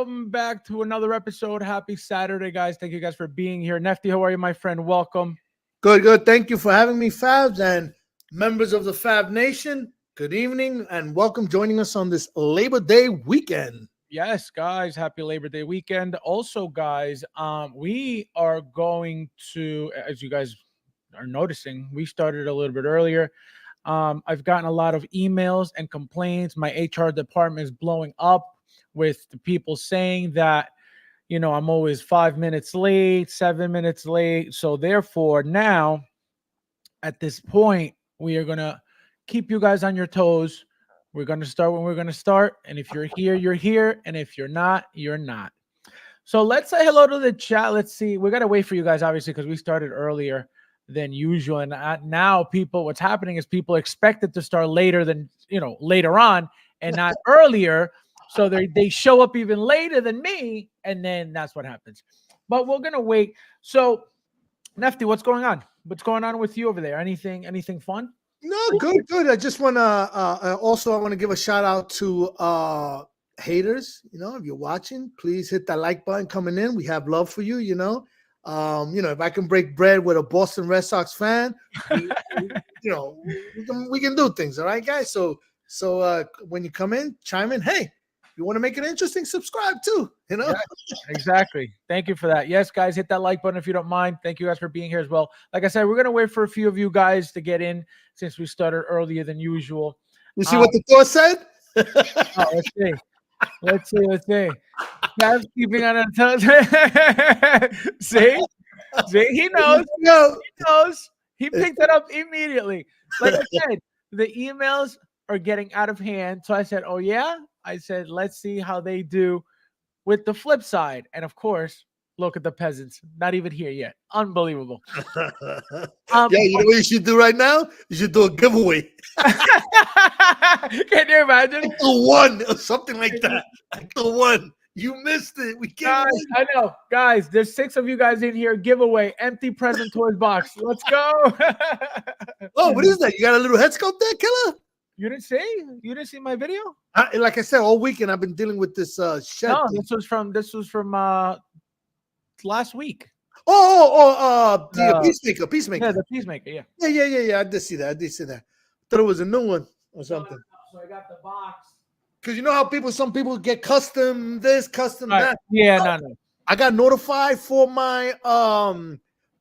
welcome back to another episode. Happy Saturday, guys. Thank you guys for being here. Nefty, how are you, my friend? Welcome. Good, good. Thank you for having me, Fabs, and members of the Fab Nation. Good evening and welcome joining us on this Labor Day weekend. Yes, guys, happy Labor Day weekend. Also, guys, we are going to, as you guys are noticing, we started a little bit earlier. I've gotten a lot of emails and complaints. My HR department is blowing up with the people saying that, I'm always 5 minutes late, 7 minutes late. So therefore, now at this point, we are gonna keep you guys on your toes. We're gonna start when we're gonna start. And if you're here, you're here. And if you're not, you're not. So let's say hello to the chat. Let's see. We gotta wait for you guys, obviously, because we started earlier than usual. And now what's happening is people expect it to start later than later on and not earlier. So they show up even later than me, and then that's what happens. But we're gonna wait. So, Nefty, what's going on? What's going on with you over there? Anything fun? No, good, good. I just want to I want to give a shout out to haters. If you're watching, please hit that like button coming in. We have love for you. If I can break bread with a Boston Red Sox fan, we can do things. All right, guys. So when you come in, chime in. Hey, you want to make it interesting, subscribe too, Yeah, exactly. Thank you for that. Yes, guys, hit that like button if you don't mind. Thank you guys for being here as well. Like I said, we're going to wait for a few of you guys to get in since we started earlier than usual. You see what the thought said? Let's see. That's keeping on our toes. See, he knows. He knows. He picked it up immediately. Like I said, the emails are getting out of hand. So I said, oh, yeah? I said, let's see how they do with the flip side. And of course, look at the peasants. Not even here yet. Unbelievable. You know what you should do right now? You should do a giveaway. Can you imagine? Like the one or something like that. Like the one. You missed it. We can't. Guys, I know. Guys, there's 6 of you guys in here. Giveaway. Empty present toys box. Let's go. Oh, what is that? You got a little head sculpt there, killer? You didn't see? You didn't see my video? Like I said, all weekend I've been dealing with this shed. No, this was from last week. The Peacemaker. Yeah, the Peacemaker, yeah. Yeah. I did see that. Thought it was a new one or something. So I got the box. Because you know how some people get custom this, custom that. Yeah, no. I got notified for my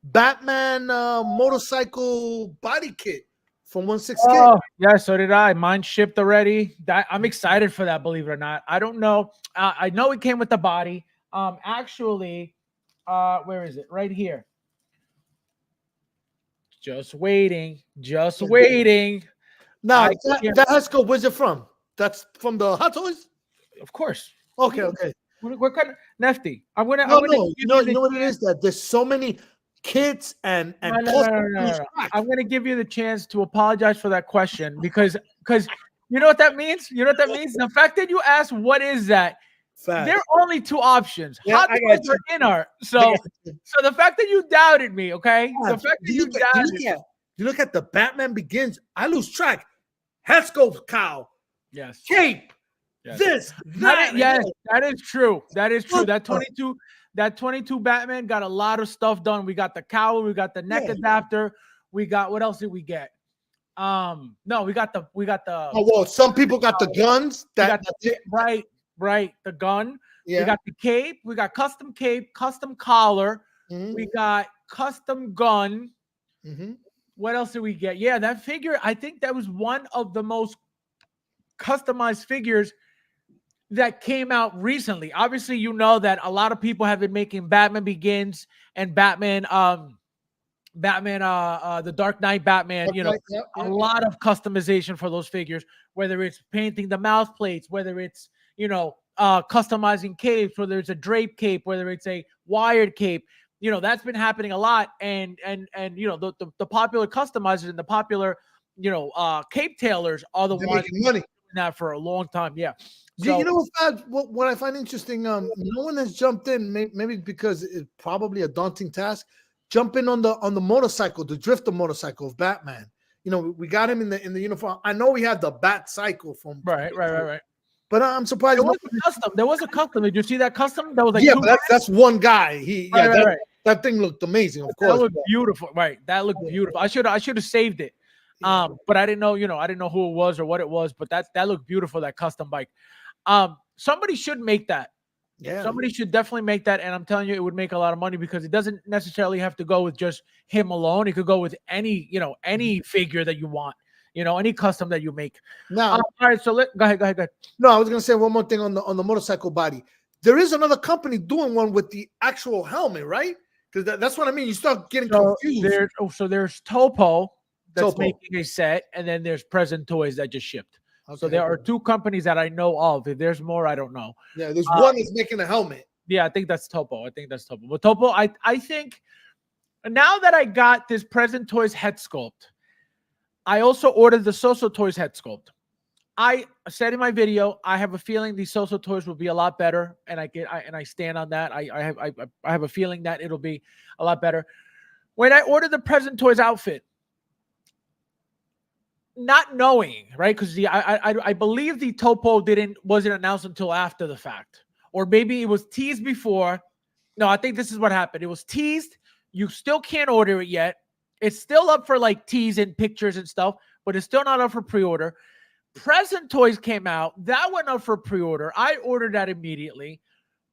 Batman motorcycle body kit from 1/6. Oh, yeah, so did I. Mine shipped already. I'm excited for that, believe it or not. I don't know. I know it came with the body. Actually, where is it? Right here. Just waiting. Now, that has go. Where's it from? That's from the Hot Toys? Of course. Okay. What kind of Nefty? You know what it is? That there's so many kits and no. I'm going to give you the chance to apologize for that question because you know what that means? The fact that you asked what is that, there are only 2 options. Yeah, Hot Toys or Inart. So the fact that you doubted me, okay? Yeah, the fact that you doubted me. You look at the Batman Begins, I lose track. Head sculpt cow. Yes. Cape. Yes. This. That. Yes, that is true. That 22 Batman got a lot of stuff done. We got the cowl, we got the neck adapter, we got what else did we get? No, we got the Oh well, some people got the guns. Right, the gun. Yeah. We got the cape, we got custom cape, custom collar, we got custom gun. What else did we get? Yeah, that figure, I think that was one of the most customized figures that came out recently. Obviously, you know that a lot of people have been making Batman Begins and Batman the Dark Knight Batman, a lot of customization for those figures, whether it's painting the mouth plates, whether it's, customizing capes, whether it's a drape cape, whether it's a wired cape, that's been happening a lot. And the popular customizers and the popular, cape tailors are the ones money that for a long time. Yeah. So, you know what I find interesting? No one has jumped in, maybe because it's probably a daunting task. Jump in on the motorcycle, the drifter motorcycle of Batman. We got him in the uniform. I know we have the Bat Cycle from right. But I'm surprised. There was a custom. There was a custom. Did you see that custom? That was like yeah, but that's one guy. That thing looked amazing. Of course, that looked beautiful. Right, that looked beautiful. I should have saved it. But I didn't know. I didn't know who it was or what it was. But that looked beautiful. That custom bike. Somebody should make that. Yeah, somebody should definitely make that. And I'm telling you, it would make a lot of money because it doesn't necessarily have to go with just him alone. It could go with any figure that you want. Any custom that you make. Now, all right. So go ahead. No, I was gonna say one more thing on the motorcycle body. There is another company doing one with the actual helmet, right? Because that's what I mean. You start getting confused. There's Topo that's making a set, and then there's Present Toys that just shipped. Okay. So there are two companies that I know of. If there's more, I don't know. Yeah, there's one that's making a helmet. Yeah, I think that's Topo. But Topo, I think now that I got this Present Toys head sculpt, I also ordered the Soso Toys head sculpt. I said in my video, I have a feeling these Soso Toys will be a lot better, and I stand on that. I have a feeling that it'll be a lot better. When I ordered the Present Toys outfit, not knowing, right? Because I believe the Topo wasn't announced until after the fact, or maybe it was teased before. No, I think this is what happened. It was teased. You still can't order it yet. It's still up for like tease and pictures and stuff, but it's still not up for pre-order. Present Toys came out. That went up for pre-order. I ordered that immediately,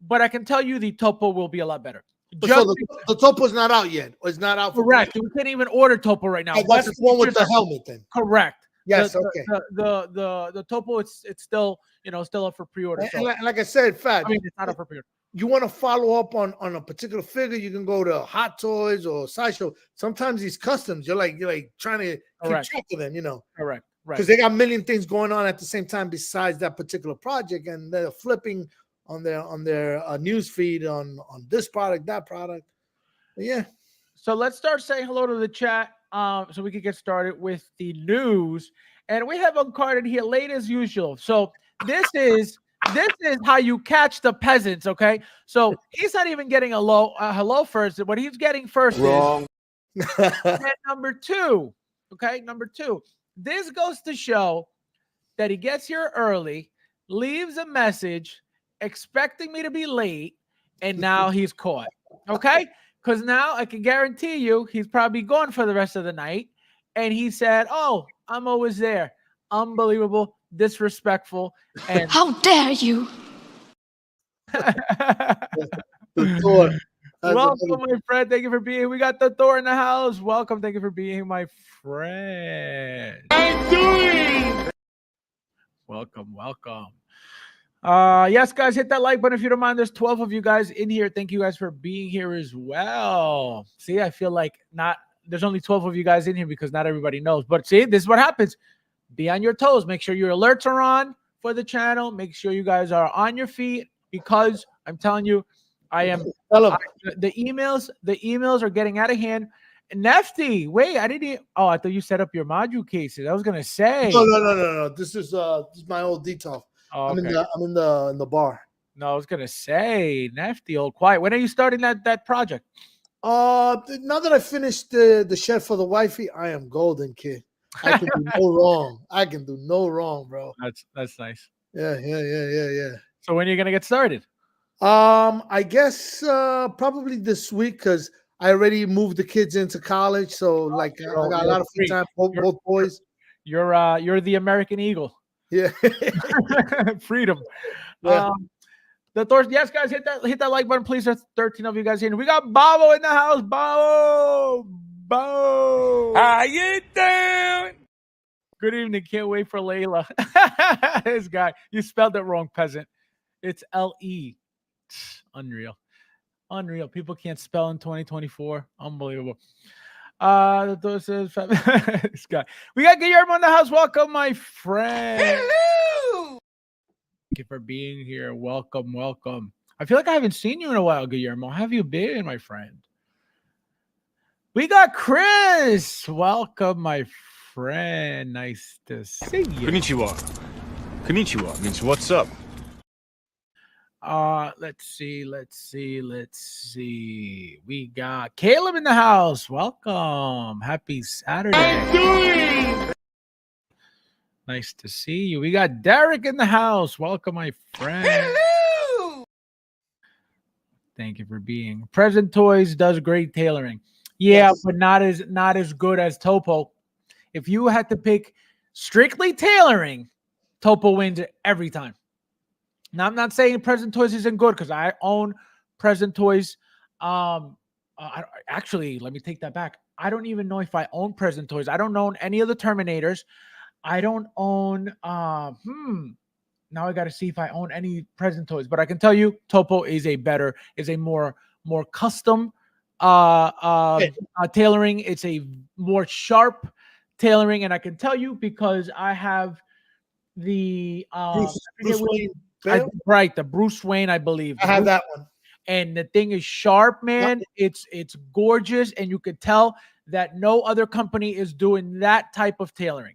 but I can tell you the Topo will be a lot better. So the Topo's not out yet. It's not out. Correct. You can't even order Topo right now. That's the one with the helmet then. Correct. Yes. Okay. The Topo, it's still still up for pre-order. And like I said, Fab, it's not up for pre-order. You want to follow up on a particular figure, you can go to Hot Toys or Sideshow. Sometimes these customs, you're like trying to keep track of them, Correct. Right. Because they got a million things going on at the same time besides that particular project, and they're flipping on their news feed on this product, that product. But yeah. So let's start saying hello to the chat, so we can get started with the news. And we have uncarded here late as usual. So this is how you catch the peasants, okay? So he's not even getting a hello first. What he's getting first Wrong. is number two. Okay, number two. This goes to show that he gets here early, leaves a message, expecting me to be late, and now he's caught. Okay? Because now I can guarantee you he's probably gone for the rest of the night. And he said, "Oh, I'm always there." Unbelievable, disrespectful, and how dare you? Welcome, my friend. Thank you for being here. We got the Thor in the house. Welcome. Thank you for being here, my friend. I'm doing. Welcome. Yes, guys, hit that like button if you don't mind. There's 12 of you guys in here. Thank you guys for being here as well. See, I feel like there's only 12 of you guys in here because not everybody knows. But see, this is what happens. Be on your toes. Make sure your alerts are on for the channel. Make sure you guys are on your feet because I'm telling you, the emails are getting out of hand. Nefty, wait, I thought you set up your module cases. I was gonna say no. This is my old detail. Oh, okay. I'm in the bar. No, I was gonna say Nefty, old quiet. When are you starting that project? Now that I finished the shed for the wifey, I am golden, kid. I can do no wrong. I can do no wrong, bro. That's nice. Yeah. So when are you gonna get started? I guess probably this week because I already moved the kids into college, so I got a lot of free time. Both boys. You're the American Eagle. Yeah. Freedom. Yeah. The Thor. Yes, guys, hit that like button, please. There's 13 of you guys in. We got Babo in the house. Babo. How you doing? Good evening. Can't wait for Layla. This guy. You spelled it wrong, peasant. It's L-E. Unreal. People can't spell in 2024. Unbelievable. This guy. We got Guillermo in the house. Welcome, my friend. Hello. Thank you for being here. Welcome. I feel like I haven't seen you in a while, Guillermo. How have you been, my friend? We got Chris. Welcome, my friend. Nice to see you. Konnichiwa means what's up. Let's see. We got Caleb in the house. Welcome. Happy Saturday. Nice to see you. We got Derek in the house. Welcome, my friend. Hello. Thank you for being. Present Toys does great tailoring. Yeah, Yes. but not as good as Topo. If you had to pick strictly tailoring, Topo wins it every time. Now, I'm not saying Present Toys isn't good because I own Present Toys. Actually, let me take that back. I don't even know if I own Present Toys. I don't own any of the Terminators. I don't own. Now I got to see if I own any Present Toys. But I can tell you, Topo is a more custom tailoring. It's a more sharp tailoring, and I can tell you because I have the Bruce Wayne. right, the Bruce Wayne, I believe. I have that one. And the thing is sharp, man. Yep. It's gorgeous, and you could tell that no other company is doing that type of tailoring.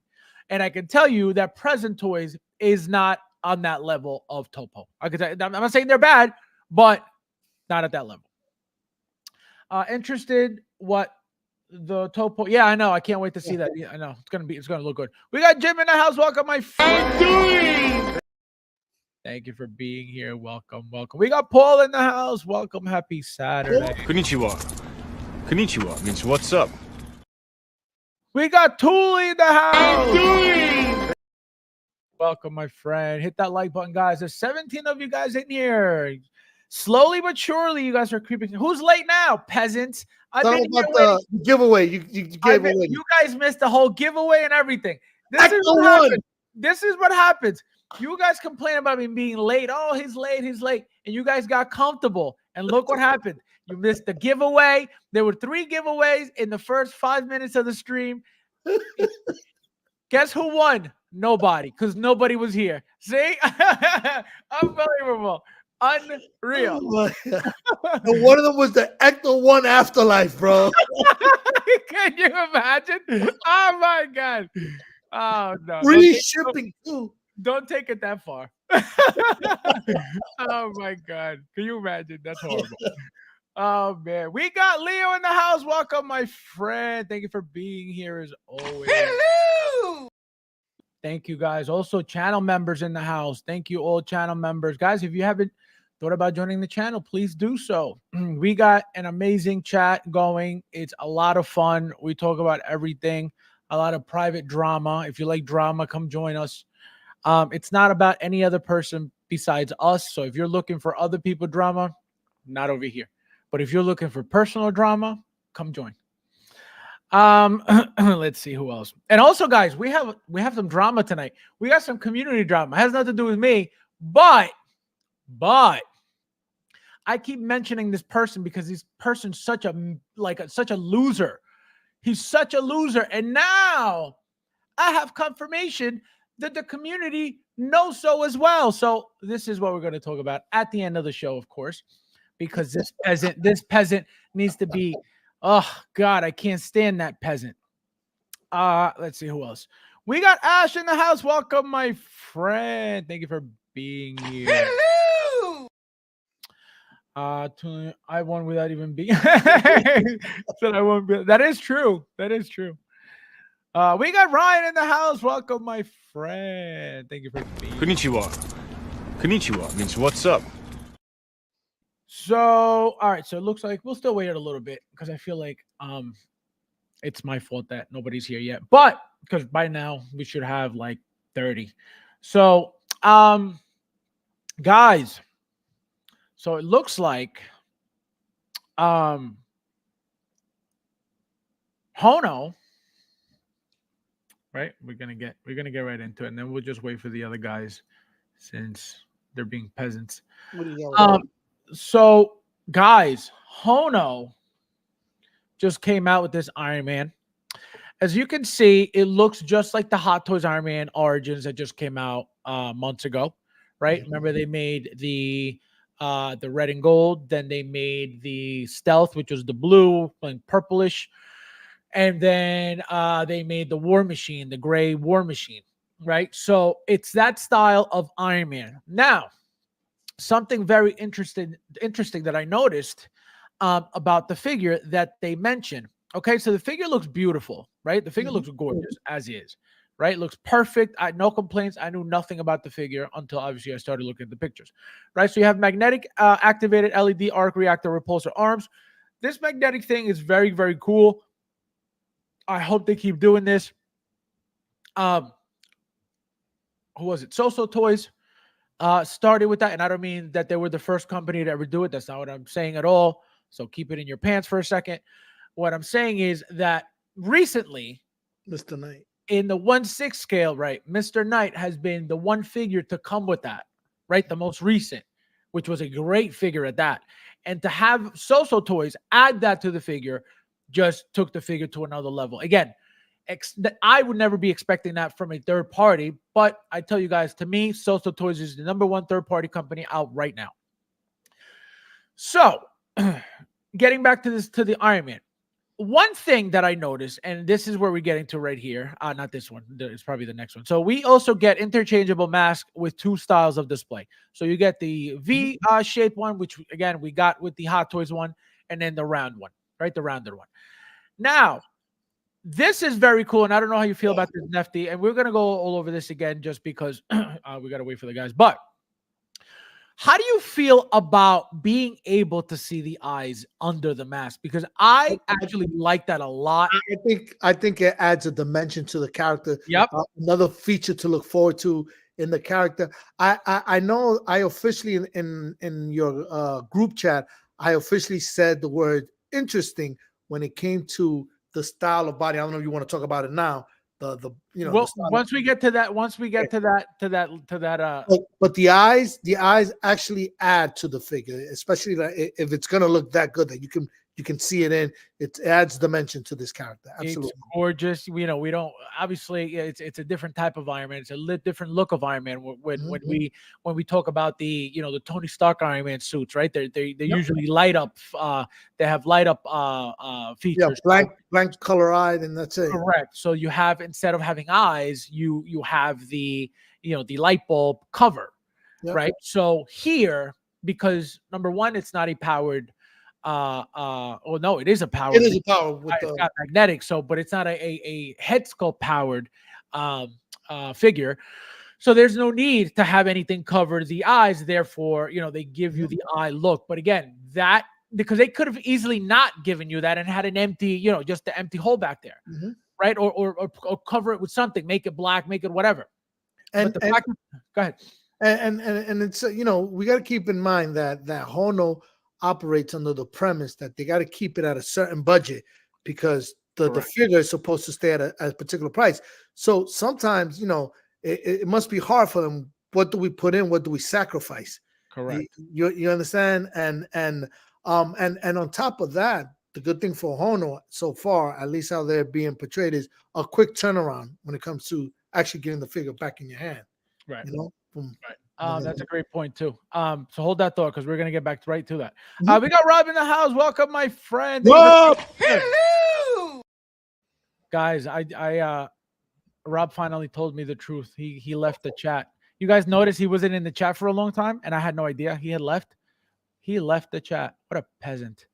And I can tell you that Present Toys is not on that level of Topo. I'm not saying they're bad, but not at that level. Interested what the Topo? Yeah, I know. I can't wait to see that. Yeah, I know it's gonna look good. We got Jim in the house. Welcome, my friend. Thank you for being here. Welcome. We got Paul in the house. Welcome. Happy Saturday. Konnichiwa. Konnichiwa means what's up. We got Thule in the house. Welcome, my friend. Hit that like button, guys. There's 17 of you guys in here. Slowly but surely, you guys are creeping. Who's late now, peasants? I've been about the giveaway. You gave away. You guys missed the whole giveaway and everything. This is what happens. This is what happens. You guys complain about me being late. Oh, he's late. And you guys got comfortable. And look what happened. You missed the giveaway. There were 3 giveaways in the first 5 minutes of the stream. Guess who won? Nobody, because nobody was here. See? Unbelievable. Unreal. Oh and one of them was the Ecto 1 Afterlife, bro. Can you imagine? Oh, my God. Oh, no. Free shipping, too. Don't take it that far. Oh, my God. Can you imagine? That's horrible. Oh, man. We got Leo in the house. Welcome, my friend. Thank you for being here as always. Hello. Thank you, guys. Also, channel members in the house. Thank you, all channel members. Guys, if you haven't thought about joining the channel, please do so. We got an amazing chat going. It's a lot of fun. We talk about everything, a lot of private drama. If you like drama, come join us. It's not about any other person besides us. So if you're looking for other people drama, not over here. But if you're looking for personal drama, come join. Let's see who else. And also, guys, we have some drama tonight. We got some community drama. It has nothing to do with me, but I keep mentioning this person because this person's such a loser. He's such a loser. And now I have confirmation that the community knows so as well. So this is what we're going to talk about at the end of the show, of course, because this peasant needs to be, oh God, I can't stand that peasant. Let's see who else. We got Ash in the house. Welcome, my friend. Thank you for being here. Hello. I won without even being. Said I won't be. That is true. We got Ryan in the house. Welcome, my friend. Thank you for being here. Konnichiwa. Konnichiwa means what's up. So, all right. So it looks like we'll still wait a little bit because I feel like it's my fault that nobody's here yet. But because by now we should have like 30. So, guys. So it looks like Hono, right? We're gonna get right into it, and then we'll just wait for the other guys since they're being peasants. So guys, Hono just came out with this Iron Man. As you can see, it looks just like the Hot Toys Iron Man Origins that just came out months ago, right? Remember they made the red and gold, then they made the Stealth, which was the blue and purplish, and then they made the War Machine, the gray War Machine, right? So it's that style of Iron Man. Now, something very interesting that I noticed about the figure that they mentioned. Okay, so the figure looks beautiful, right? The figure looks gorgeous as is, right? Looks perfect. No complaints. I knew nothing about the figure until obviously I started looking at the pictures, right? So you have magnetic activated LED arc reactor repulsor arms. This magnetic thing is very, very cool. I hope they keep doing this. Who was it? So Toys started with that, and I don't mean that they were the first company to ever do it. That's not what I'm saying at all. So keep it in your pants for a second. What I'm saying is that recently, Mr. Knight, in the 1/6 scale, right, Mr. Knight has been the one figure to come with that, right? The most recent, which was a great figure at that. And to have So Toys add that to the figure just took the figure to another level. Again, I would never be expecting that from a third party, but I tell you guys, to me, So Toys is the #1 third party company out right now. So, getting back to the Iron Man. One thing that I noticed, and this is where we're getting to right here, not this one, it's probably the next one. So we also get interchangeable mask with 2 styles of display. So you get the V shaped one, which again we got with the Hot Toys one, and then the round one, right? The rounded one. Now, this is very cool, and I don't know how you feel about this, Nefty, and we're gonna go all over this again just because we gotta wait for the guys. But how do you feel about being able to see the eyes under the mask? Because I actually like that a lot. I think it adds a dimension to the character. Yep. Another feature to look forward to in the character. I know I officially in your group chat, I officially said the word interesting when it came to the style of body. I don't know if you want to talk about it now. Well, once we get to that, but the eyes actually add to the figure, especially if it's gonna look that good that you can see it in. It adds dimension to this character. Absolutely, it's gorgeous. We don't obviously it's a different type of Iron Man. It's a different look of Iron Man. When we talk about the the Tony Stark Iron Man suits, right? They usually light up. They have light up features. Yeah, blank color eyed, and that's it. Correct. So you have, instead of having eyes, you have the the light bulb cover, right? So here, because number one, it's not a powered. Oh no, it is a powered. It is a power. It's got magnetic. So, but it's not a head sculpt powered figure. So there's no need to have anything cover the eyes. Therefore, they give you the eye look. But again, that because they could have easily not given you that and had an empty, just the empty hole back there, right? Or cover it with something, make it black, make it whatever. And go ahead. And it's we got to keep in mind that Hono operates under the premise that they got to keep it at a certain budget because the figure is supposed to stay at a particular price. So sometimes it must be hard for them. What do we put in? What do we sacrifice? Correct. You understand? And on top of that, the good thing for Hono so far, at least how they're being portrayed, is a quick turnaround when it comes to actually getting the figure back in your hand. Right. Right. That's a great point too. So hold that thought because we're gonna get back right to that. We got Rob in the house. Welcome, my friend. Rob! Hello! Guys, Rob finally told me the truth. He left the chat. You guys noticed he wasn't in the chat for a long time, and I had no idea he had left. He left the chat. What a peasant.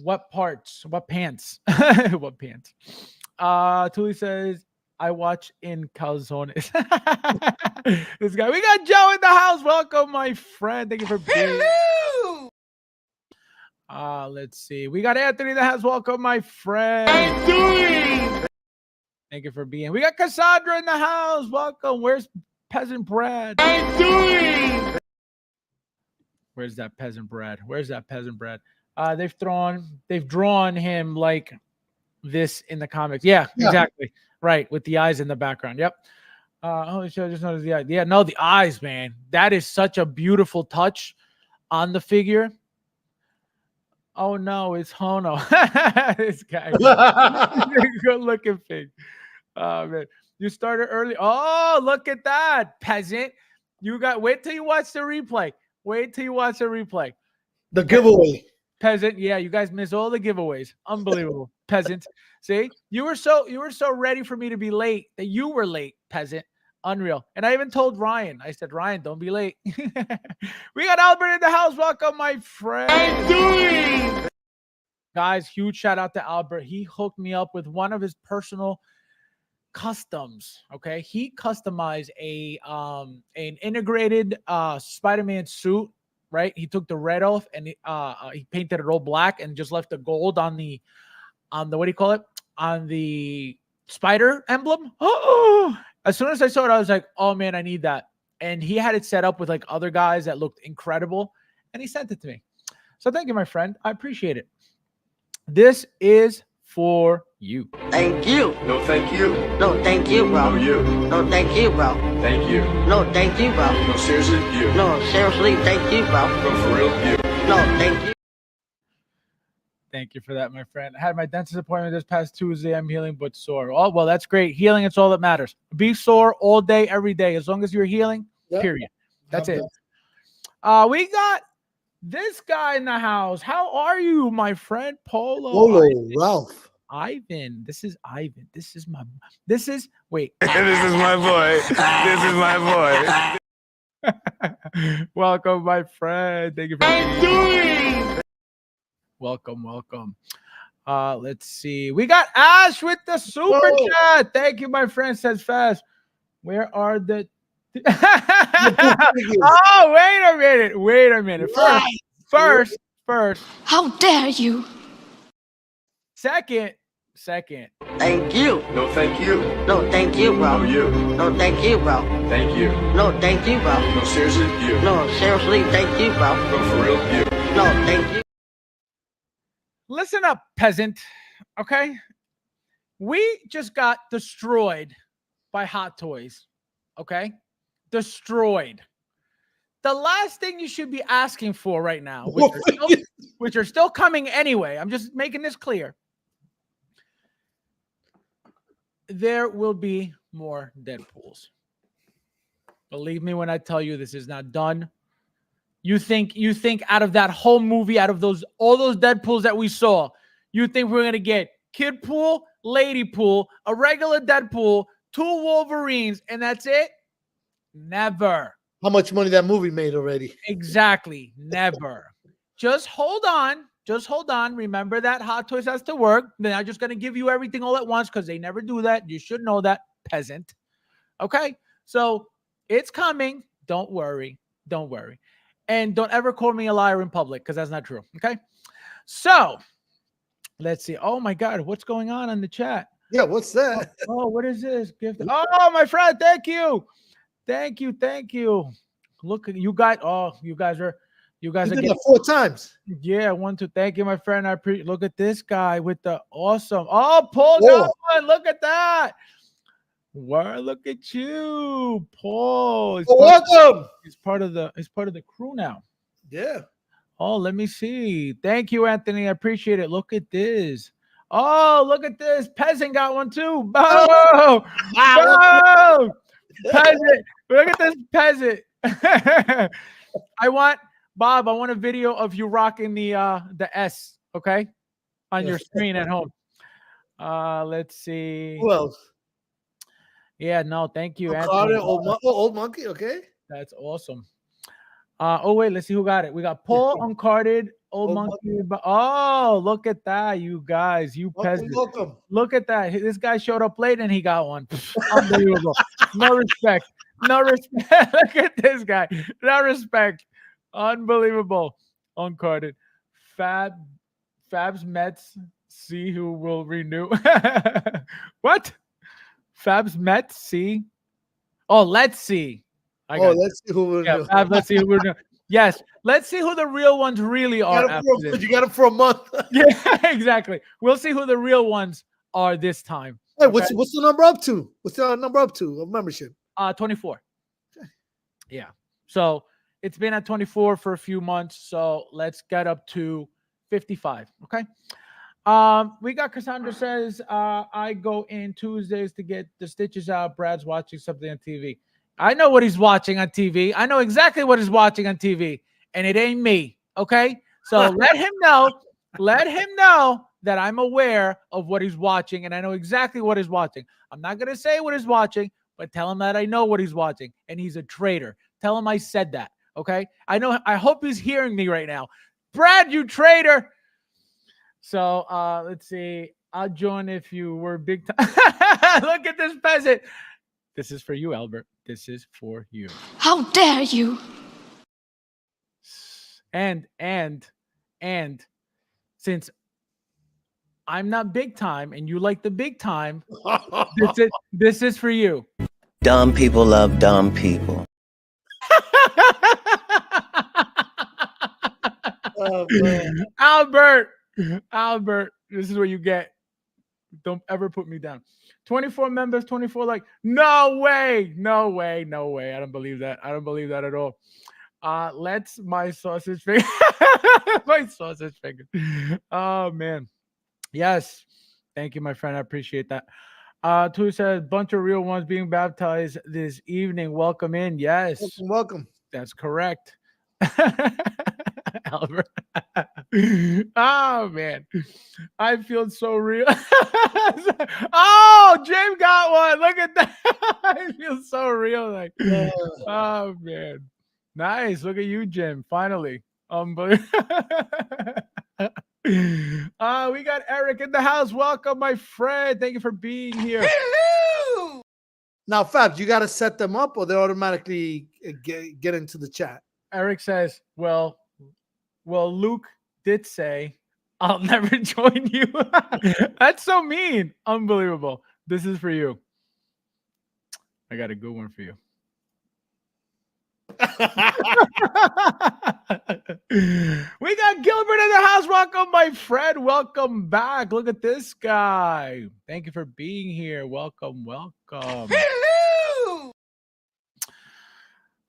What parts? What pants? What pants? Tuli says, I watch in calzones. This guy. We got Joe in the house. Welcome, my friend. Thank you for being. Hello! Let's see. We got Anthony in the house. Welcome, my friend. Thank you for being. We got Cassandra in the house. Welcome. Where's Peasant Brad? Where's that Peasant Brad? Where's that Peasant Brad? They've drawn him like this in the comics. Yeah, exactly. Right, with the eyes in the background. Yep. Holy shit, I just noticed the eyes. Yeah, no, the eyes, man. That is such a beautiful touch on the figure. Oh no, it's Hono. This guy. Good looking pig. Oh man. You started early. Oh, look at that, peasant. Wait till you watch the replay. Wait till you watch the replay. The giveaway. Peasant. Yeah, you guys missed all the giveaways. Unbelievable. Peasant. See, you were so ready for me to be late that you were late, peasant. Unreal. And I even told Ryan, I said, Ryan, don't be late. We got Albert in the house. Welcome, my friend. Guys, huge shout out to Albert. He hooked me up with one of his personal customs. Okay, he customized an integrated Spider-Man suit. Right, he took the red off and he painted it all black and just left the gold on the what do you call it, on the spider emblem. Oh, as soon as I saw it, I was like, oh man, I need that. And he had it set up with like other guys that looked incredible, and he sent it to me. So thank you, my friend. I appreciate it. This is for you. Thank you. No, thank you. No, thank you, bro. No, you. No, thank you, bro. Thank you. No, thank you, bro. No, seriously, you. No, seriously, thank you, bro. No, for real, you. No, thank you. Thank you for that, my friend. I had my dentist appointment this past Tuesday. I'm healing but sore. Oh, well, that's great. Healing, it's all that matters. Be sore all day, every day. As long as you're healing, period. That's it. We got this guy in the house. How are you, my friend? Polo, Ralph. Ivan. This is Ivan. Wait. This is my boy. This is my boy. Welcome, my friend. Thank you for welcome. Let's see. We got Ash with the super chat. Thank you, my friend. Says fast. Where are the oh, wait a minute. First. How dare you? Thank you. No, thank you. No, thank you, bro. No, you. No, thank you, bro. Thank you. No, thank you, bro. No, seriously, you. No, seriously, thank you, bro. No, for real, you. No, thank you. Listen up, peasant. Okay? We just got destroyed by Hot Toys. Okay? Destroyed. The last thing you should be asking for right now, which are still coming anyway, I'm just making this clear. There will be more Deadpools. Believe me when I tell you this is not done. You think out of that whole movie, out of all those Deadpools that we saw, you think we're gonna get Kid Pool, Lady Pool, a regular Deadpool, 2 Wolverines, and that's it? Never. How much money that movie made already? Exactly. Never. Just hold on. Remember that Hot Toys has to work. They're not just going to give you everything all at once because they never do that. You should know that, peasant. Okay? So it's coming. Don't worry. And don't ever call me a liar in public because that's not true. Okay? So let's see. Oh, my God. What's going on in the chat? Yeah, what's that? Oh, what is this? Gift. Oh, my friend. Thank you. Look, you guys. Oh, you guys are did that 4 times. Yeah, 1, 2. Thank you, my friend. Look at this guy with the awesome. Oh, Paul got one. Look at that. Wow, look at you, Paul. Welcome. He's part of the crew now. Yeah. Oh, let me see. Thank you, Anthony. I appreciate it. Look at this. Oh, look at this. Peasant got one too. Boom. Boom. Peasant. Look at this peasant. I want a video of you rocking the S, okay? On your screen at home. Let's see. Who else? Yeah, no, thank you, Anthony. Anthony. Old Monkey, okay. That's awesome. Oh, wait, let's see who got it. We got Paul, Uncarded, Old Monkey. Oh, look at that, you guys. You peasants. Welcome. Look at that. This guy showed up late and he got one. Unbelievable. No respect. Look at this guy. No respect. Unbelievable. Uncarded. Fabs Mets. See who will renew. What? Fabs Mets. See. Oh, let's see. Let's see who will renew. Let's see who will renew. Yes. Let's see who the real ones really are. You got them for a month. Yeah, exactly. We'll see who the real ones are this time. Hey, what's the number up to? What's the number up to of membership? 24. Okay. Yeah. So it's been at 24 for a few months. So let's get up to 55. Okay. We got Cassandra says, I go in Tuesdays to get the stitches out. Brad's watching something on TV. I know what he's watching on TV. I know exactly what he's watching on TV, and it ain't me. Okay. So let him know. Let him know that I'm aware of what he's watching, and I know exactly what he's watching. I'm not going to say what he's watching, but tell him that I know what he's watching, and he's a traitor. Tell him I said that, okay? I hope he's hearing me right now. Brad, you traitor! So, let's see. I'll join if you were big time. Look at this peasant. This is for you, Albert. This is for you. How dare you? And since I'm not big time and you like the big time, this is for you. Dumb people love dumb people. Oh, man. Albert, this is what you get. Don't ever put me down. 24 members, 24 like. No way. I don't believe that. I don't believe that at all. Let's my sausage finger. My sausage finger. Oh man. Yes. Thank you, my friend. I appreciate that. Two says bunch of real ones being baptized this evening. Welcome in. Yes. Welcome. That's correct. Albert. Oh man, I feel so real. Oh, Jim got one. Look at that. I feel so real. Like, oh man, nice. Look at you, Jim. Finally, we got Eric in the house. Welcome, my friend. Thank you for being here. Hello. Now, Fabs, you got to set them up, or they automatically get into the chat. Eric says, "Well, Luke did say I'll never join you." That's so mean. Unbelievable. This is for you. I got a good one for you. We got Gilbert in the house. Welcome, my friend. Welcome back. Look at this guy. Thank you for being here. Welcome. Hello.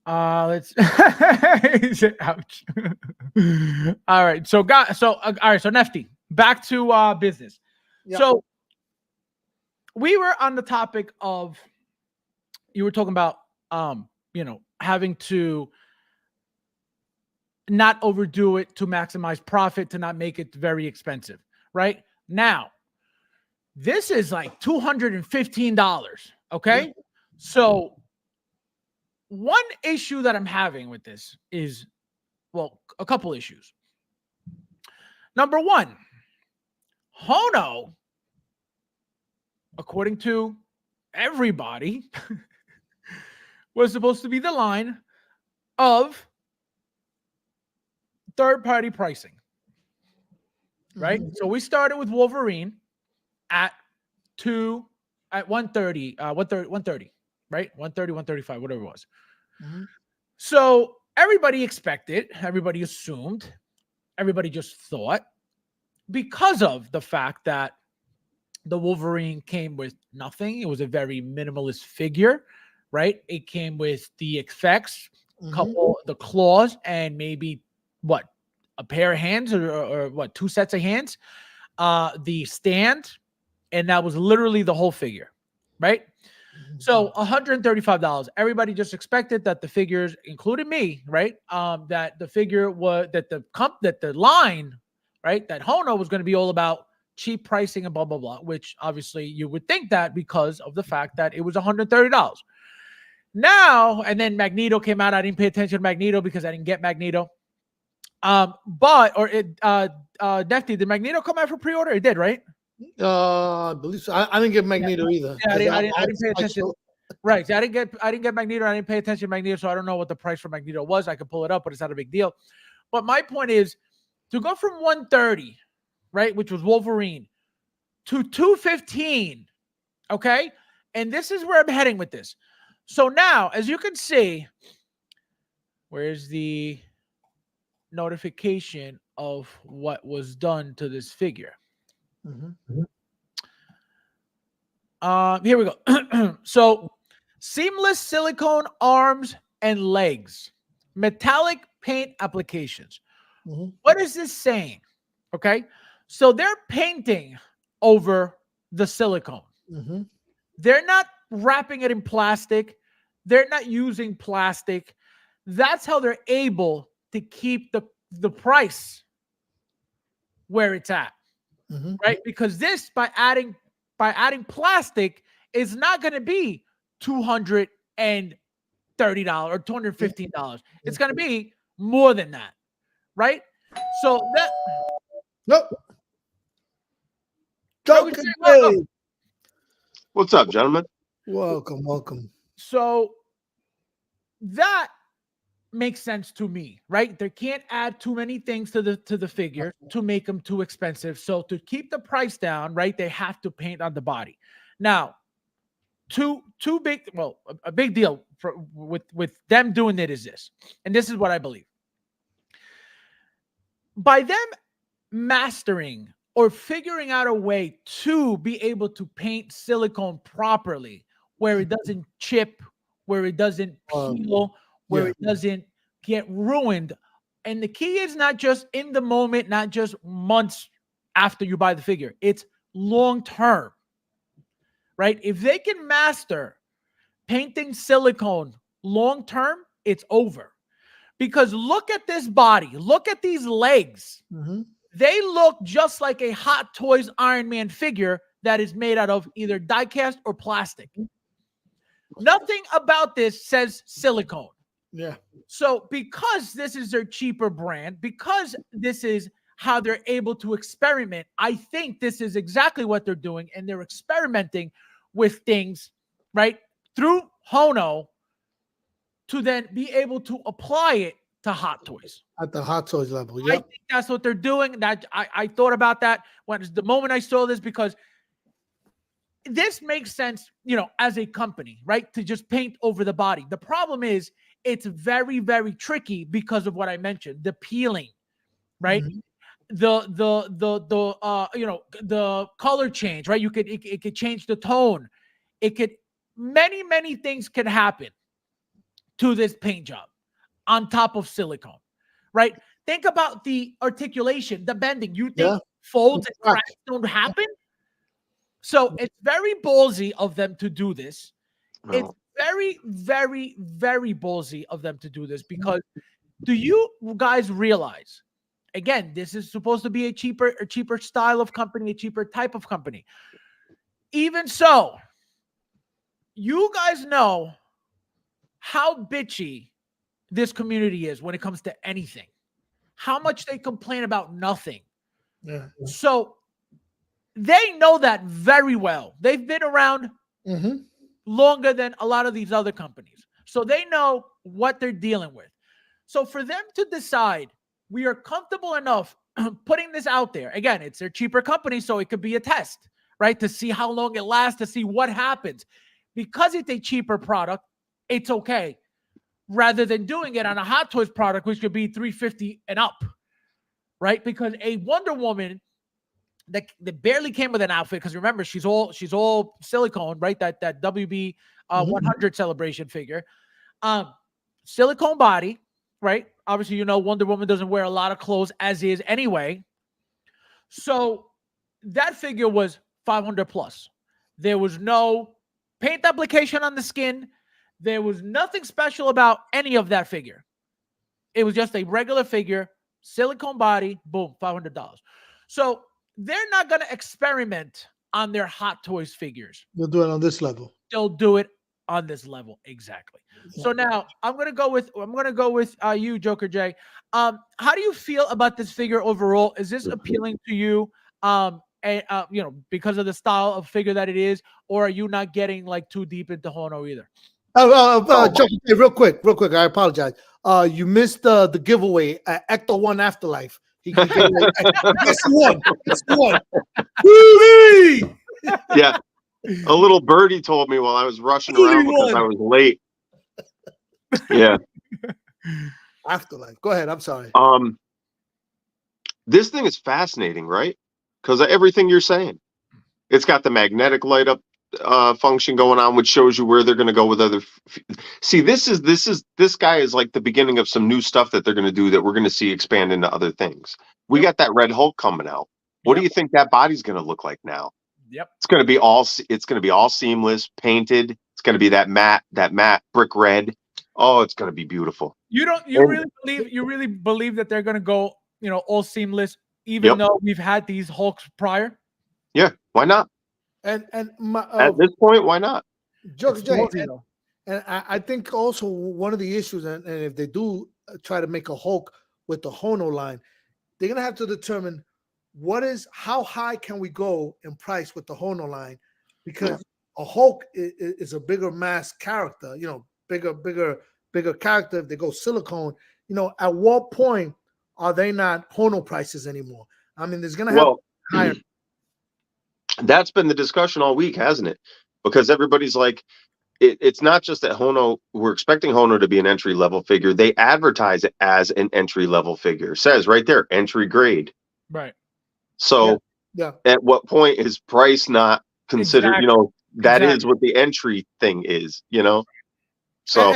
Let's ouch. All right. So Nefty, back to business. Yep. So we were on the topic of, you were talking about having to not overdo it to maximize profit, to not make it very expensive. Right now, this is like $215. Okay. Yep. So one issue that I'm having with this is, well, a couple issues. Number one, Hono, according to everybody, was supposed to be the line of third-party pricing, right? Mm-hmm. So we started with Wolverine at 130, 130. Right? 130, 135, whatever it was. Mm-hmm. So everybody expected, everybody assumed, everybody just thought, because of the fact that the Wolverine came with nothing. It was a very minimalist figure, right? It came with the effects, the claws, and maybe a pair of hands or two sets of hands, the stand, and that was literally the whole figure, right? So $135. Everybody just expected that the figures, including me, right? That the figure was that the line, right? That Hono was going to be all about cheap pricing and blah blah blah. Which obviously you would think that because of the fact that it was $130. Now and then Magneto came out. I didn't pay attention to Magneto because I didn't get Magneto. Nefty, did Magneto come out for pre-order? It did, right? I believe so. I didn't get Magneto either. Yeah, I didn't pay attention. Right. So I didn't get Magneto. I didn't pay attention to Magneto, so I don't know what the price for Magneto was. I could pull it up, but it's not a big deal. But my point is to go from 130, right, which was Wolverine, to 215. Okay. And this is where I'm heading with this. So now, as you can see, where's the notification of what was done to this figure? Here we go. So seamless silicone arms and legs, metallic paint applications. What is this saying? Okay. So they're painting over the silicone. They're not wrapping it in plastic. They're not using plastic. That's how they're able to keep the price where it's at. Right? Because this, by adding plastic, is not going to be $230 or $215. It's going to be more than that, right? So that What's up, gentlemen? Welcome. So that makes sense to me, right? They can't add too many things to the figure to make them too expensive. So to keep the price down, right, they have to paint on the body. Now, a big deal with them doing it is this, and this is what I believe. By them mastering or figuring out a way to be able to paint silicone properly, where it doesn't chip, where it doesn't peel, where it doesn't get ruined. And the key is not just in the moment, not just months after you buy the figure. It's long term, right? If they can master painting silicone long term, it's over. Because look at this body, look at these legs. They look just like a Hot Toys Iron Man figure that is made out of either die-cast or plastic. Nothing about this says silicone. Yeah. So because this is their cheaper brand, because this is how they're able to experiment, I think this is exactly what they're doing. And they're experimenting with things, right, through Hono to then be able to apply it to Hot Toys. At the Hot Toys level, I think that's what they're doing. That I thought about that when the moment I saw this, because this makes sense, as a company, right? To just paint over the body. The problem is it's very, very tricky because of what I mentioned, the peeling, right? The color change, right? It could change the tone. It could many things can happen to this paint job on top of silicone, right? Think about the articulation, the bending. You think folds and cracks don't happen? So it's very ballsy of them to do this. It's very, very, very ballsy of them to do this, because do you guys realize, again, this is supposed to be a cheaper style of company, a cheaper type of company. Even so, you guys know how bitchy this community is when it comes to anything, how much they complain about nothing. Yeah. So they know that very well. They've been around longer than a lot of these other companies. So they know what they're dealing with. So for them to decide, we are comfortable enough putting this out there. Again, it's their cheaper company, so it could be a test, right? To see how long it lasts, to see what happens. Because it's a cheaper product, it's okay. Rather than doing it on a Hot Toys product, which could be $350 and up, right? Because a Wonder Woman that barely came with an outfit, because remember, she's all silicone, right? That WB 100 celebration figure, silicone body, right? Obviously, Wonder Woman doesn't wear a lot of clothes as is anyway. So that figure was $500 plus. There was no paint application on the skin. There was nothing special about any of that figure. It was just a regular figure, silicone body, boom, $500. So they're not going to experiment on their Hot Toys figures. They'll do it on this level. They'll do it on this level. Exactly. Yeah. So now I'm going to go with you, Joker J. How do you feel about this figure overall? Is this appealing to you? Because of the style of figure that it is, or are you not getting like too deep into Hono either? Joker J, real quick. I apologize. You missed the giveaway at Ecto 1 Afterlife. He can get guess one. Yeah. A little birdie told me while I was rushing around because I was late. Yeah. Afterlife. Go ahead. I'm sorry. This thing is fascinating, right? Because of everything you're saying. It's got the magnetic light up function going on, which shows you where they're going to go with other. See, this guy is like the beginning of some new stuff that they're going to do that we're going to see expand into other things. We got that Red Hulk coming out. What do you think that body's going to look like now? Yep. It's going to be all seamless, painted. It's going to be that matte brick red. Oh, it's going to be beautiful. You really believe that they're going to go, all seamless, even though we've had these Hulks prior? Yeah, why not? And at this point, why not? Joker J, and I think also one of the issues, and if they do try to make a Hulk with the Hono line, they're gonna have to determine how high can we go in price with the Hono line, because a Hulk is a bigger mass character, you know, bigger character. If they go silicone, you know, at what point are they not Hono prices anymore? I mean, there's gonna have higher. That's been the discussion all week, hasn't it? Because everybody's like, it's not just that Hono, we're expecting Hono to be an entry level figure. They advertise it as an entry level figure. It says right there, entry grade. Right. So Yeah. at what point is price not considered, Exactly. you know, that is Exactly. what the entry thing is, you know? So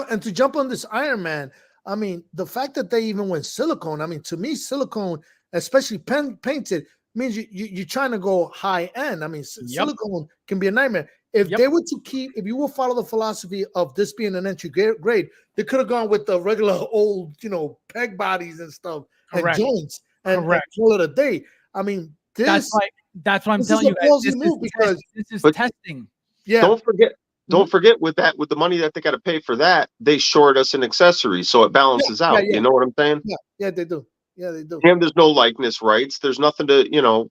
And to jump on this Iron Man, I mean, the fact that they even went silicone, I mean, to me, silicone, especially painted, means you're trying to go high end. I mean, silicone can be a nightmare. If they were to if you will follow the philosophy of this being an entry grade, they could have gone with the regular old, you know, peg bodies and stuff and joints and call it a day. I mean, that's why I'm telling you guys, this is testing. Yeah. Don't forget with the money that they got to pay for that, they short us an accessory, so it balances out. You know what I'm saying? Yeah, they do. Yeah, they do. And there's no likeness rights. There's nothing to, you know,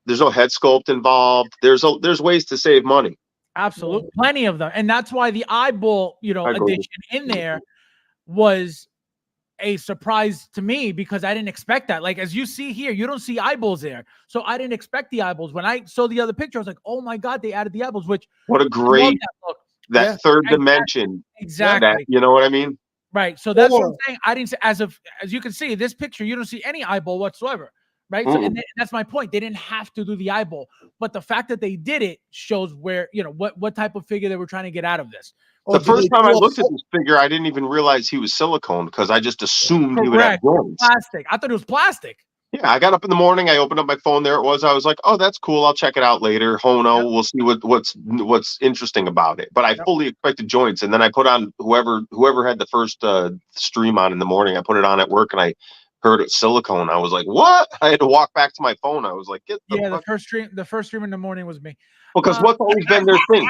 there's no head sculpt involved. There's ways to save money. Absolutely. Plenty of them. And that's why the eyeball, you know, addition in there was a surprise to me, because I didn't expect that. Like, as you see here, you don't see eyeballs there. So I didn't expect the eyeballs. When I saw the other picture, I was like, oh my God, they added the eyeballs, which what a great that third dimension. Exactly. That, you know what I mean? Right. So that's what I'm saying. I didn't, as you can see, this picture, you don't see any eyeball whatsoever. Right. So, and that's my point. They didn't have to do the eyeball, but the fact that they did it shows where, you know, what type of figure they were trying to get out of this. The first time I looked at this figure, I didn't even realize he was silicone, because I just assumed he would have joints. Plastic. I thought it was plastic. Yeah, I got up in the morning. I opened up my phone. There it was. I was like, "Oh, that's cool. I'll check it out later." Hono. We'll see what's interesting about it. But I fully expected joints, and then I put on whoever had the first stream on in the morning. I put it on at work, and I heard it silicone. I was like, "What?" I had to walk back to my phone. I was like, "Get the fuck." The first stream in the morning was me. Because what's always been their thing?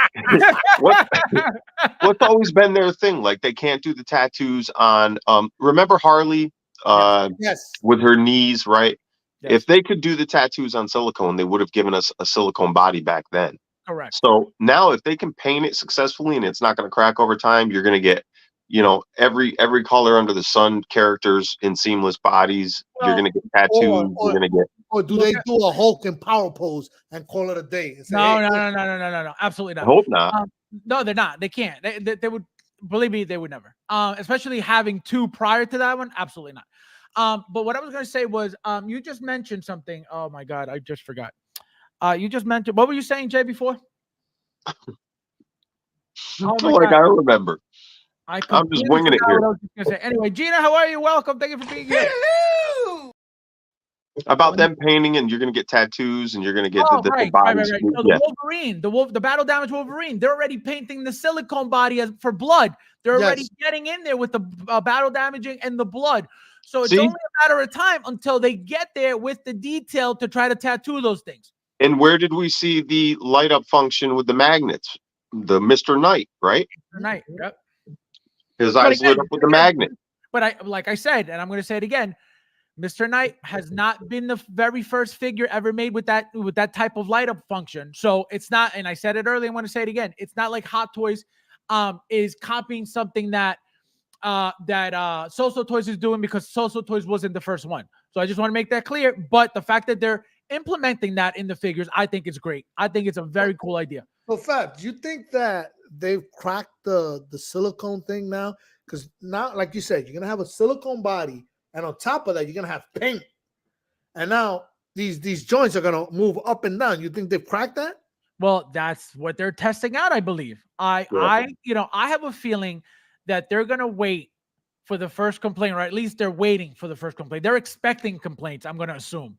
What's always been their thing? Like, they can't do the tattoos on. Remember Harley? With her knees, right? Yes. If they could do the tattoos on silicone, they would have given us a silicone body back then. Correct. So now, if they can paint it successfully and it's not going to crack over time, you're going to get, you know, every color under the sun characters in seamless bodies. You're going to get tattoos. You're going to get. Or do they do a Hulk and power pose and call it a day? No, absolutely not. I hope not. No, they're not. They can't. They would, believe me, they would never. Especially having two prior to that one, absolutely not. But what I was going to say was, you just mentioned something. Oh my God, I just forgot. You just mentioned, what were you saying, Jay, before? I remember. I'm just winging it here. Anyway, Gina, how are you? Welcome. Thank you for being here. About them painting, and you're going to get tattoos, and you're going to get the bodies. Right. So the Wolverine, the battle damage Wolverine, they're already painting the silicone body for blood. They're already getting in there with the battle damaging and the blood. So it's only a matter of time until they get there with the detail to try to tattoo those things. And where did we see the light up function with the magnets? The Mr. Knight, right? Mr. Knight, yep. His eyes lit up with the magnet. But like I said, and I'm going to say it again, Mr. Knight has not been the very first figure ever made with that type of light up function. So it's not, and I said it earlier, I want to say it again. It's not like Hot Toys is copying something that So Toys is doing, because So Toys wasn't the first one. So I just want to make that clear. But the fact that they're implementing that in the figures, I think it's great. I think it's a very cool idea. So Fab, do you think that they've cracked the silicone thing now? Because now, like you said, you're gonna have a silicone body, and on top of that, you're gonna have paint. And now these joints are gonna move up and down. You think they've cracked that? Well, that's what they're testing out, I believe. I have a feeling that they're gonna wait for the first complaint, or at least they're waiting for the first complaint. They're expecting complaints, I'm gonna assume.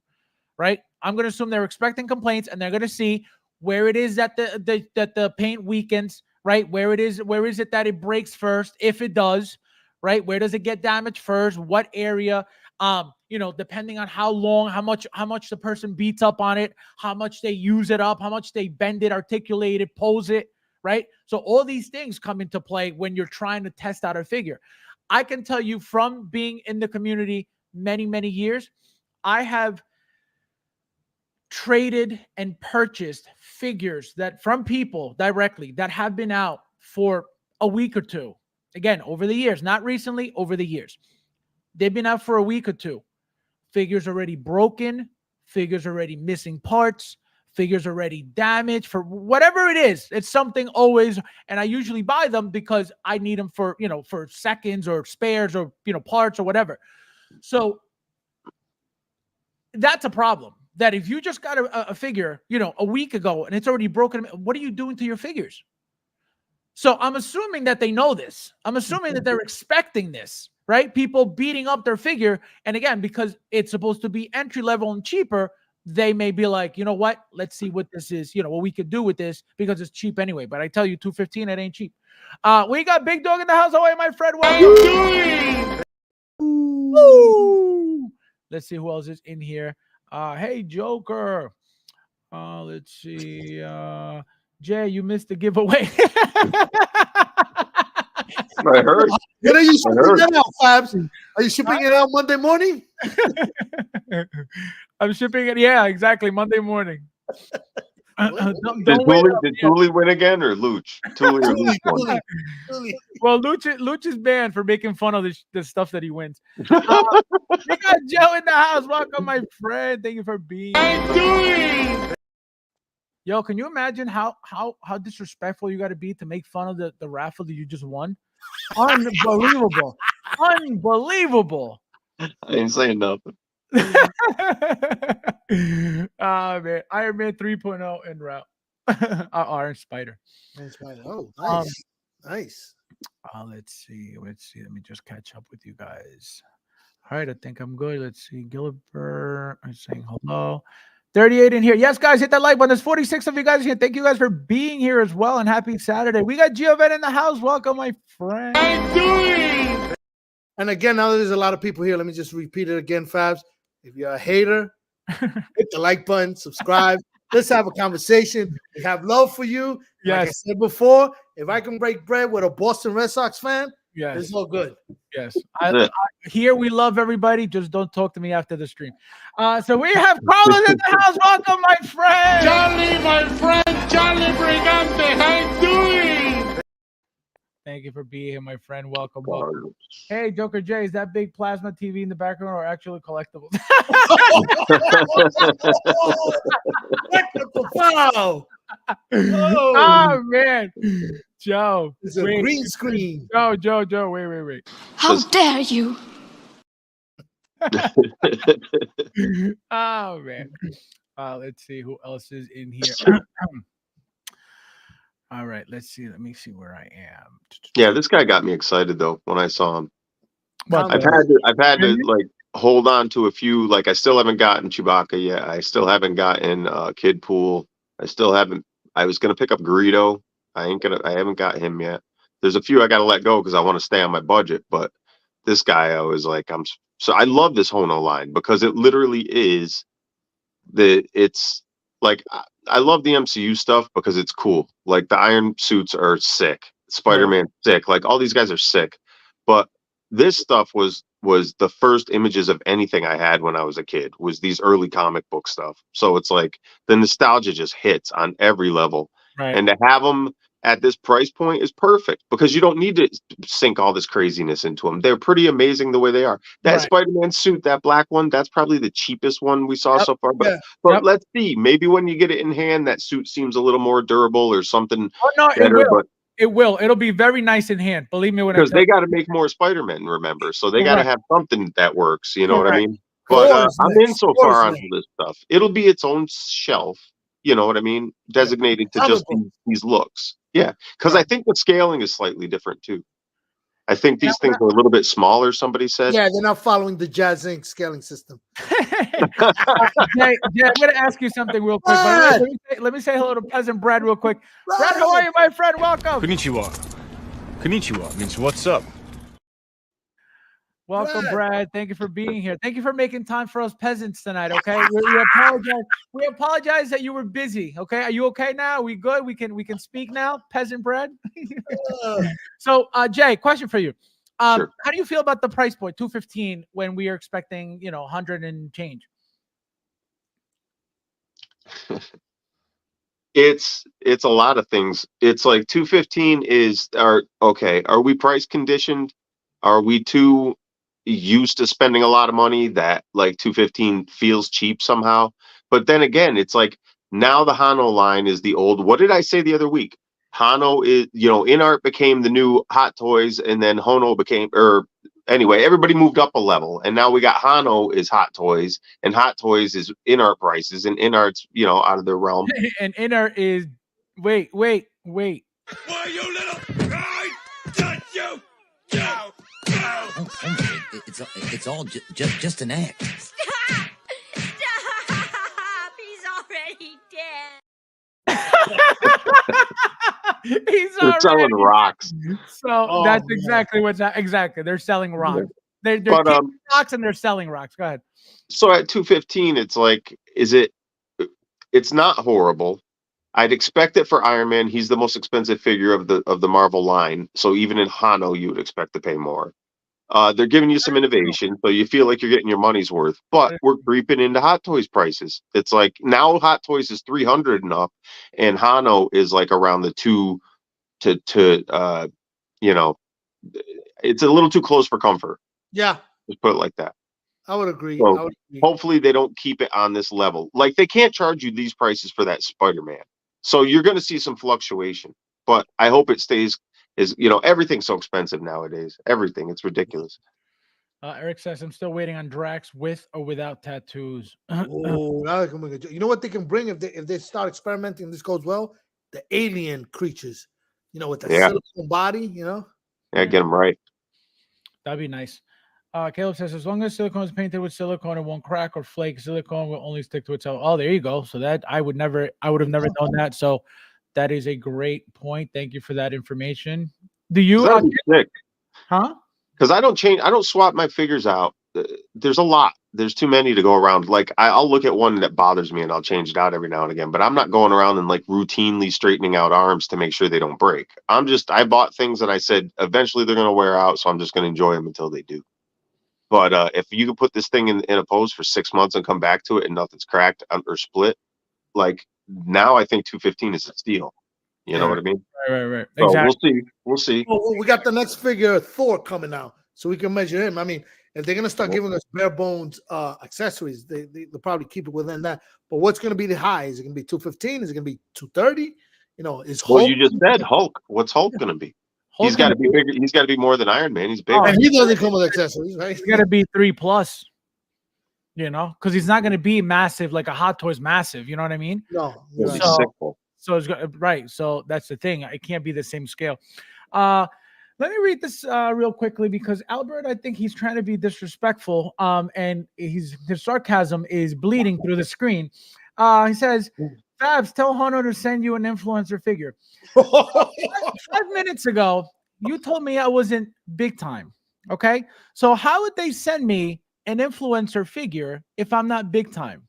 Right? I'm gonna assume they're expecting complaints, and they're gonna see where it is that the paint weakens, right? Where is it that it breaks first, if it does, right? Where does it get damaged first? What area? Depending on how long, how much the person beats up on it, how much they use it up, how much they bend it, articulate it, pose it, right? So all these things come into play when you're trying to test out a figure. I can tell you from being in the community many, many years, I have traded and purchased figures that from people directly that have been out for a week or two. Again, over the years, not recently, over the years. They've been out for a week or two. Figures already broken, figures already missing parts, figures already damaged, for whatever it is. It's something always, and I usually buy them because I need them for, for seconds or spares or, parts or whatever. So that's a problem. That if you just got a figure, a week ago and it's already broken, what are you doing to your figures? So I'm assuming that they know this. I'm assuming that they're expecting this, right? People beating up their figure. And again, because it's supposed to be entry level and cheaper, they may be like, you know what? Let's see what this is, what we could do with this because it's cheap anyway. But I tell you, $215, it ain't cheap. We got Big Dog in the house. Oh, hey, my friend. Welcome. Woo! Let's see who else is in here. Hey, Joker. Let's see. Jay, you missed the giveaway. I heard. When are you shipping it out, Fabs? Are you shipping it out Monday morning? I'm shipping it. Yeah, exactly. Monday morning. Did Thule win again or Luch? Thule or Luch won? Well, Luch is banned for making fun of the stuff that he wins. We got Joe in the house. Welcome, my friend. Thank you for being here. Yo, can you imagine how disrespectful you got to be to make fun of the raffle that you just won? Unbelievable. Unbelievable. I ain't saying nothing. Man, Iron Man 3.0 en route. Orange Spider. Oh, nice. Nice. Let's see. Let me just catch up with you guys. All right, I think I'm good. Let's see. Gilbert, I'm saying hello. 38 in here. Yes, guys, hit that like button. There's 46 of you guys here. Thank you guys for being here as well, and happy Saturday. We got Giovan in the house. Welcome, my friend. And again, now that there's a lot of people here, let me just repeat it again, Fabs. If you're a hater, hit the like button, subscribe. Let's have a conversation. We have love for you. Yes. Like I said before, if I can break bread with a Boston Red Sox fan, yes, it's all good. Yes. Here we love everybody. Just don't talk to me after the stream. So we have Carlos in the house. Welcome, my friend. Charlie, my friend, Charlie Brigante, how you doing? Thank you for being here, my friend. Welcome. Hey, Joker J, is that big plasma TV in the background or actually collectibles? Wow. Oh, man. Joe. It's a green screen. Joe, wait. How dare you? Oh, man. Let's see who else is in here. All right, let's see. Let me see where I am. Yeah, this guy got me excited though when I saw him. Well, I've had to like hold on to a few. Like I still haven't gotten Chewbacca yet. I still haven't gotten Kid Pool. I still haven't. I was gonna pick up Greedo. I haven't got him yet. There's a few I gotta let go because I want to stay on my budget. But this guy, I was like, so I love this Hono line because it literally is it's like I love the MCU stuff because it's cool. Like the Iron suits are sick. Spider-Man sick. Like all these guys are sick. But this stuff was the first images of anything I had when I was a kid, was these early comic book stuff. So it's like the nostalgia just hits on every level. Right. And to have them at this price point is perfect because you don't need to sink all this craziness into them. They're pretty amazing the way they are. That Spider-Man suit, that black one, that's probably the cheapest one we saw so far. But let's see. Maybe when you get it in hand, that suit seems a little more durable or something. Oh, no, better, it will. It'll be very nice in hand. Believe me when I because they got to make more Spider-Men, remember? So they got to have something that works. You know what I mean? But I'm in so far onto this stuff. It'll be its own shelf. You know what I mean? Designated to just these looks. Yeah, because I think the scaling is slightly different too. I think these things are a little bit smaller, somebody said. Yeah, they're not following the Jazz Inc. scaling system. Jay, I'm going to ask you something real quick. But let me say hello to Peasant Brad real quick. Brad, how are you, my friend? Welcome. Konnichiwa means what's up. Welcome, Brad. Thank you for being here. Thank you for making time for us peasants tonight, okay? We apologize that you were busy, okay? Are you okay now? Are we good? We can speak now, Peasant Brad? So, Jay, question for you. Sure. How do you feel about the price point, $215, when we are expecting, 100 and change? It's a lot of things. It's like 215 are we price conditioned? Are we too used to spending a lot of money that like 215 feels cheap somehow? But then again, it's like now the Hono line is the old. What did I say the other week? Hono is, InArt became the new Hot Toys, and then Hono became, or anyway, everybody moved up a level, and now we got Hono is Hot Toys, and Hot Toys is InArt prices, and InArt's out of their realm. And inner is wait. Why, you little... I got you! Go! It's all just an act. Stop! He's already dead. He's They're selling rocks. So that's exactly what's exactly. They're selling rocks. They're taking rocks and they're selling rocks. Go ahead. So at 215, it's like, it's not horrible. I'd expect it for Iron Man. He's the most expensive figure of the Marvel line. So even in Hono, you would expect to pay more. They're giving you some innovation, so you feel like you're getting your money's worth. But we're creeping into Hot Toys prices. It's like now Hot Toys is 300 and up, and Hono is like around the 2 to it's a little too close for comfort. Yeah, Let's put it like that. I would agree. So hopefully they don't keep it on this level. Like they can't charge you these prices for that Spider-Man. So you're going to see some fluctuation, but I hope it stays. Everything's so expensive nowadays. Everything, it's ridiculous. Eric says, I'm still waiting on Drax with or without tattoos. Oh, now they can bring you know what they can bring if they start experimenting, this goes well? The alien creatures, with the silicone body, Yeah, get them right. That'd be nice. Caleb says, as long as silicone is painted with silicone, it won't crack or flake. Silicone will only stick to itself. Oh, there you go. So that I would have never known that. So that is a great point. Thank you for that information. Do you huh? Because I don't swap my figures out. There's a lot. There's too many to go around. Like I'll look at one that bothers me and I'll change it out every now and again. But I'm not going around and like routinely straightening out arms to make sure they don't break. I bought things that I said eventually they're gonna wear out, so I'm just gonna enjoy them until they do. But if you can put this thing in a pose for 6 months and come back to it and nothing's cracked or split, like now I think 215 is a steal. You know what I mean? Right. So Exactly. We'll see. Well, we got the next figure, Thor, coming out, so we can measure him. I mean, if they're gonna start giving us bare bones accessories, they'll probably keep it within that. But what's gonna be the high? Is it gonna be 215? Is it gonna be 230? Is Hulk? Well, you just said Hulk. What's Hulk gonna be? He's got to be bigger. He's got to be more than Iron Man. He's bigger. And he doesn't come with accessories, right? He's got to be 3+. Because he's not going to be massive like a Hot Toys massive. You know what I mean? No. So it's right. So that's the thing. It can't be the same scale. Let me read this real quickly because Albert, I think he's trying to be disrespectful. And his sarcasm is bleeding through the screen. He says, Fabs, tell Hono to send you an influencer figure. 5 minutes ago, you told me I wasn't big time. Okay. So how would they send me an influencer figure if I'm not big time?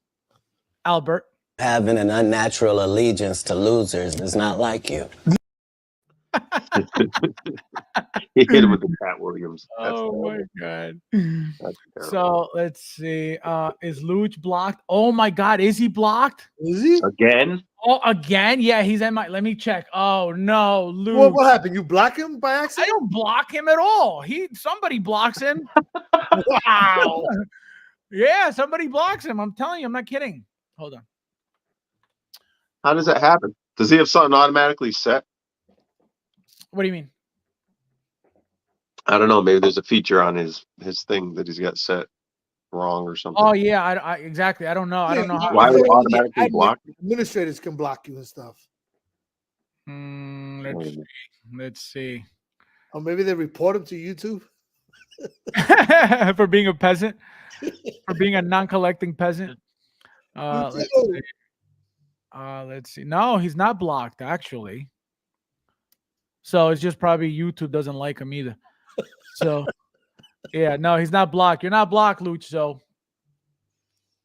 Albert. Having an unnatural allegiance to losers is not like you. He hit him with the Pat Williams. My God. So let's see. Is Luch blocked? Oh my God. Is he blocked? Is he? Again? Oh, again? Yeah, he's in my. Let me check. Oh no, Luch. What happened? You block him by accident? I don't block him at all. Somebody blocks him. Wow. Yeah, somebody blocks him. I'm telling you, I'm not kidding. Hold on. How does that happen? Does he have something automatically set? What do you mean? I don't know. Maybe there's a feature on his thing that he's got set wrong or something. Oh yeah, I exactly. I don't know. I don't know how. Why would it automatically block? Administrators can block you and stuff. Let's see. Or maybe they report him to YouTube for being a peasant, for being a non-collecting peasant. Let's see. No, he's not blocked actually. So it's just probably YouTube doesn't like him either. So yeah, no, he's not blocked. You're not blocked, Luch. So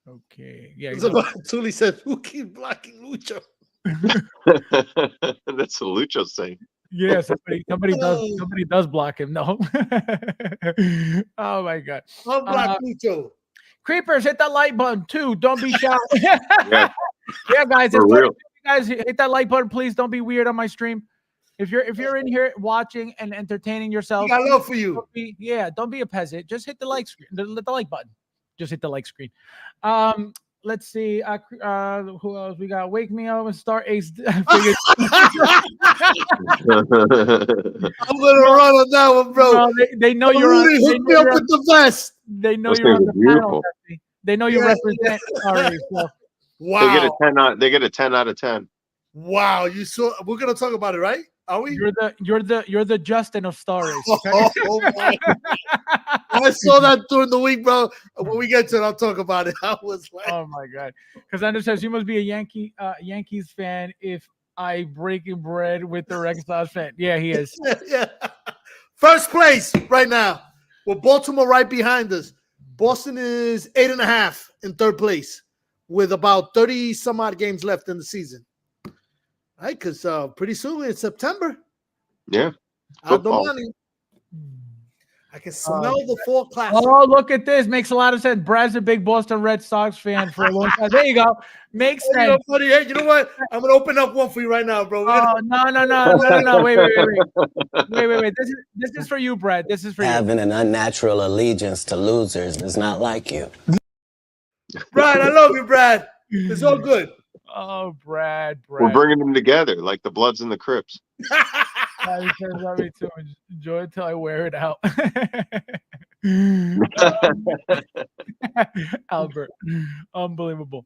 okay, yeah. Tuli said, "Who keeps blocking Lucho?" That's what Lucho's saying. Yeah, somebody does block him. No. Oh my God. Unblock Lucho. Creepers, hit that like button too. Don't be shy. Yeah. Yeah, guys, For it's real. guys, hit that like button, please. Don't be weird on my stream. If you're in here watching and entertaining yourself, We got love for you. Don't be a peasant. Just hit the like screen, the like button. Just hit the like screen. Let's see. Who else we got? Wake me up and start Ace. Figures. I'm gonna run on that one, bro. No, they know you're on. Rudy, hook me up with the vest. They know Those you're on things the are panel. beautiful. Jesse. They know you Yeah. represent already. So. Wow. They get a 10 out of 10. Wow. You saw. We're gonna talk about it, right? Are we? You're the Justin of Star Race. Okay? Oh my. I saw that during the week, bro. When we get to it, I'll talk about it. I was like, Oh my god! Because Andrew says you must be a Yankees fan if I breaking bread with the Red Sox fan. Yeah, he is. yeah. First place right now. With Baltimore right behind us. Boston is 8.5 in third place with about 30 some odd games left in the season. Right, because pretty soon it's September. Yeah. Out the Football. money. I can smell the fall classic. Oh, look at this. Makes a lot of sense. Brad's a big Boston Red Sox fan for a long time. There you go. Makes You know, sense. buddy, hey, you know what? I'm gonna open up one for you right now, bro. Oh, no. Wait. This is for you, Brad. This is for you. Having an unnatural allegiance to losers is not like you. Brad, I love you, Brad. It's all good. Oh, Brad. We're bringing them together like the Bloods and the Crips. He says, love me too. Enjoy it till I wear it out. Albert, unbelievable.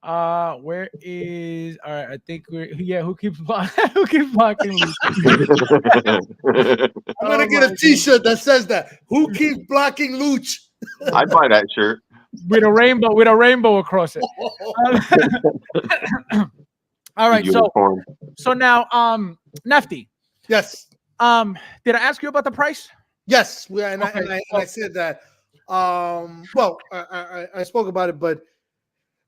Where is all right? I think who keeps blocking? I'm gonna get a T-shirt that says that. Who keeps blocking Luch? I'd buy that shirt. with a rainbow across it. All right, so now Nefty. Yes. Did I ask you about the price? Yes, I said that. Well, I spoke about it, but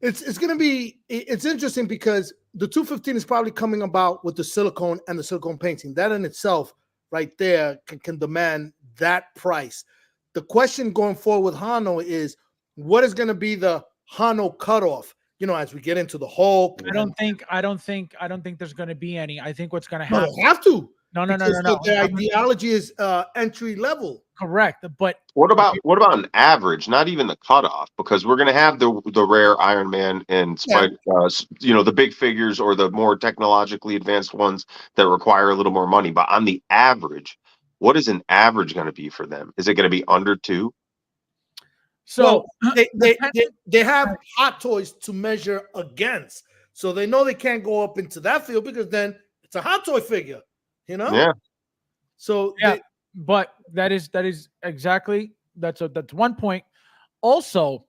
it's going to be interesting because the 215 is probably coming about with the silicone and the silicone painting. That in itself, right there, can demand that price. The question going forward with Hono is what is going to be the Hono cutoff? You know, as we get into the Hulk. I don't think there's going to be any. I think what's going to happen. No, they have to. No. The ideology is entry level. Correct, but what about an average? Not even the cutoff, because we're going to have the rare Iron Man and the big figures or the more technologically advanced ones that require a little more money. But on the average, what is an average going to be for them? Is it going to be under 2? So they have Hot Toys to measure against, so they know they can't go up into that field because then it's a Hot Toy figure, you know. Yeah. So but that is exactly that's one point. Also,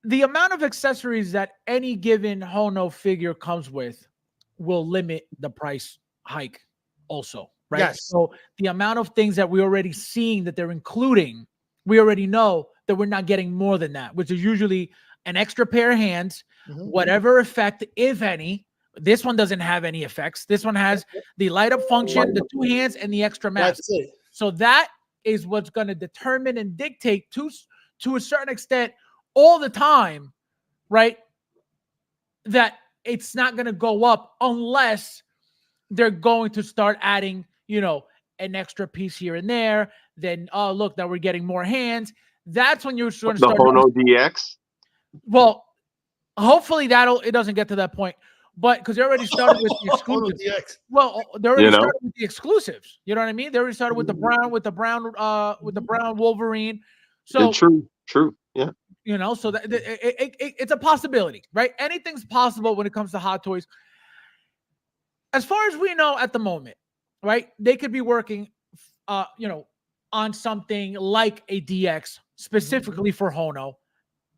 the amount of accessories that any given Hono figure comes with will limit the price hike. Also, right? Yes. So the amount of things that we're already seeing that they're including, we already know that we're not getting more than that, which is usually an extra pair of hands, whatever effect, if any. This one doesn't have any effects. This one has the light up function, the 2 hands, and the extra mask. That's it. So that is what's going to determine and dictate to a certain extent all the time, right? That it's not going to go up unless they're going to start adding, an extra piece here and there. Then, oh, look, now we're getting more hands. That's when you're going to start. The Hono DX? Well, hopefully it doesn't get to that point. But because they already started with the exclusives. Well, they already started with the exclusives. You know what I mean? They already started with the brown Wolverine. So true. Yeah. So that it's a possibility, right? Anything's possible when it comes to Hot Toys. As far as we know at the moment, right? They could be working, on something like a DX specifically for Hono.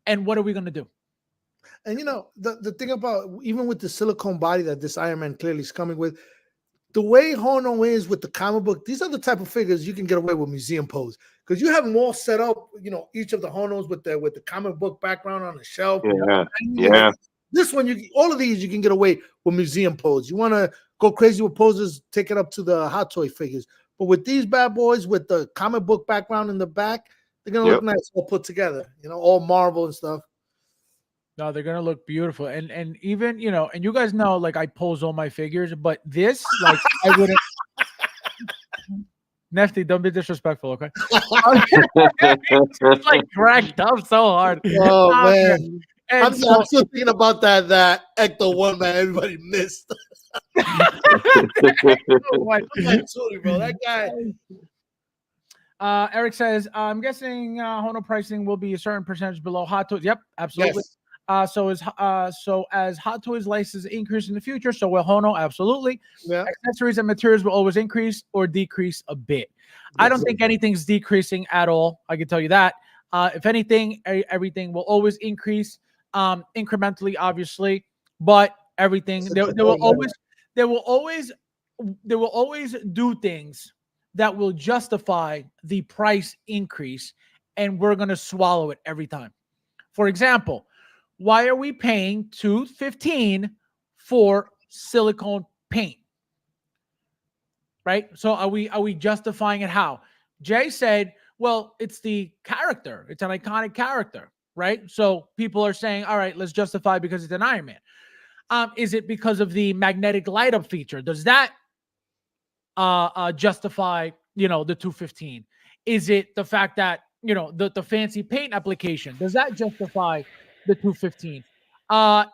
And what are we going to do? And the thing about even with the silicone body that this Iron Man clearly is coming with, the way Hono is with the comic book, these are the type of figures you can get away with museum pose because you have them all set up. Each of the Honos with the comic book background on the shelf. Yeah. This one, all of these you can get away with museum pose. You want to go crazy with poses, take it up to the Hot Toy figures. But with these bad boys with the comic book background in the back, they're gonna look nice all put together. All Marvel and stuff. No, they're gonna look beautiful, and even and you guys know, like I pose all my figures, but this, like, I wouldn't. Nefty, don't be disrespectful, okay? It's like cracked up so hard. Oh Oh, man. man, And I'm so, still thinking about that Ecto one man. Everybody missed. what? I'm like, sorry, bro. That guy. Eric says, I'm guessing Hono pricing will be a certain percentage below Hot Toys. Yep, absolutely. Yes. So as Hot Toys licenses increase in the future, so will Hono, absolutely. Yeah. Accessories and materials will always increase or decrease a bit. I don't think anything's decreasing at all. I can tell you that. If anything, everything will always increase incrementally, obviously, but everything there will always do things that will justify the price increase, and we're going to swallow it every time. For example, why are we paying $215 for silicone paint? Right? So are we justifying it how? Jay said, well, it's the character. It's an iconic character, right? So people are saying, all right, let's justify because it's an Iron Man. Is it because of the magnetic light up feature? Does that justify the 215? Is it the fact that the fancy paint application, does that justify the 215?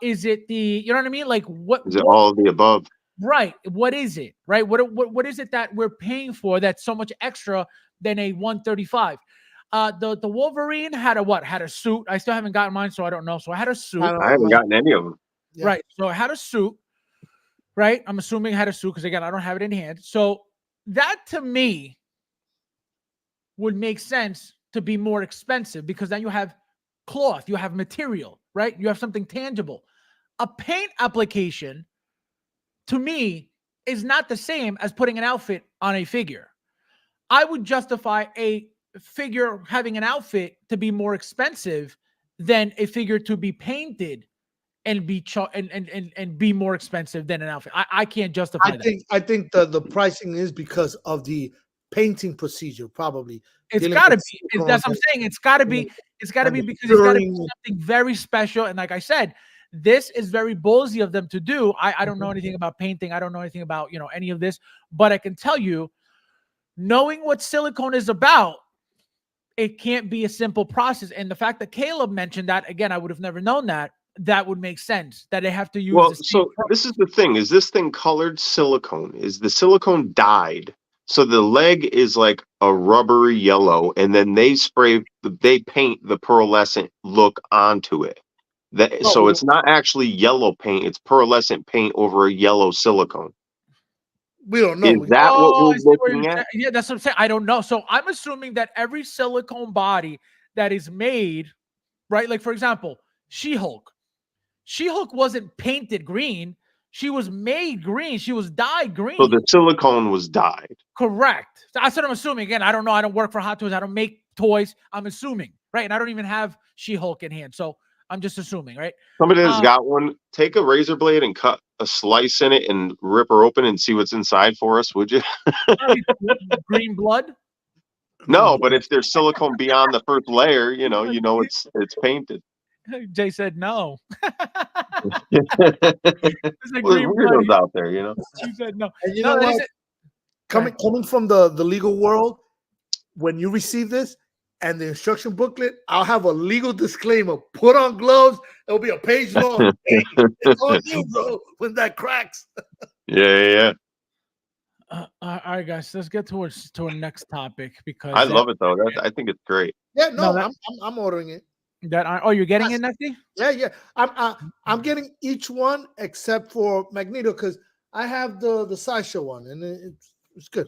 Is it the, you know what I mean, like what Is it all of the above? right, what is it, right? What is it that we're paying for that's so much extra than a 135? The Wolverine had a suit. I still haven't gotten mine, so I don't know. So I had a suit. I haven't gotten any of them. Yeah. Right, so I had a suit, right? I'm assuming I had a suit because, again, I don't have it in hand. So that to me would make sense to be more expensive, because then you have cloth, you have material, right? You have something tangible. A paint application, to me, is not the same as putting an outfit on a figure. I would justify a figure having an outfit to be more expensive than a figure to be painted and be and be more expensive than an outfit. I can't justify that. I think the pricing is because of the painting procedure, probably. It's Dealing got to with be. silicone That's what I'm saying. It's got to be. It's got to and be the because it's got to be curing. something very special. And like I said, this is very ballsy of them to do. I don't know anything about painting. I don't know anything about any of this. But I can tell you, knowing what silicone is about, it can't be a simple process. And the fact that Caleb mentioned that, again, I would have never known that. That would make sense that they have to use. Well, so this is the thing: is this thing colored silicone? Is the silicone dyed? So the leg is like a rubbery yellow, and then they paint the pearlescent look onto it. So it's not actually yellow paint; it's pearlescent paint over a yellow silicone. We don't know. Is that what we're looking at? Yeah, that's what I'm saying. I don't know. So I'm assuming that every silicone body that is made, right? Like, for example, She-Hulk. She-Hulk wasn't painted green. She was made green. She was dyed green. So the silicone was dyed. Correct. That's what I'm assuming. Again, I don't know. I don't work for Hot Toys. I don't make toys. I'm assuming, right? And I don't even have She-Hulk in hand. So I'm just assuming, right? Somebody that's got one, take a razor blade and cut a slice in it and rip her open and see what's inside for us, would you? Green blood? No, but if there's silicone beyond the first layer, it's painted. Jay said no. There's green weirdos blood. out there, He said no. And you know what? Coming from the legal world, when you receive this and the instruction booklet, I'll have a legal disclaimer. Put on gloves. It'll be a page long. Hey, it's on you, bro, when that cracks. Yeah. All right, guys, let's get to our next topic, because I love it though. I think it's great. Yeah, I'm ordering it. You're getting it, Nefty? Yeah. I'm getting each one except for Magneto, because I have the sideshow one, and it's good.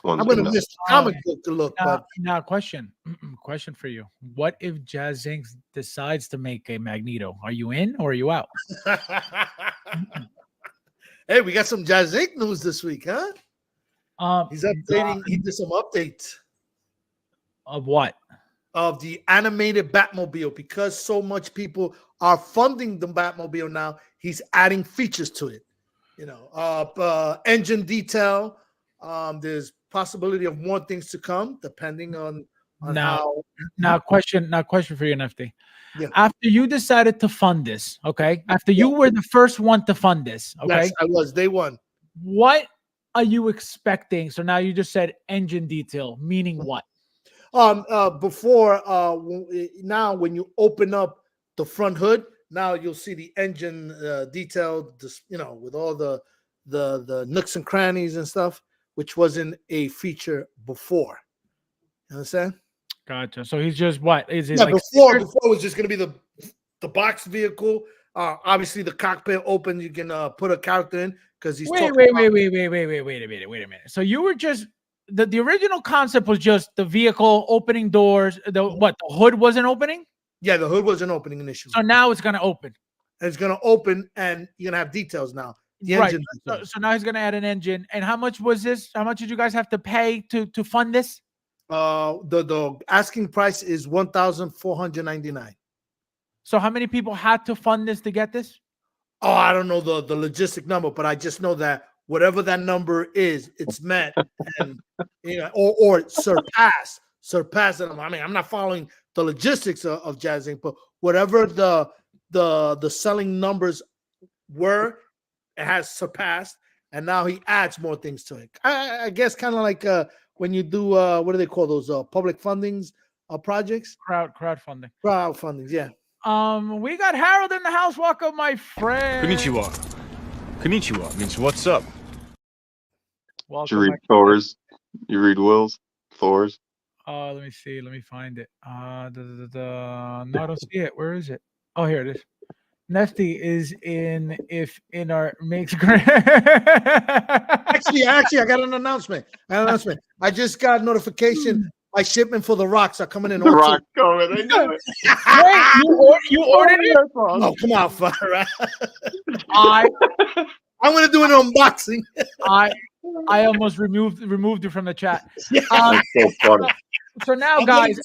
I'm gonna miss the comic book to look. Now, question for you: what if Jazz Inc. decides to make a Magneto? Are you in or are you out? Hey, we got some Jazz Inc. news this week, huh? He's updating. He did some updates of what? Of the animated Batmobile, because so much people are funding the Batmobile now. He's adding features to it. Engine detail. There's possibility of more things to come, depending on on Now, how. now question for you, Nifty. Yeah. After you decided to fund this, okay? After you Yeah. were the first one to fund this, okay? Yes, I was day one. What are you expecting? So now you just said engine detail, meaning what? Before now when you open up the front hood, now you'll see the engine detailed, with all the nooks and crannies and stuff, which wasn't a feature before. You understand? Gotcha. So he's just what is it Yeah, like? before stickers? it was just gonna be the box vehicle. Obviously the cockpit open, you can put a character in because he's Wait, talking wait, about- wait a minute. So you were just the original concept was just the vehicle opening doors. The hood wasn't opening. Yeah, the hood wasn't opening initially. So now it's gonna open. And it's gonna open, and you're gonna have details now. The Right. engine So, details. so now he's gonna add an engine. And how much was this? How much did you guys have to pay to fund this? The asking price is $1,499. So how many people had to fund this to get this? Oh, I don't know the logistic number, but I just know that whatever that number is, it's met, and or surpass it. I mean, I'm not following the logistics of Jazz Inc., but whatever the selling numbers were, it has surpassed, and now he adds more things to it. I guess kind of like when you do what do they call those public fundings projects? Crowdfunding. Crowdfundings, yeah. We got Harold in the house. Welcome, my friend. Konnichiwa. Konnichiwa means what's up. Did you read Thor's? You read Will's? Thor's? Let me see. Let me find it. No, I don't see it. Where is it? Oh, here it is. Nefty is in our makes great. Actually, I got an announcement. I just got notification. My shipment for the rocks are coming in. The rock coming. I know it. Wait, you ordered it? Oh, come on, Farah. I'm gonna do an unboxing. I almost removed you from the chat. That's so funny. So now, guys,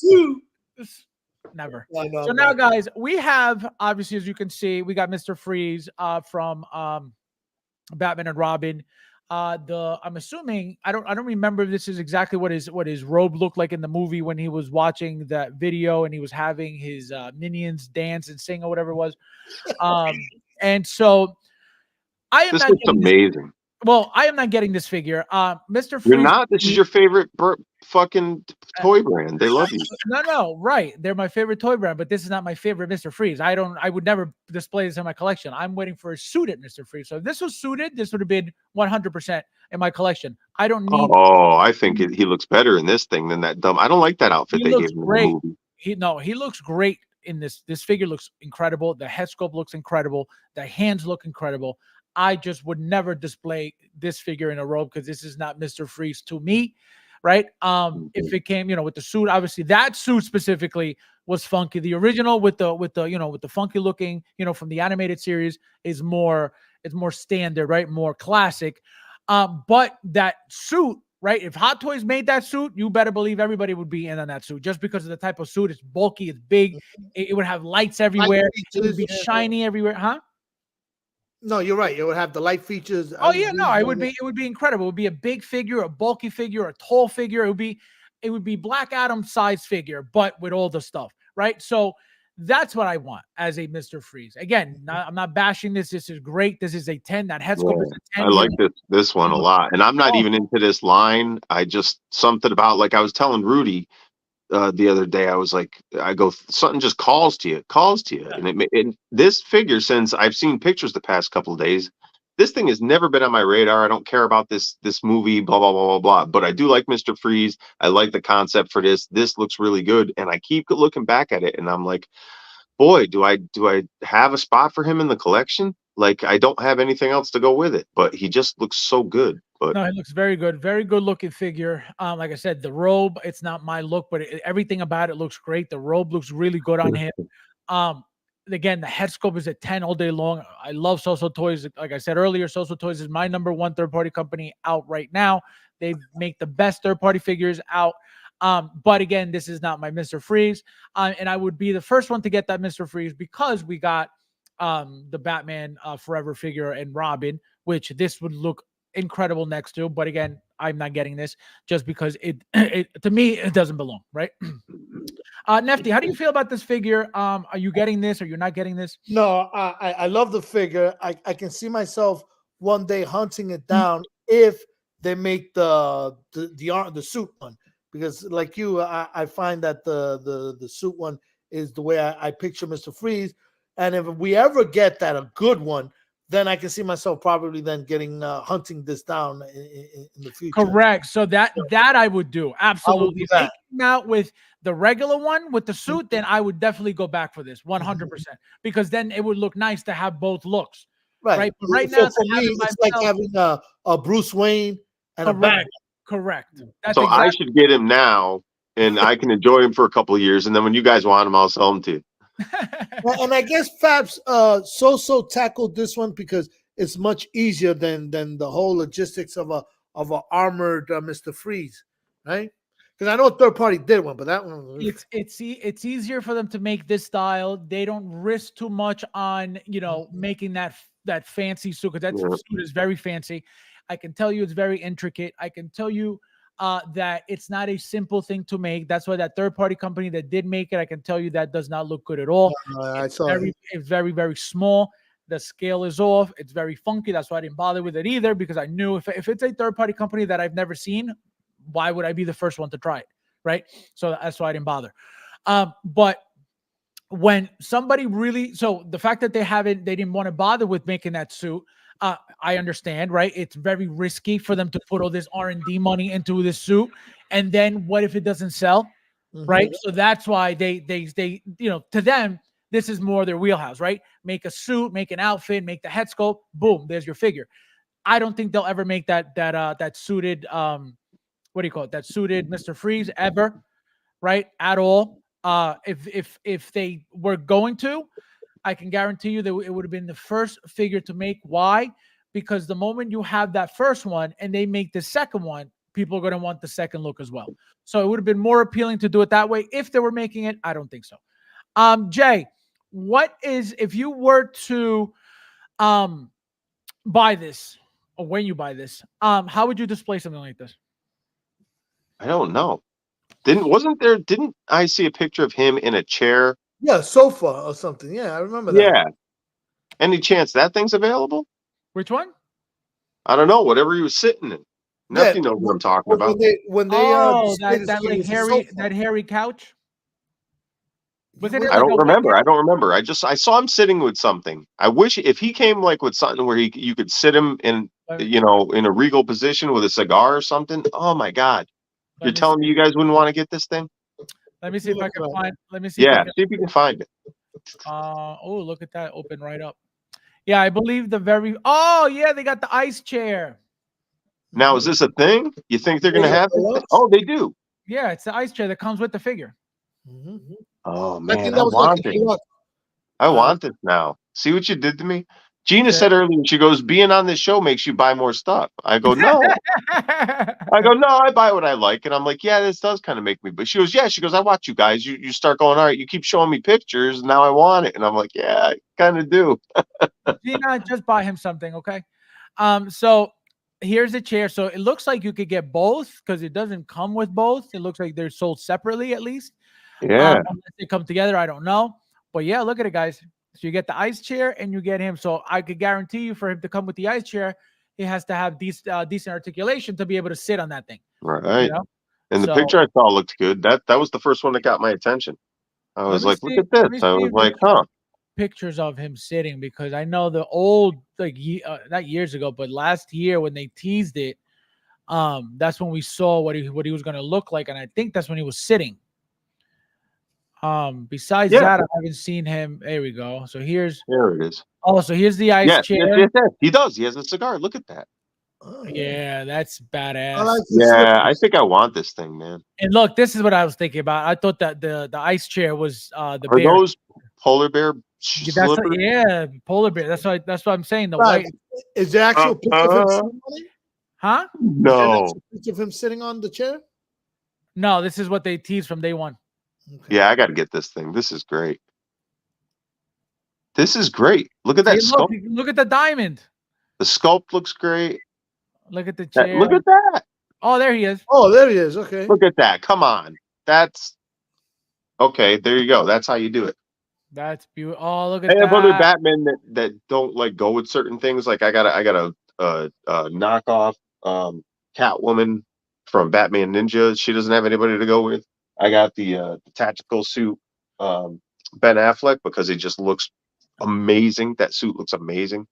never. So now, guys, we have obviously, as you can see, we got Mr. Freeze from Batman and Robin. I'm assuming I don't remember if this is exactly what his robe looked like in the movie when he was watching that video and he was having his minions dance and sing or whatever it was. And so I am This not looks getting amazing. Well, I am not getting this figure. Mr. Freeze. You're not? This is your favorite fucking toy brand. They love you. No, right. They're my favorite toy brand, but this is not my favorite Mr. Freeze. I would never display this in my collection. I'm waiting for a suited Mr. Freeze. So if this was suited, this would have been 100% in my collection. I don't need. Oh, I think he looks better in this thing than that dumb. I don't like that outfit they gave him in the movie. He looks great in this. This figure looks incredible. The head sculpt looks incredible. The hands look incredible. I just would never display this figure in a robe because this is not Mr. Freeze to me, right? If it came, with the suit, obviously that suit specifically was funky. The original with the funky looking, from the animated series is more standard, right? More classic. But that suit, right? If Hot Toys made that suit, you better believe everybody would be in on that suit just because of the type of suit. It's bulky, it's big, it would have lights everywhere, it would be shiny everywhere, huh? No, you're right. It would have the light features. Oh yeah, no, it would be incredible. It would be a big figure, a bulky figure, a tall figure. It would be Black Adam size figure, but with all the stuff, right? So that's what I want as a Mr. Freeze. Again, I'm not bashing this. This is great. This is a 10. That head sculpt is a 10. I like this one a lot, and I'm not even into this line. I just something about, like I was telling Rudy the other day, I go, something just calls to you, and this figure, since I've seen pictures the past couple of days, this thing has never been on my radar. I don't care about this movie, blah blah blah blah blah, but I do like Mr. Freeze. I like the concept for this looks really good, and I keep looking back at it and I'm like, boy, do I have a spot for him in the collection? Like, I don't have anything else to go with it, but he just looks so good. But no, it looks very good looking figure. Like I said, the robe, it's not my look, but everything about it looks great. The robe looks really good on him. Again, the head sculpt is a 10 all day long. I love Soso Toys. Like I said earlier, Soso Toys is my #1 third-party company out right now. They make the best third-party figures out. But again, this is not my Mr. Freeze. And I would be the first one to get that Mr. Freeze because we got the Batman Forever figure and Robin, which this would look incredible next to. But again, I'm not getting this just because it to me it doesn't belong, right? Nefty, how do you feel about this figure? Are you getting this or you're not getting this? No, I love the figure. I can see myself one day hunting it down if they make the suit one, because like you, I find that the suit one is the way I picture Mr. Freeze. And if we ever get that a good one, then I can see myself probably then getting hunting this down in the future. Correct. So that I would do. Absolutely. If they that. came out with the regular one with the suit, then I would definitely go back for this 100%, because then it would look nice to have both looks. Right. But right So now, for me, it's like having a Bruce Wayne and a Batman. Correct. That's So I should get him now, and I can enjoy him for a couple of years, and then when you guys want him, I'll sell him to you. And I guess Fabs so tackled this one because it's much easier than the whole logistics of a armored Mr. Freeze, right? Because I know a third party did one, but that one it's easier for them to make this style. They don't risk too much on making that fancy suit, because that suit is very fancy. I can tell you it's very intricate. I can tell you that it's not a simple thing to make. That's why that third-party company that did make it, I can tell you that does not look good at all. It's very, very small. The scale is off. It's very funky. That's why I didn't bother with it either, because I knew if it's a third-party company that I've never seen, why would I be the first one to try it, right? So that's why I didn't bother. But when somebody really, so the fact that they didn't want to bother with making that suit, I understand, right? It's very risky for them to put all this R&D money into this suit, and then what if it doesn't sell, right? So that's why they to them, this is more their wheelhouse, right? Make a suit, make an outfit, make the head sculpt, boom, there's your figure. I don't think they'll ever make that suited what do you call it? That suited Mr. Freeze ever, right? At all. If they were going to, I can guarantee you that it would have been the first figure to make. Why? Because the moment you have that first one and they make the second one, people are going to want the second look as well. So it would have been more appealing to do it that way. If they were making it, I don't think so. Jay, if you were to buy this, or when you buy this, how would you display something like this? I don't know. Didn't I see a picture of him in a chair? Yeah, sofa or something. Yeah, I remember that. Yeah. Any chance that thing's available? Which one? I don't know. Whatever he was sitting in. Nothing knows what I'm talking about. When they that hairy couch. Was it? I don't remember. I saw him sitting with something. I wish if he came like with something where you could sit him in in a regal position with a cigar or something. Oh my God! You're telling me you guys wouldn't want to get this thing? Let me see if I can find. Let me see. Yeah, see if you can find it. Oh, look at that! Open right up. Yeah, I believe Oh, yeah, they got the ice chair. Now, is this a thing? You think they're gonna have it? Oh, they do. Yeah, it's the ice chair that comes with the figure. Oh man, I want it. I want this now. See what you did to me? Gina said earlier, she goes, being on this show makes you buy more stuff. I go, no. I buy what I like. And I'm like, yeah, this does kind of make me. But she goes, yeah. She goes, I watch you guys. You start going, all right, you keep showing me pictures. And now I want it. And I'm like, yeah, I kind of do. Gina, just buy him something, okay? So here's a chair. So it looks like you could get both because it doesn't come with both. It looks like they're sold separately at least. Yeah. Unless they come together, I don't know. But yeah, look at it, guys. So you get the ice chair and you get him. So I could guarantee you for him to come with the ice chair, he has to have decent articulation to be able to sit on that thing. Right. And the picture I saw looked good. That was the first one that got my attention. I was like, look at this. I was like, huh. Pictures of him sitting, because I know the old, not years ago, but last year when they teased it, that's when we saw what he was going to look like. And I think that's when he was sitting. Besides that, I haven't seen him. There we go. So there it is. Oh, so here's the ice chair. Yes. He does. He has a cigar. Look at that. Oh, yeah, that's badass. I think I want this thing, man. And look, this is what I was thinking about. I thought that the ice chair was the Are bear. those polar bear slippers? Polar bear. That's what I'm saying. The white. Is there actual picture of him sitting on it? Huh? No. Picture of him sitting on the chair? No, this is what they teased from day one. Okay. Yeah, I got to get this thing. This is great. Look at that sculpt. Look at the diamond. The sculpt looks great. Look at the chair. Look at that. Oh, there he is. Oh, there he is. Okay. Look at that. Come on. That's okay. There you go. That's how you do it. That's beautiful. Oh, look I at have other that. Batmen that don't like go with certain things. Like I got a knockoff Catwoman from Batman Ninja. She doesn't have anybody to go with. I got the tactical suit Ben Affleck because it just looks amazing. That suit looks amazing.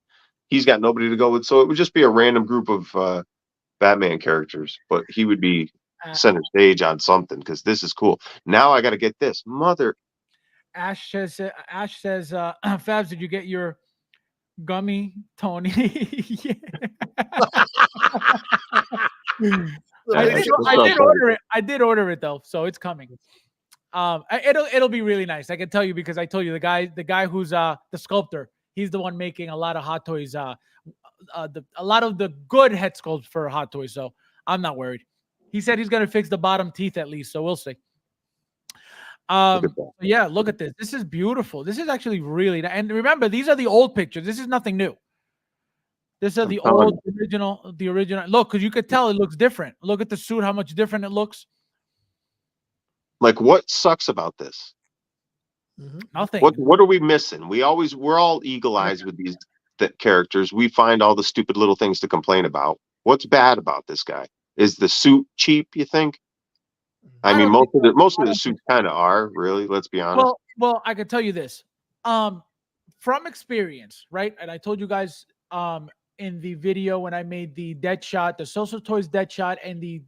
He's got nobody to go with, so it would just be a random group of Batman characters, but he would be center stage on something because this is cool. Now I got to get this mother. Ash says, Fabs, did you get your gummy, Tony? Yeah. I did order it. I did order it though, so it's coming. It'll be really nice. I can tell you because I told you the guy who's the sculptor. He's the one making a lot of Hot Toys. A lot of the good head sculpts for Hot Toys. So I'm not worried. He said he's gonna fix the bottom teeth at least. So we'll see. Yeah, look at this. This is beautiful. This is actually really nice. And remember, these are the old pictures. This is nothing new. This is the old original. Look, because you could tell it looks different. Look at the suit, how much different it looks. Like, what sucks about this? Nothing. What are we missing? We're all eagle eyes with these characters. We find all the stupid little things to complain about. What's bad about this guy? Is the suit cheap, you think? I mean, most of the suits kind of are, really, let's be honest. Well, I can tell you this. From experience, right? And I told you guys in the video when I made the Deadshot, the Social Toys Deadshot, and the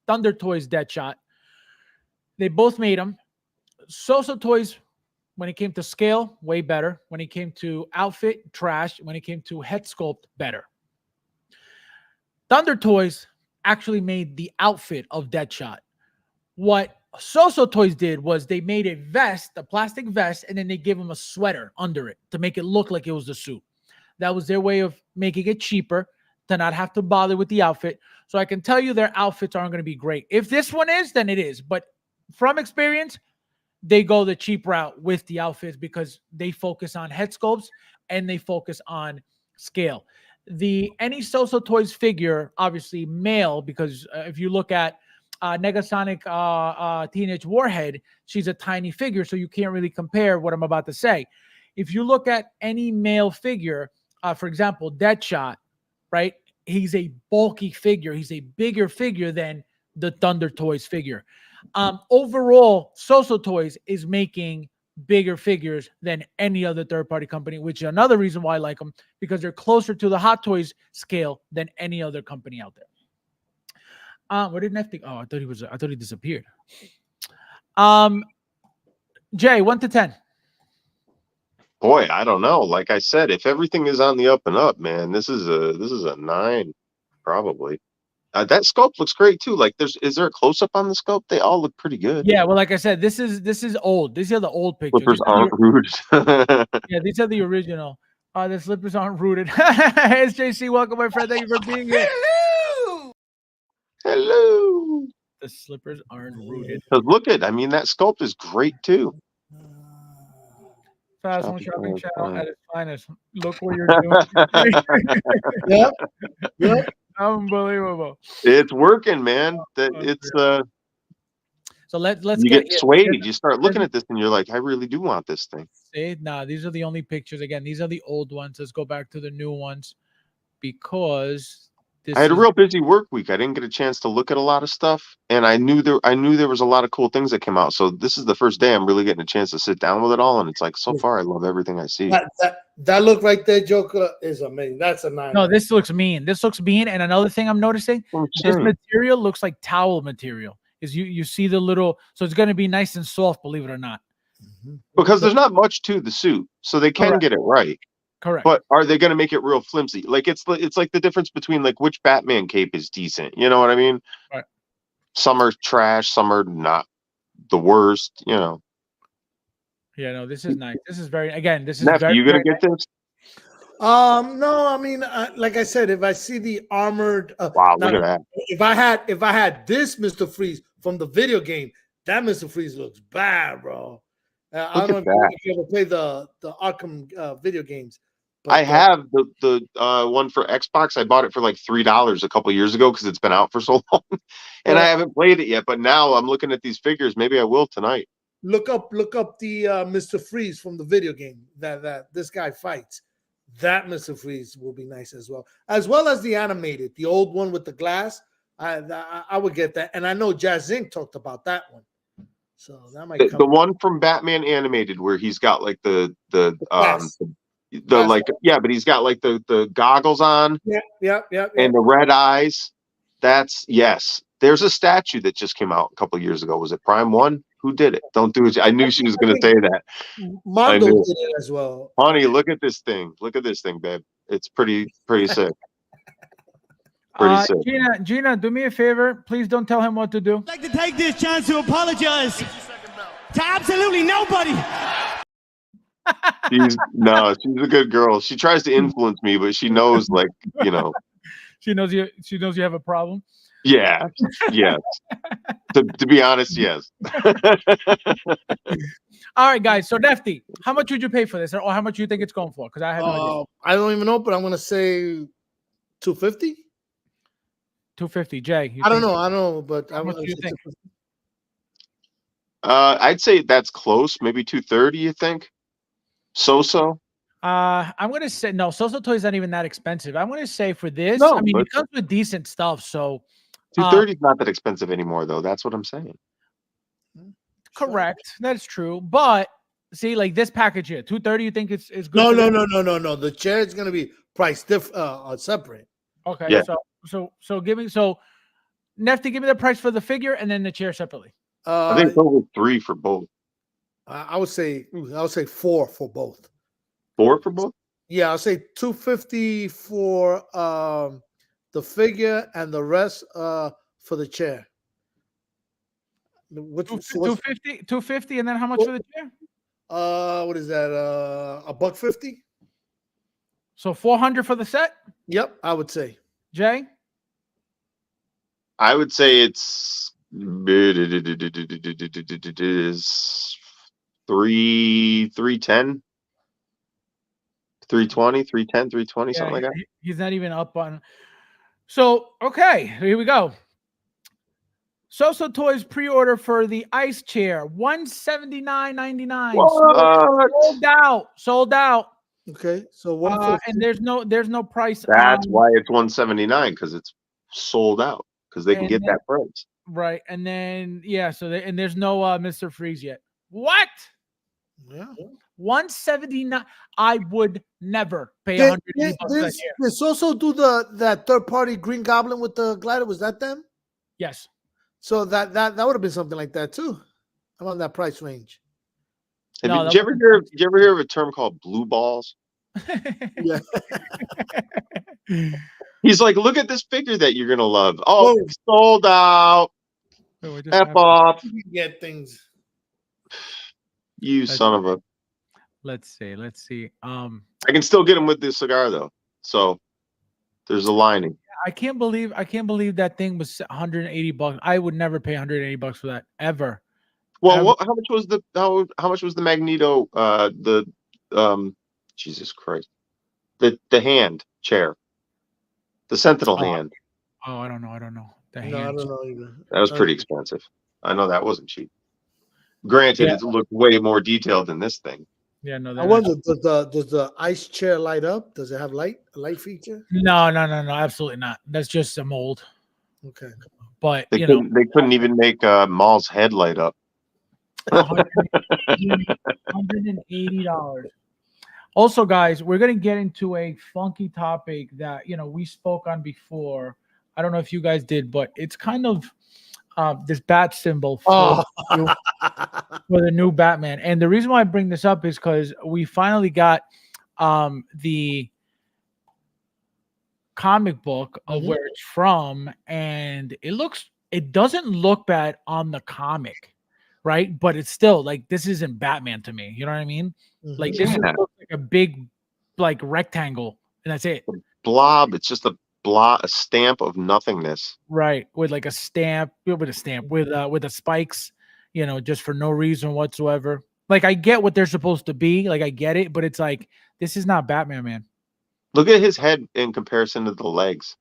Thunder Toys Deadshot. They both made them. Social Toys, when it came to scale, way better. When it came to outfit, trash. When it came to head sculpt, better. Thunder Toys actually made the outfit of Deadshot. What Social Toys did was they made a vest, a plastic vest, and then they gave him a sweater under it to make it look like it was the suit. That was their way of making it cheaper to not have to bother with the outfit. So I can tell you their outfits aren't going to be great. If this one is, then it is. But from experience, they go the cheap route with the outfits because they focus on head sculpts and they focus on scale. Any Social Toys figure, obviously male, because if you look at Negasonic Teenage Warhead, she's a tiny figure, so you can't really compare what I'm about to say. If you look at any male figure, for example, Deadshot, right? He's a bulky figure. He's a bigger figure than the Thunder Toys figure. Overall, Social Toys is making bigger figures than any other third-party company, which is another reason why I like them, because they're closer to the Hot Toys scale than any other company out there. Where did Nefty? Oh, I thought he disappeared. Jay, 1 to 10. Boy, I don't know. Like I said, if everything is on the up and up, man, this is a 9, probably. That sculpt looks great too. Like, is there a close up on the sculpt? They all look pretty good. Yeah, well, like I said, this is old. These are the old pictures. Slippers aren't rooted. Yeah, these are the original. The slippers aren't rooted. SJC, welcome, my friend. Thank you for being here. Hello. The slippers aren't rooted. Because I mean, that sculpt is great too. Fast One Shopping Channel at its finest. Look what you're doing. Yep. Unbelievable. It's working, man. So let's get swayed. You start looking at this and you're like, I really do want this thing. See, these are the only pictures. Again, these are the old ones. Let's go back to the new ones because I had a real busy work week. I didn't get a chance to look at a lot of stuff, and I knew there was a lot of cool things that came out. So this is the first day I'm really getting a chance to sit down with it all, and it's like, so far I love everything I see. That look right there, Joker, is amazing. That's a 9. No, this looks mean. This looks mean. And another thing I'm noticing, this material looks like towel material. Is you see the little, so it's going to be nice and soft, believe it or not. Because there's not much to the suit, so they can get it right. Correct. But are they going to make it real flimsy? Like it's like the difference between like which Batman cape is decent. You know what I mean? Right. Some are trash, some are not the worst. You know. Yeah, no, this is nice. This is very. You gonna get this? No, I mean, like I said, if I see the armored, wow, look at that. If I had this Mr. Freeze from the video game, that Mr. Freeze looks bad, bro. I don't know if you ever played the Arkham video games. I have the one for Xbox. I bought it for like $3 a couple years ago because it's been out for so long, and I haven't played it yet. But now I'm looking at these figures. Maybe I will tonight. Look up the Mr. Freeze from the video game that this guy fights. That Mr. Freeze will be nice as well as the animated, the old one with the glass. I would get that, and I know Jazz Inc. talked about that one, so that might come. The one from Batman animated where he's got like the like but he's got like the goggles on. Yeah. And the red eyes. That's yes. There's a statue that just came out a couple of years ago. Was it Prime One? Who did it? Don't do it. I knew she was going to say that. Mondo did it as well. Honey, look at this thing. Look at this thing, babe. It's pretty sick. Pretty sick. Gina, do me a favor. Please don't tell him what to do. I'd like to take this chance to apologize to absolutely nobody. She's a good girl. She tries to influence me, but she knows, like, you know. She knows you have a problem. Yeah. Yes. To be honest, yes. All right, guys. So Nefty, how much would you pay for this, or how much do you think it's going for? Because I have no idea. I don't even know, but I'm gonna say $250. $250. Jay, I don't know, but how much do you think? I'd say that's close. Maybe $230. You think? So. I'm gonna say no. So Toy's not even that expensive. I'm gonna say for this, No, I mean, but it comes with decent stuff. So $230 is not that expensive anymore, though. That's what I'm saying. correct, that's true. But see, like this package here, $230. You think it's good? No. The chair is gonna be priced separate. Okay, Yeah. So Nefty, give me the price for the figure and then the chair separately. I think it's over $3 for both. I would say $4 for both. $4 for both? Yeah, I'll say $250 for the figure and the rest for the chair. $250, and then how much for the chair? What is that? $150? So $400 for the set. Yep, I would say. Jay, I would say it's $310. 320, 310, 320, something like that. He's not even up on. So okay, here we go. So Toys pre-order for the ice chair, $179.99. Sold out. Okay, so and there's no price. That's why it's $179, because it's sold out, because they can get that price. Right, and then and there's no Mr. Freeze yet. What? Yeah. 179. I would never pay $180 that year. Did also do that third party Green Goblin with the glider? Was that them? Yes. So that would have been something like that too, around that price range. Did you ever hear of a term called blue balls? Yeah. He's like, look at this figure that you're gonna love. Oh, it's sold out. F off. Get things. You son of a. Let's see. I can still get him with this cigar though. So there's a lining. I can't believe that thing was $180. I would never pay $180 for that ever. Well, how much was the Magneto Jesus Christ. The hand chair. The Sentinel hand. Oh, I don't know. I don't know either. That was pretty expensive. I know that wasn't cheap. Granted, it looked way more detailed than this thing. Yeah, no. I wonder, does the ice chair light up? Does it have a light feature? No, absolutely not. That's just a mold. Okay. But they couldn't even make Maul's head light up. $180. Also, guys, we're gonna get into a funky topic that we spoke on before. I don't know if you guys did, but it's kind of this bat symbol for the new Batman. And the reason why I bring this up is because we finally got the comic book of where it's from, and it doesn't look bad on the comic, right? But it's still like, this isn't Batman to me. You know what I mean? Like this looks like a big like rectangle, and that's it. Blob. It's just a stamp of nothingness. Right, with like a stamp, with the spikes, just for no reason whatsoever. Like I get what they're supposed to be, like I get it, but it's like, this is not Batman, man. Look at his head in comparison to the legs.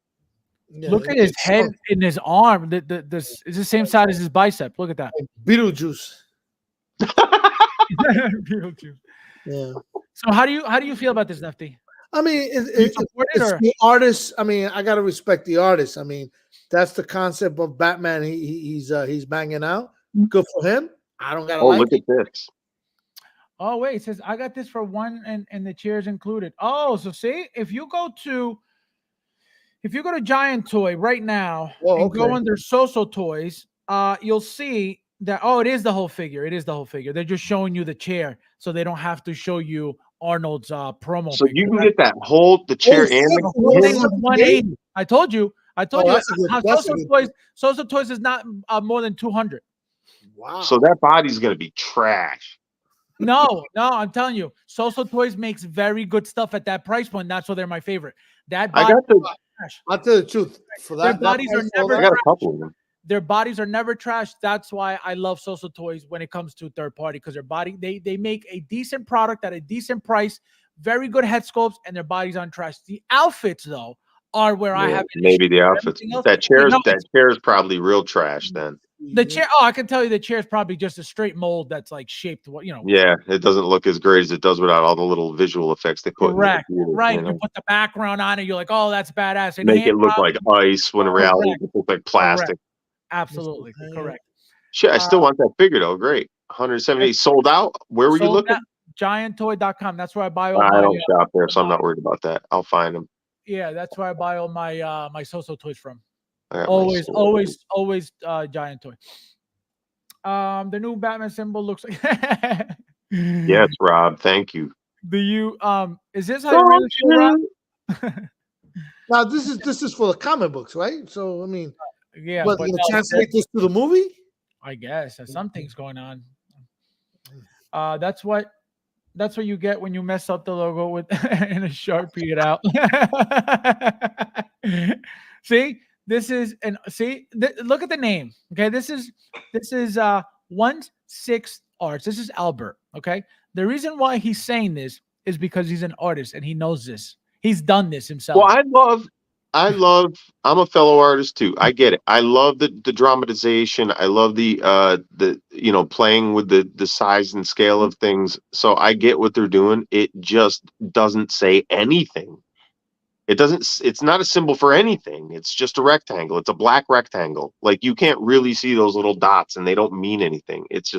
Yeah, Look at his it's head in his arm. This is the same size as his bicep. Look at that. Beetlejuice. Beetlejuice. Yeah. So how do you feel about this, Nefty? I mean, You support it, it's or? the artist. I mean, I gotta respect the artist. I mean, that's the concept of Batman. He's banging out. Good for him. I don't gotta Oh, like look it. at this. Oh wait, it says I got this for one, and the chairs included. Oh, so see, if you go to Giant Toy right now Oh, and go okay. under Soso Toys, you'll see that it is the whole figure. It is the whole figure. They're just showing you the chair, so they don't have to show you Arnold's promo. So picture. you can get the chair and The the whole thing was $178? 180. I told you. Oh, Soso that's a good Toys. Soso Toys is not more than 200. Wow. So that body's gonna be trash. No, I'm telling you, Soso Toys makes very good stuff at that price point. That's why they're my favorite. That I body, got the. I'll tell you the truth. For their that, bodies are never I got a trash. couple of them. Their bodies are never trash. That's why I love Soso Toys when it comes to third party, because their body they make a decent product at a decent price, very good head sculpts, and their bodies aren't trash. The outfits though are where I have an maybe issue. the outfits. Everything else- That No, chair is probably real trash then. the chair. Oh, I can tell you the chair is probably just a straight mold that's like shaped. Yeah, it doesn't look as great as it does without all the little visual effects they put. Correct. In the computer, Right. you know? You put the background on it. You're like, oh, that's badass. And Make it hand look job- like ice when in reality it looks like plastic. Absolutely correct. Shit, I still want that figure though. Great. 178 sold out. Where were you Sold looking? at GiantToy.com. That's where I buy all I my. don't shop there, so I'm not worried about that. I'll find them. Yeah, that's where I buy all my my Soso toys from. I got my Always, soul. always Giant Toy. The new Batman symbol looks like. Yes, Rob. Thank you. Do you is this how you really feel, Rob? Now this is for the comic books, right? So I mean, Yeah, but but you no, translate this to the movie? I guess there's some things going on. That's what you get when you mess up the logo with and a Sharpie it out. See, this is look at the name. Okay, this is 1/6 Arts. This is Albert. Okay, the reason why he's saying this is because he's an artist and he knows this. He's done this himself. Well, I'm a fellow artist too. I get it. I love the dramatization. I love the playing with the size and scale of things. So I get what they're doing. It just doesn't say anything. It's not a symbol for anything. It's just a rectangle. It's a black rectangle. Like you can't really see those little dots and they don't mean anything. It's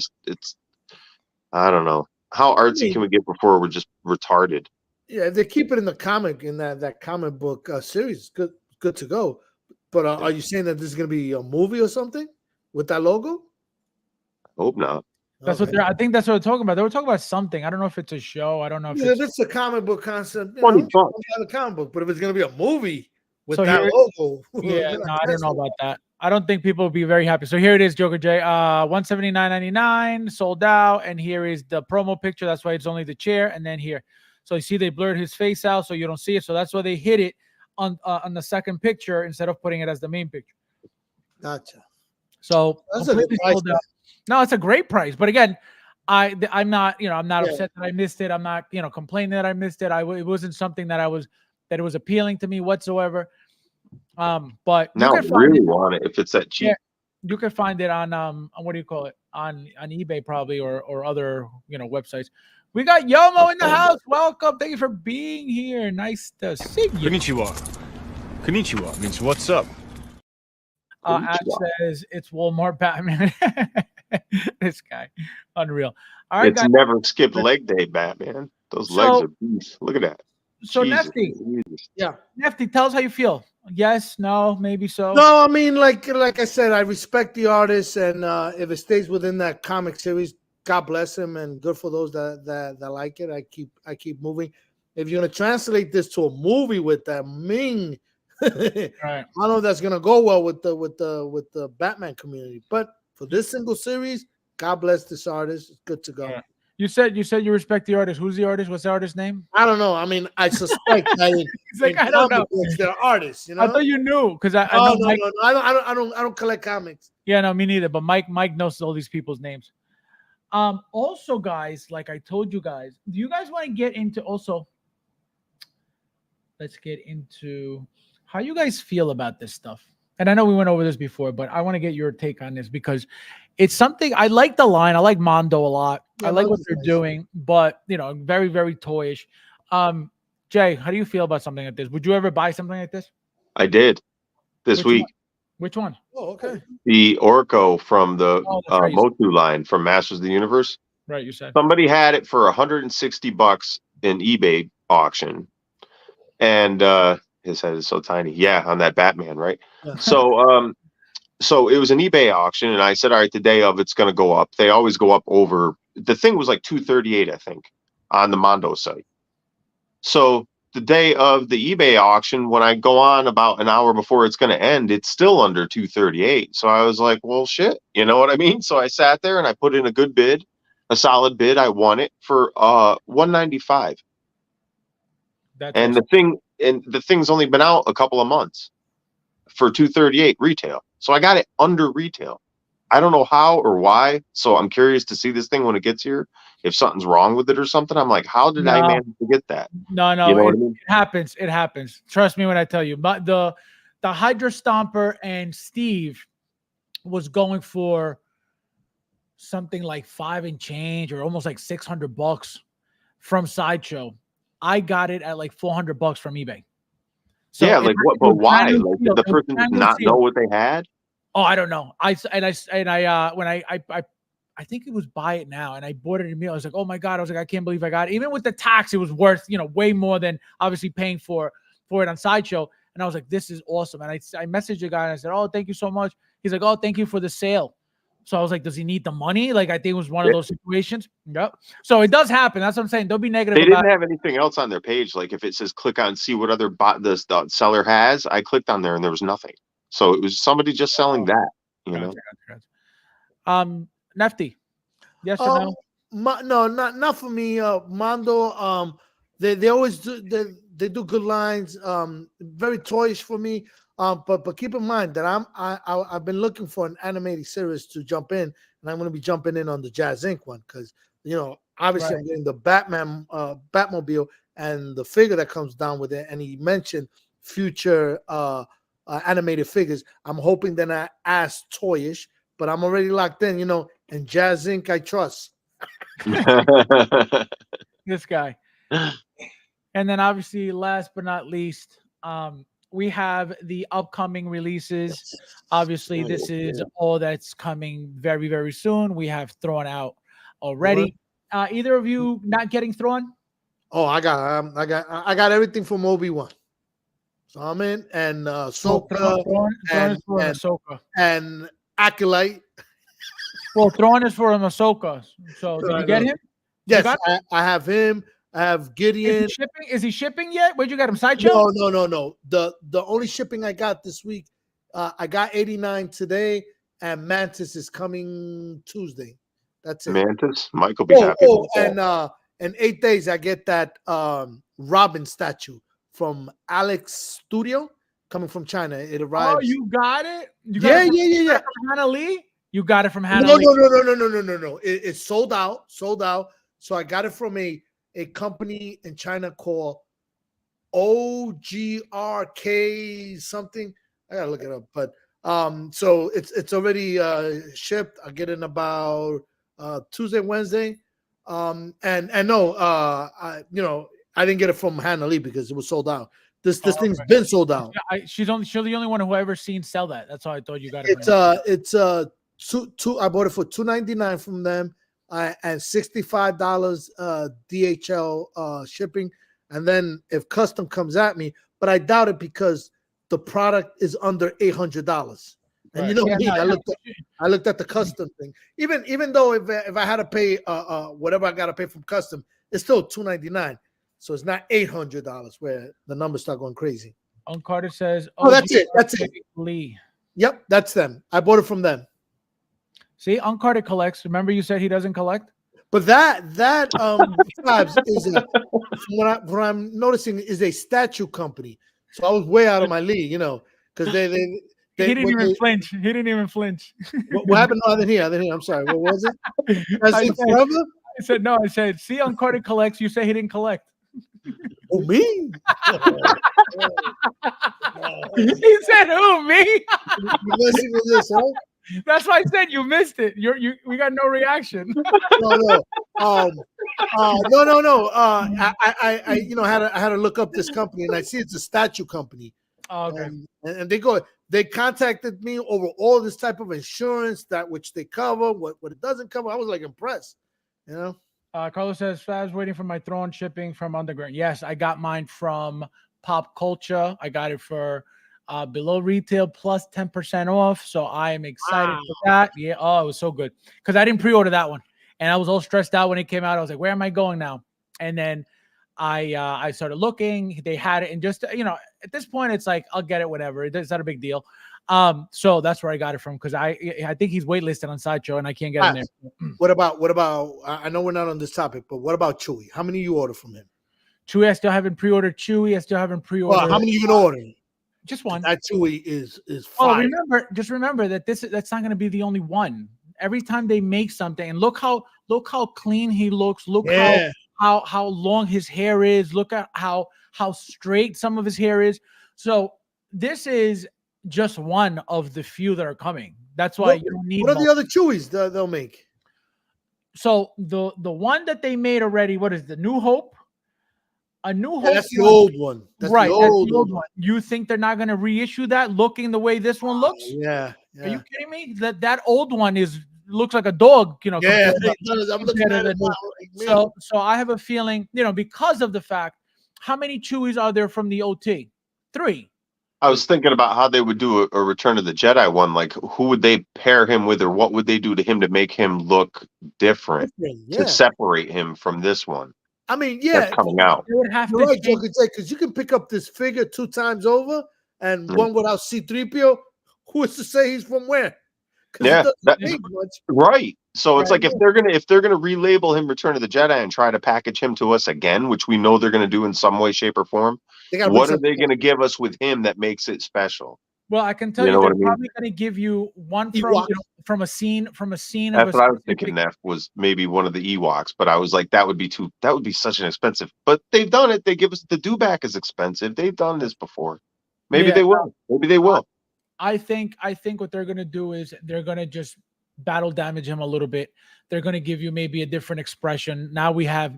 I don't know. How artsy can we get before we're just retarded? Yeah, if they keep it in the comic in that comic book series, good to go. But are you saying that this is going to be a movie or something with that logo? Hope not. That's what I think that's what they're talking about. They were talking about something. I don't know if it's a show. I don't know if it's that's a comic book concept. $20. A comic book, but if it's going to be a movie with So that here- logo, yeah, no, I don't know about that. I don't think people will be very happy. So here it is, Joker J. $179.99 sold out, and here is the promo picture. That's why it's only the chair, and then here. So you see they blurred his face out, so you don't see it. So that's why they hit it on the second picture instead of putting it as the main picture. Gotcha. So That's a good completely price. sold out. No, it's a great price. But again, I'm not upset that I missed it. I'm not complaining that I missed it. It wasn't something that it was appealing to me whatsoever. But Now I really want it if it's that cheap. Yeah, you can find it on what do you call it, on eBay probably or other websites. We got Yomo in the house. Welcome. Thank you for being here. Nice to see you. Konnichiwa means what's up? Ash says it's Walmart Batman. This guy, unreal. All right, It's guys. never skipped leg day, Batman. Those legs are beast. Look at that. So Jesus, Nefty, Jesus. Yeah. Nefty, tell us how you feel. Yes, no, maybe so. No, I mean, like I said, I respect the artist, and if it stays within that comic series, God bless him, and good for those that like it. I keep moving. If you're gonna translate this to a movie with that Ming, Right. I don't know if that's gonna go well with the Batman community. But for this single series, God bless this artist. It's good to go. Yeah. You said you respect the artist. Who's the artist? What's the artist's name? I don't know. I mean, I suspect that He's like, I don't know. they're artists. You know? I thought you knew because I Oh, know no, Mike. no, no, I don't collect comics. Yeah, no, me neither. But Mike knows all these people's names. Also, guys, like I told you guys, do you guys want to get into also? let's get into how you guys feel about this stuff. And I know we went over this before, but I want to get your take on this because it's something I like the line. I like Mondo a lot. Yeah, I like what Mondo's they're nice. doing, but very, very toyish. Jay, how do you feel about something like this? Would you ever buy something like this? I did this Which week. one? Which one? Oh, okay. The Orko from the Oh, that's right, you said. Motu line from Masters of the Universe. Right, you said. Somebody had it for $160 in eBay auction, and his head is so tiny. Yeah, on that Batman, right? Yeah. So it was an eBay auction, and I said, all right, the day of it's going to go up. They always go up over. The thing was like 238, I think, on the Mondo site. So the day of the eBay auction, when I go on about an hour before it's going to end, it's still under 238. So I was like, well, shit, you know what I mean? So I sat there and I put in a good bid, a solid bid. I won it for $195. And the thing's only been out a couple of months for 238 retail. So I got it under retail. I don't know how or why. So I'm curious to see this thing when it gets here. If something's wrong with it or something, I'm like, how did I manage to get that? No, You know what I mean? it happens. It happens. Trust me when I tell you. But the Hydra Stomper and Steve was going for something like $5 and change, or almost like $600 from Sideshow. I got it at like $400 from eBay. So yeah, like what? But why? Like, did the person not know what they had? Oh, I don't know. I think it was buy it now, and I bought it immediately. I was like, oh my God. I was like, I can't believe I got it. Even with the tax, it was worth, way more than obviously paying for it on Sideshow. And I was like, this is awesome. And I messaged the guy and I said, oh, thank you so much. He's like, oh, thank you for the sale. So I was like, does he need the money? Like, I think it was one of those situations. Yep. So it does happen. That's what I'm saying. Don't be negative. They didn't have anything else on their page. Like if it says click on see what other the seller has, I clicked on there and there was nothing. So it was somebody just selling that, Gotcha. Nefty, yes or no? No, not for me. Mondo, they always do. They do good lines. Very toyish for me. But keep in mind that I've been looking for an animated series to jump in, and I'm going to be jumping in on the Jazz Inc. one because obviously I'm getting the Batmobile and the figure that comes down with it. And he mentioned future animated figures. I'm hoping they're not as toyish, but I'm already locked in. And Jazz Inc. I trust. This guy. And then obviously, last but not least, we have the upcoming releases. Obviously, this is all that's coming very, very soon. We have Thrown Out already. Either of you not getting Thrown? Oh, I got everything from Obi-Wan. So I'm in, and Ahsoka and Acolyte. Well, Thrawn is for Ahsoka. So did you get him? Yes, I have him. I have Gideon. Is he shipping yet? Where'd you get him? Sideshow? No. The only shipping I got this week, I got 89 today, and Mantis is coming Tuesday. That's it. Mantis, Michael be happy. And in 8 days I get that Robin statue from Alex Studio coming from China. It arrives. Oh, you got it? Yeah. From Hannah Lee? You got it from Hannah Lee? No. It's sold out. So I got it from a company in China called OGRK something. I gotta look it up, but so it's already shipped. I'll get it in about Tuesday, Wednesday. I didn't get it from Hannah Lee because it was sold out. This thing's been sold out. She's the only one who I ever seen sell that. That's how I thought you got it. It's two. I bought it for $2.99 from them. And $65 DHL shipping, and then if custom comes at me, but I doubt it because the product is under $800. And I looked at the custom thing. Even though if I had to pay whatever I got to pay from custom, it's still $2.99. So it's not $800 where the numbers start going crazy. Carter says, "Oh, that's it. Lee." Yep, that's them. I bought it from them. See, Uncarted collects. Remember, you said he doesn't collect. But that Fabs is what I'm noticing is a statue company. So I was way out of my league, because they he didn't even flinch. He didn't even flinch. What happened? No, I didn't hear. I'm sorry. What was it? I said no. I said, see, Uncarted collects. You say he didn't collect. Who, me? He said, "Who, me?" You listening to this, huh? That's why I said you missed it. We got no reaction. No. No. I had to look up this company, and I see it's a statue company. Oh, okay. And they contacted me over all this type of insurance that which they cover, what it doesn't cover. I was like impressed, you know. Carlos says, Fabs waiting for my throne shipping from Underground. Yes, I got mine from Pop Culture. I got it for below retail plus 10% off. So I am excited for that. Yeah. Oh, it was so good because I didn't pre-order that one, and I was all stressed out when it came out. I was like, where am I going now? And then I started looking. They had it, and just at this point, it's like I'll get it, whatever. It's not a big deal. So that's where I got it from because I think he's waitlisted on Sideshow, and I can't get in there. What about? I know we're not on this topic, but what about Chewy? How many you order from him? Chewy, I still haven't pre-ordered. Chewy, I still haven't pre-ordered. Well, how many you can order? Just one. That Chewy is fire. Just remember that that's not going to be the only one. Every time they make something, and look how clean he looks. Look how long his hair is. Look at how straight some of his hair is. So this is just one of the few that are coming. That's why you don't need. What are the other Chewies they'll make? So the one that they made already, what is the New Hope? A New Hope. That's the old one. That's right. The That's old the old one. one. You think they're not going to reissue that looking the way this one looks? Yeah. Are you kidding me? That old one looks like a dog, Yeah, I'm looking at it now. So I have a feeling, because of the fact, how many Chewies are there from the OT? 3. I was thinking about how they would do a Return of the Jedi one. Like, who would they pair him with, or what would they do to him to make him look different to separate him from this one? I mean, that's coming out. They would have You're to right, because you can pick up this figure 2 times over, and one without C-3PO. Who is to say he's from where? Yeah, right. So it's like if they're gonna relabel him Return of the Jedi and try to package him to us again, which we know they're gonna do in some way, shape, or form, what are they gonna give us with him that makes it special? Well, I can tell you, they're probably going to give you one from a scene. That's what I was thinking. Neff was maybe one of the Ewoks, but I was like, that would be such an expensive. But they've done it. They give us the dewback is expensive. They've done this before. Maybe they will. Maybe they will. I think what they're going to do is they're going to just battle damage him a little bit. They're going to give you maybe a different expression. Now we have,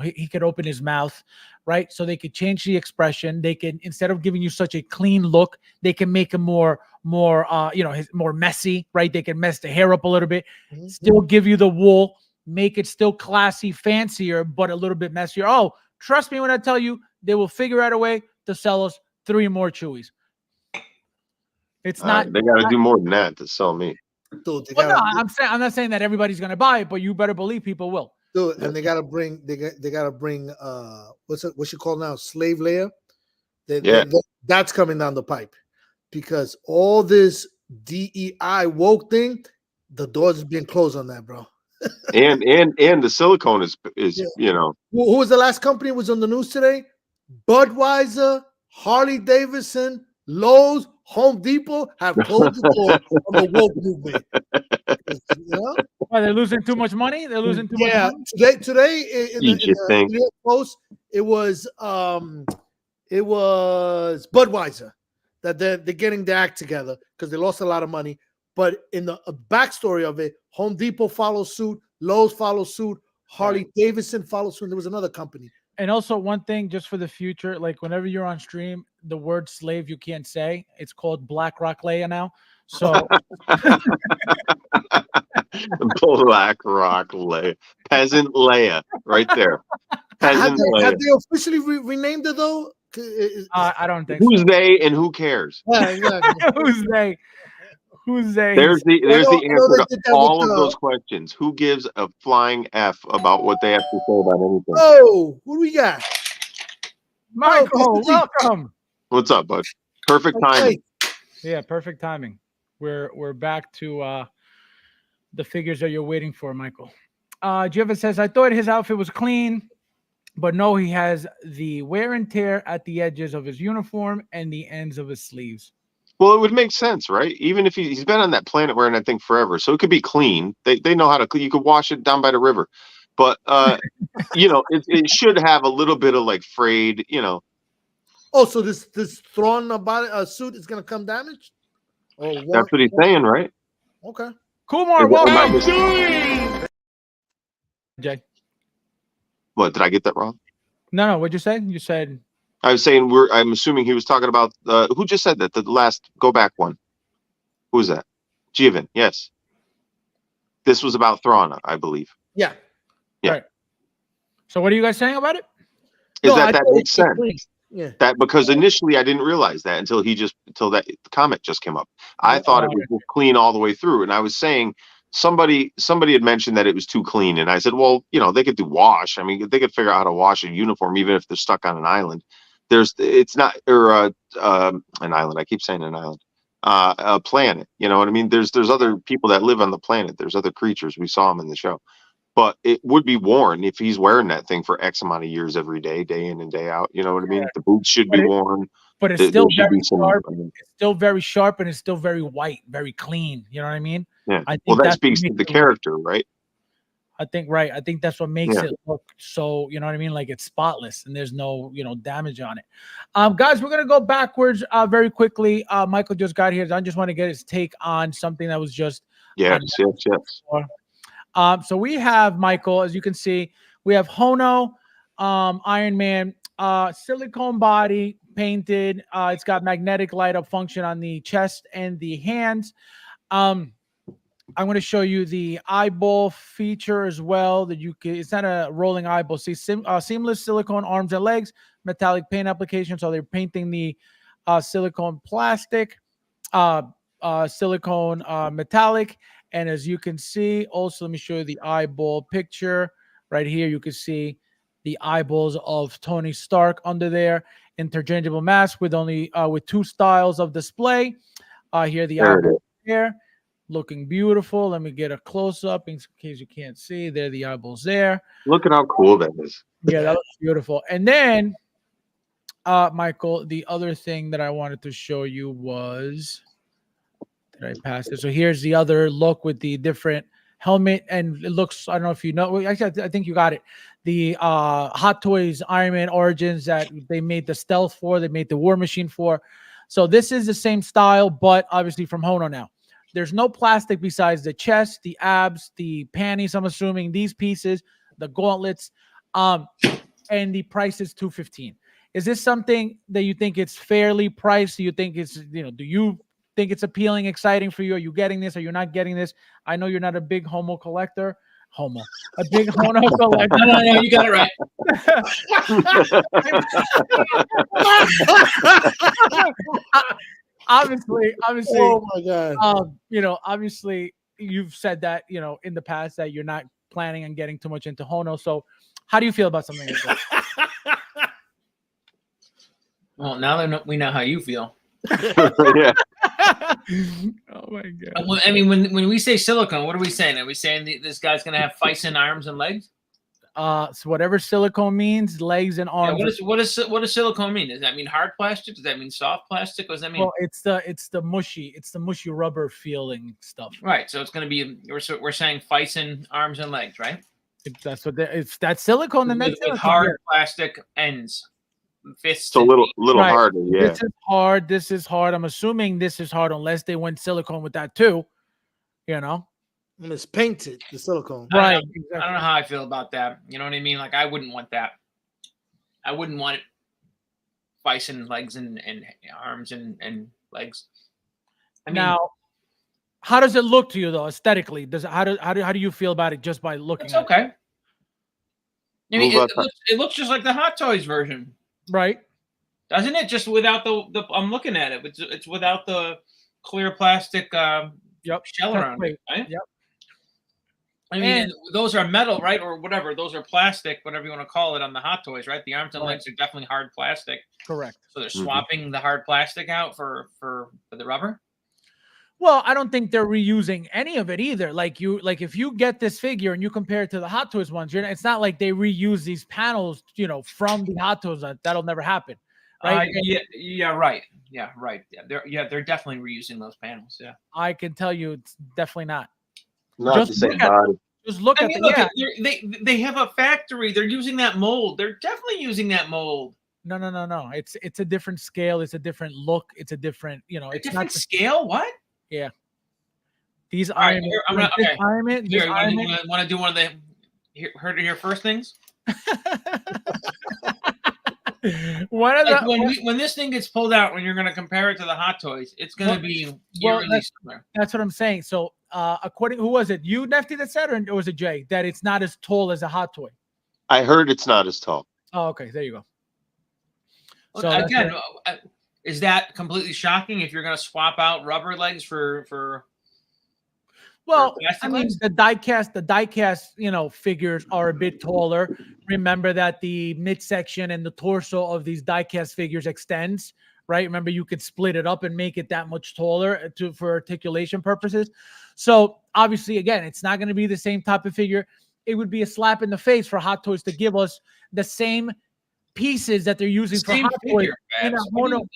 he could open his mouth, right? So they could change the expression. They can, instead of giving you such a clean look, they can make him more messy, right? They can mess the hair up a little bit, still give you the wool, make it still classy, fancier, but a little bit messier. Oh, trust me when I tell you, they will figure out a way to sell us 3 more Chewies. It's not. They got to do more than that to sell me. Dude, I'm not saying that everybody's gonna buy it, but you better believe people will. Dude, and they gotta bring what's she called now? Slave Leia. That's coming down the pipe because all this DEI woke thing, the doors is being closed on that, bro. and the silicone is Who was the last company that was on the news today? Budweiser, Harley Davidson, Lowe's, Home Depot have closed the door on the woke movement. Why, they're losing too much money? They're losing too much money? Today in the New York Post, it was Budweiser that they're getting their act together because they lost a lot of money. But in the backstory of it, Home Depot follows suit, Lowe's follows suit, Harley Davidson follows suit. There was another company. And also one thing just for the future, like whenever you're on stream, the word slave you can't say. It's called Black Rock Leia now. So Black Rock Leia. Peasant Leia right there. Have they officially renamed it though? I don't think Who's they and who cares? Yeah, exactly. Who's they? Who's they? There's the answer to all of those questions. Who gives a flying F about what they have to say about anything? Oh, what do we got? Michael, welcome. What's up, bud? Perfect timing. Yeah, perfect timing. We're back to the figures that you're waiting for, Michael. Jeff says, I thought his outfit was clean, but no, he has the wear and tear at the edges of his uniform and the ends of his sleeves. Well, it would make sense, right? Even if he's been on that planet wearing that thing forever, so it could be clean. They know how to clean. You could wash it down by the river. But it should have a little bit of like frayed, Oh, so this Thrawn body suit is gonna come damaged? That's what he's saying, right? Okay. Kumar, welcome. Jay. What, did I get that wrong? No, what'd you say? You said I was saying I'm assuming he was talking about who just said that? The last go back one. Who was that? Jivan, yes. This was about Thrawn, I believe. Yeah. Yeah. Right. So what are you guys saying about it? That makes sense? Yeah. That because initially I didn't realize that until that comment just came up. I thought it was just clean all the way through, and I was saying somebody had mentioned that it was too clean, and I said, well, they could do wash. I mean, they could figure out how to wash a uniform even if they're stuck on an island. It's not an island. I keep saying an island. A planet. You know what I mean? There's other people that live on the planet. There's other creatures. We saw them in the show. But it would be worn if he's wearing that thing for X amount of years every day, day in and day out. You know what I mean? The boots should be worn. But it's still very sharp. It's still very sharp, and it's still very white, very clean. You know what I mean? Yeah. Well, that speaks to the character, right? I think that's what makes it look so, you know what I mean? Like it's spotless and there's no, damage on it. Guys, we're going to go backwards very quickly. Michael just got here. I just want to get his take on something that was just. Yes. So we have, Michael, as you can see, we have Hono, Iron Man, silicone body painted. It's got magnetic light up function on the chest and the hands. I'm going to show you the eyeball feature as well. It's not a rolling eyeball. See, seamless silicone arms and legs, metallic paint application. So they're painting the silicone plastic, silicone metallic. And as you can see, also, let me show you the eyeball picture right here. You can see the eyeballs of Tony Stark under there. Interchangeable mask with with two styles of display. Here, the eyeball here. Looking beautiful. Let me get a close-up in case you can't see. There, the eyeballs there. Look at how cool that is. Yeah, that looks beautiful. And then, Michael, the other thing that I wanted to show you was, did I pass it? So here's the other look with the different helmet, and it looks, I don't know if you know, actually, I think you got it. The Hot Toys Iron Man Origins that they made the stealth for, they made the War Machine for. So this is the same style, but obviously from Hono now. There's no plastic besides the chest, the abs, the panties, I'm assuming, these pieces, the gauntlets, and the price is $215. Is this something that you think it's fairly priced? Do you think it's, do you think it's appealing, exciting for you? Are you getting this? Are you not getting this? I know you're not a big Hono collector. A big Hono collector. No, you got it right. Obviously. Oh my God. Obviously you've said that, in the past that you're not planning on getting too much into Hono. So how do you feel about something like that? Well, now that we know how you feel. Yeah. Oh my God. I mean, when we say silicone, what are we saying? Are we saying this guy's going to have Fison arms and legs? So whatever silicone means, legs and arms. Yeah, what does silicone mean? Does that mean hard plastic? Does that mean soft plastic? What does that mean? Well, it's the mushy rubber feeling stuff. Right. So it's going to be we're saying Fison arms and legs, right? If that's what it's that silicone, then that's with hard plastic ends. Fists. It's a little right. harder. Yeah. This is hard. I'm assuming this is hard unless they went silicone with that too. And it's painted, the silicone. Right. I don't know how I feel about that. You know what I mean? Like, I wouldn't want that. I wouldn't want bison legs and arms and legs. I mean, now, how does it look to you though aesthetically? How do you feel about it just by looking? It's okay. I mean, it looks just like the Hot Toys version, right? Doesn't it? Just without the I'm looking at it. It's without the clear plastic shell around it. Right? Yep. I mean, those are metal, right, or whatever. Those are plastic, whatever you want to call it, on the Hot Toys, right? The arms and legs are definitely hard plastic. Correct. So they're swapping the hard plastic out for the rubber. Well, I don't think they're reusing any of it either. Like if you get this figure and you compare it to the Hot Toys ones, it's not like they reuse these panels, from the Hot Toys. That'll never happen, right? Right. Yeah, right. Yeah, they're definitely reusing those panels. Yeah, I can tell you, it's definitely not. Not the same body. Just look I at mean, the look, they have a factory. They're using that mold. They're definitely using that mold. No. It's a different scale. It's a different look. It's a different, A it's different not the, scale. What? yeah. These All right, Iron here, I'm Man, gonna, this okay. Iron Man, this Here, Iron Man. want to do one of the heard it here first things? One of Like the, when this thing gets pulled out, when you're going to compare it to the Hot Toys, it's going to be eerily similar. that's what I'm saying. So, according, who was it? You, Nefty, that said, or was it Jay? That it's not as tall as a hot toy. I heard it's not as tall. Oh, okay. There you go. So again, is that completely shocking if you're going to swap out rubber legs for well, plastic I mean, legs? the diecast, figures are a bit taller. Remember that the midsection and the torso of these diecast figures extends, right? Remember, you could split it up and make it that much taller for articulation purposes. So obviously, again, it's not going to be the same type of figure. It would be a slap in the face for Hot Toys to give us the same pieces that they're using for Hot Toys. I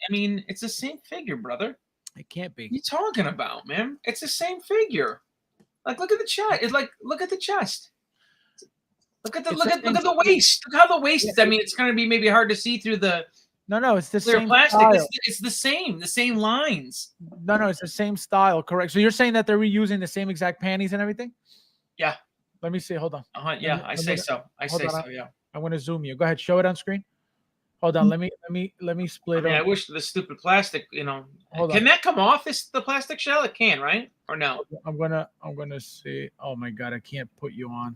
mean, it's the same figure, brother. It can't be. What are you talking about, man? It's the same figure. Like, look at the chest. It's like, look at the chest. Look at the waist. Look how the waist is. I mean, it's going to be maybe hard to see through the No, it's the clear same plastic. style. It's the same lines. No, it's the same style. Correct. So you're saying that they're reusing the same exact panties and everything? Yeah. Let me see. Hold on. Yeah, I say so. Yeah. I want to zoom you. Go ahead. Show it on screen. Hold on. Let me split I up. wish the stupid plastic, Hold can on. that come off the plastic shell? It can, right? Or no? I'm gonna see. Oh my god, I can't put you on.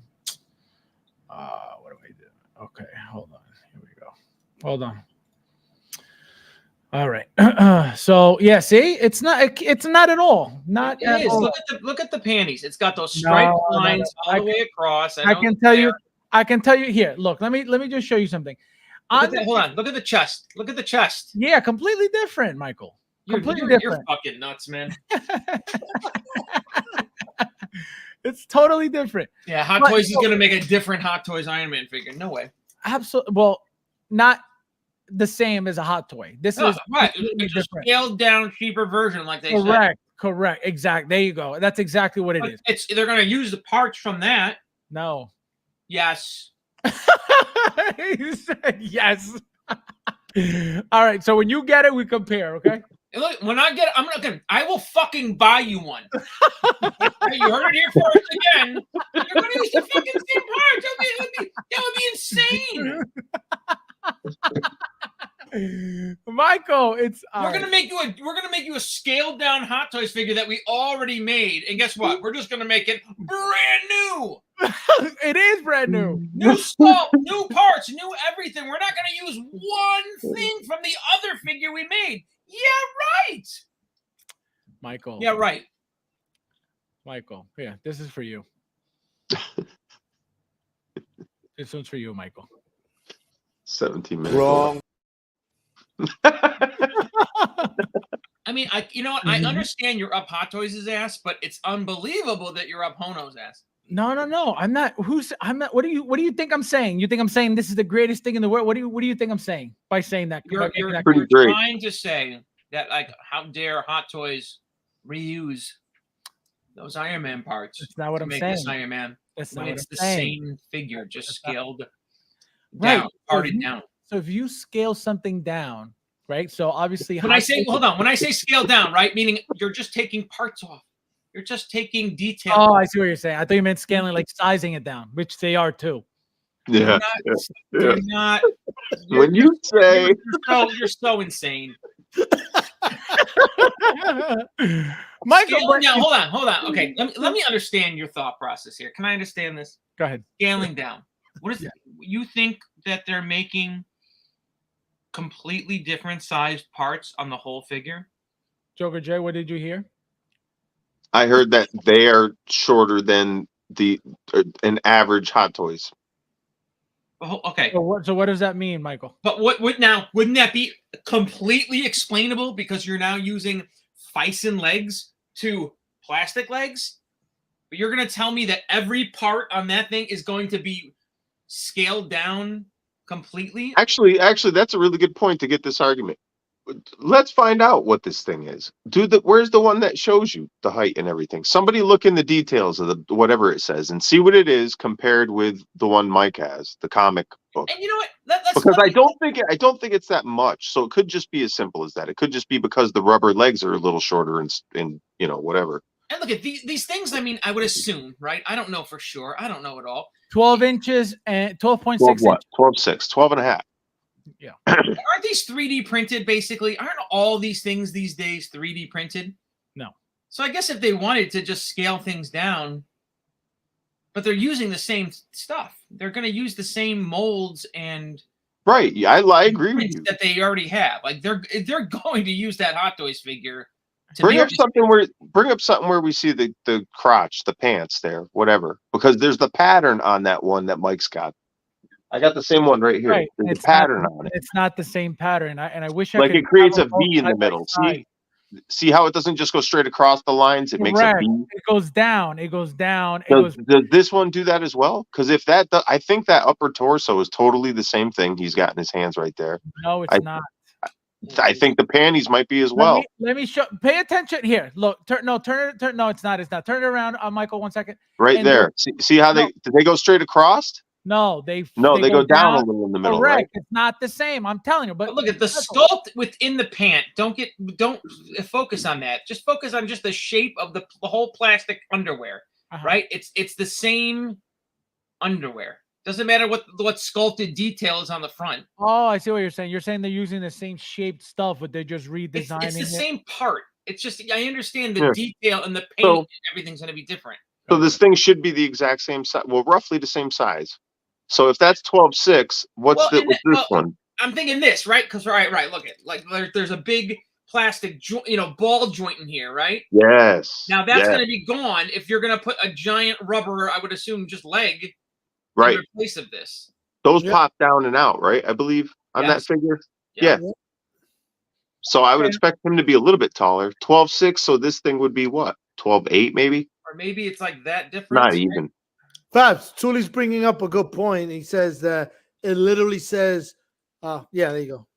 What do I do? Okay, hold on. Here we go. Hold on. All right. So yeah, see, it's not at all. Not It at is. all. Look at the panties. It's got those striped lines all the way across. I can tell you here. Look, let me just show you something. Hold on. Look at the chest. Look at the chest. Yeah, completely different, Michael. Completely different. You're fucking nuts, man. It's totally different. Yeah, Hot Toys is gonna make a different Hot Toys Iron Man figure. No way. Absolutely. Well, not the same as a Hot Toy. This is right. completely It's a different. scaled down, cheaper version, like they said. Correct. Exactly. There you go. That's exactly what it is. They're gonna use the parts from that. No. Yes. You said yes. All right. So when you get it, we compare. Okay. And look, when I get it, I will fucking buy you one. You heard it here first again. You're gonna use the fucking same parts. That would be insane. Michael, we're gonna make you a scaled down Hot Toys figure that we already made, and guess what? We're just gonna make it brand new. It is brand new. New sculpt, new parts, new everything. We're not gonna use one thing from the other figure we made. Yeah, right. Michael. Yeah, right. Michael. Yeah, this is for you. This one's for you, Michael. 17 minutes. Wrong. I mean, you know what? I understand you're up Hot Toys' ass, but it's unbelievable that you're up Hono's ass. No. I'm not. What do you think I'm saying? You think I'm saying this is the greatest thing in the world? What do you think I'm saying by saying that? You're pretty great. trying to say that, like, how dare Hot Toys reuse those Iron Man parts? That's not what I'm make saying. This Iron Man. That's when not it's what the I'm saying. same figure, just scaled Right. down, parted down. So if you scale something down, right? So obviously, When I say scale down, right, meaning you're just taking parts off. You're just taking detail. Oh, I see what you're saying. I thought you meant scaling, like sizing it down, which they are too. Yeah. You're not. When you say you're so insane. Michael, hold on. Okay, let me understand your thought process here. Can I understand this? Go ahead. Scaling down. What is you think that they're making completely different sized parts on the whole figure? Joker J, what did you hear? I heard that they are shorter than an average Hot Toys. Okay. So what does that mean, Michael? But wouldn't that be completely explainable because you're now using Fison legs to plastic legs? But you're going to tell me that every part on that thing is going to be scaled down completely? Actually, that's a really good point to get this argument. let's find out what this thing is. Where's the one that shows you the height and everything? Somebody look in the details of the whatever it says and see what it is compared with the one Mike has, the comic book. And you know what? That's Because funny. I don't think it's that much. So it could just be as simple as that. It could just be because the rubber legs are a little shorter and you know, whatever. And look at these things. I mean, I would assume, right? I don't know for sure. I don't know at all. 12 inches and 12.6 what? inches. 12.6, 12 and a half. Yeah. Aren't these 3D printed basically? Aren't all these things these days 3D printed? No. So I guess if they wanted to just scale things down, but they're using the same stuff. They're going to use the same molds and Right. Yeah, I agree with you. that they already have. Like they're going to use that Hot Toys figure. To Bring make up this- something where we see the crotch, the pants there, whatever. Because there's the pattern on that one that Mike's got. I got the same one right here. Right. There's It's a pattern not, on it. It's not the same pattern. I wish I Like could it creates a have both V in the side by middle. side. See how it doesn't just go straight across the lines? It makes a Correct. V. It goes down. It goes down. It Does goes. this one do that as well? Because if I think that upper torso is totally the same thing he's got in his hands right there. No, it's not. I think the panties might be as well. Let me show. Pay attention here. Look. Turn. No, it's not. It's not. Turn it around, Michael. 1 second. Right And there. look. See how did they go straight across? No, they go down a little in the middle, correct. right? It's not the same. I'm telling you. But look at the sculpt within the pant. Don't focus on that. Just focus on just the shape of the whole plastic underwear. Right? It's the same underwear. Doesn't matter what sculpted detail is on the front. Oh, I see what you're saying. You're saying they're using the same shaped stuff, but they're just redesigning It's the it. same part. It's just I understand the detail and the paint. So- and everything's going to be different. So this thing should be the exact same size. Well, roughly the same size. So if that's 12.6, what's this one? I'm thinking this, right? Because right. Look at there's a big plastic ball joint in here, right? Yes. Now that's going to be gone if you're going to put a giant rubber, I would assume, just leg right in place of this. Those pop down and out, right? I believe on that figure. Yeah. So I would expect him to be a little bit taller. 12.6. So this thing would be what? 12.8 maybe? Or maybe it's like that different. Not even. Fabs, Tuli's bringing up a good point. He says that it literally says, yeah, there you go.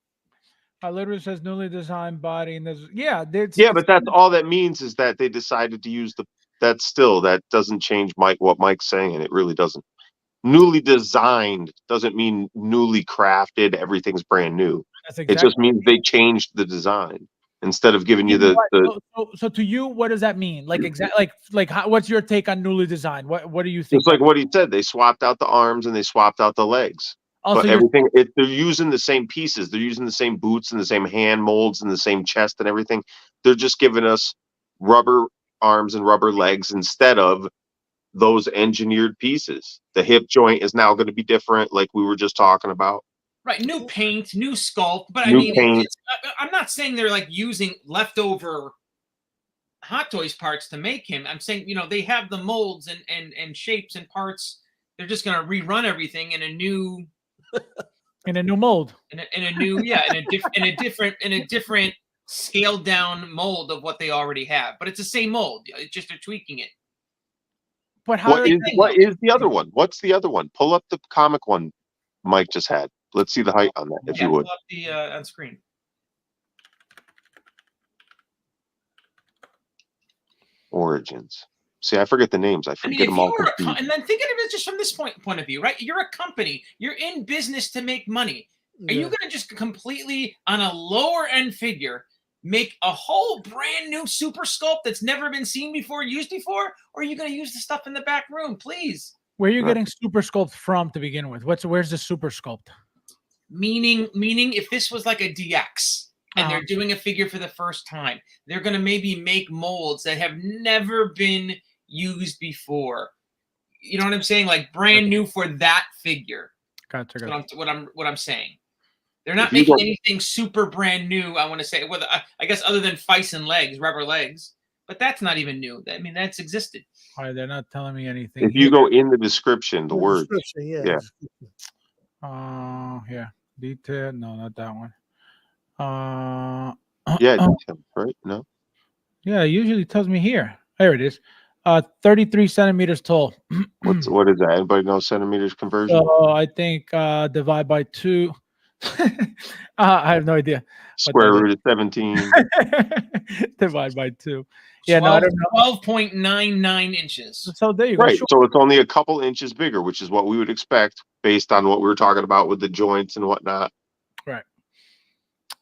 I literally says newly designed body, and there's but that's all that means is that they decided to use that doesn't change what Mike's saying, and it really doesn't. Newly designed doesn't mean newly crafted. Everything's brand new. That's exactly it just means they changed the design instead of giving you the. So to you, what does that mean? Like exactly, what's your take on newly designed? What do you think? It's like what he said. They swapped out the arms and they swapped out the legs. Oh, but so everything, they're using the same pieces. They're using the same boots and the same hand molds and the same chest and everything. They're just giving us rubber arms and rubber legs instead of those engineered pieces. The hip joint is now going to be different, like we were just talking about. Right, new paint, new sculpt, but New I mean, paint. I'm not saying they're like using leftover Hot Toys parts to make him. I'm saying they have the molds and shapes and parts. They're just going to rerun everything in a new mold, in a new in a different scaled down mold of what they already have. But it's the same mold. It's just they're tweaking it. But how? What is the other one? What's the other one? Pull up the comic one Mike just had. Let's see the height on that, if you would. Pull up the on screen. Origins. See, I forget the names. I forget them all. And then think of it just from this point of view, right? You're a company. You're in business to make money. Are you going to just completely, on a lower end figure, make a whole brand new super sculpt that's never been seen before, used before? Or are you going to use the stuff in the back room, please? Where are you getting super sculpt from to begin with? Where's the super sculpt? Meaning if this was like a DX and they're doing a figure for the first time, they're going to maybe make molds that have never been used before. You know what I'm saying? Like brand new for that figure. Gotcha. What I'm saying. They're not making anything super brand new. I want to say, I guess other than Fison legs, rubber legs, but that's not even new. I mean, that's existed. All right, they're not telling me anything. If you go in the description, the word. Yeah. Yeah. Detail. No, not that one. Detail, right? No. Yeah, it usually tells me here. There it is. 33 centimeters tall. What is that? Anybody know centimeters conversion? So I think divide by 2. I have no idea. Square root of 17. Divide by 2. Yeah, no, I don't know. 12.99 inches. So there you go. Right. Sure. So it's only a couple inches bigger, which is what we would expect based on what we were talking about with the joints and whatnot. Right.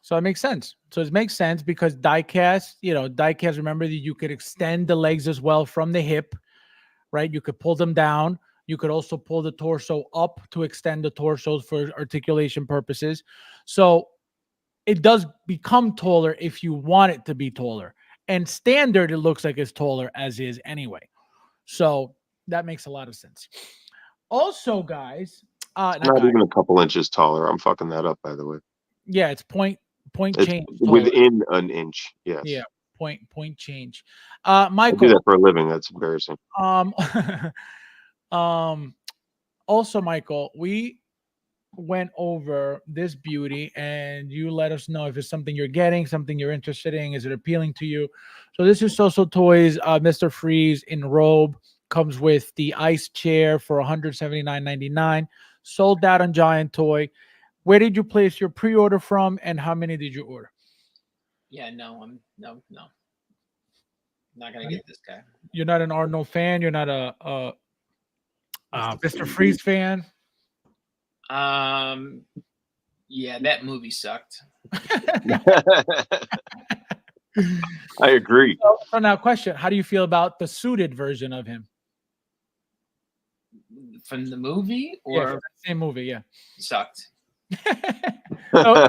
So it makes sense. So it makes sense because diecast, diecast, remember that you could extend the legs as well from the hip, right? You could pull them down. You could also pull the torso up to extend the torso for articulation purposes. So it does become taller if you want it to be taller. And standard, it looks like it's taller as is anyway. So that makes a lot of sense. Also, guys, Not even a couple inches taller. I'm fucking that up, by the way. Yeah, it's point It's change within an inch. Yes. Yeah, point change. I do Michael. that for a living. That's embarrassing. Also, Michael, we went over this beauty and you let us know if it's something you're getting, something you're interested in, is it appealing to you? So this is So Toys Mr. Freeze in robe, comes with the ice chair for $179.99, sold out on Giant Toy. Where did you place your pre-order from and how many did you order? Yeah, no, I'm no not gonna get this guy. You're not an Arnold fan, you're not a Mr. Freeze fan. Yeah, that movie sucked. I agree. So now, question: how do you feel about the suited version of him From the movie, or from the same movie? Yeah, sucked. So,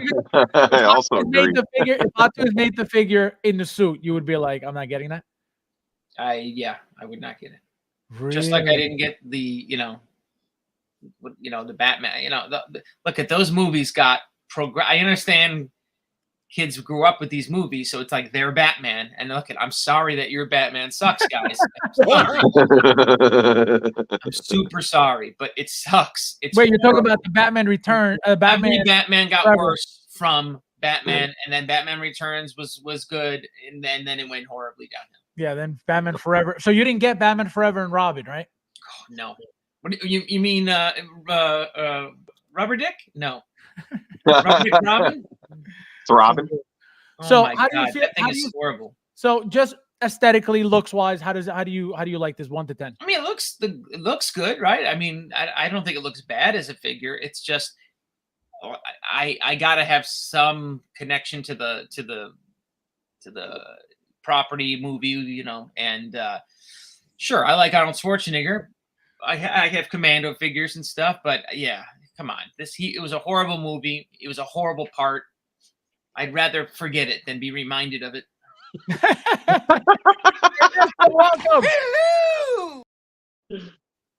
I also agree. if Batu has made the figure in the suit, you would be like, "I'm not getting that." I would not get it. Really? Just like I didn't get the the Batman. Look at those movies got progress. I understand kids grew up with these movies, so it's like they're Batman. And look at, I'm sorry that your Batman sucks, guys. I'm super sorry, but it sucks. It's Wait, you're talking about the Batman Return? Batman got Forever. worse from Batman, and then Batman Returns was good, and then it went horribly downhill. Yeah, then Batman Forever. So you didn't get Batman Forever and Robin, right? Oh, no. What you mean? Rubber Dick? No. Rubber Dick Robin? It's Robin. So my how do you God, feel? that thing How do is you, horrible. so just aesthetically, looks wise, how do you like this 1 to 10? I mean, it looks good, right? I mean, I don't think it looks bad as a figure. It's just I gotta have some connection to the property movie, and sure, I like Arnold Schwarzenegger. I have Commando figures and stuff, but yeah, come on, it was a horrible movie. It was a horrible part. I'd rather forget it than be reminded of it. Welcome.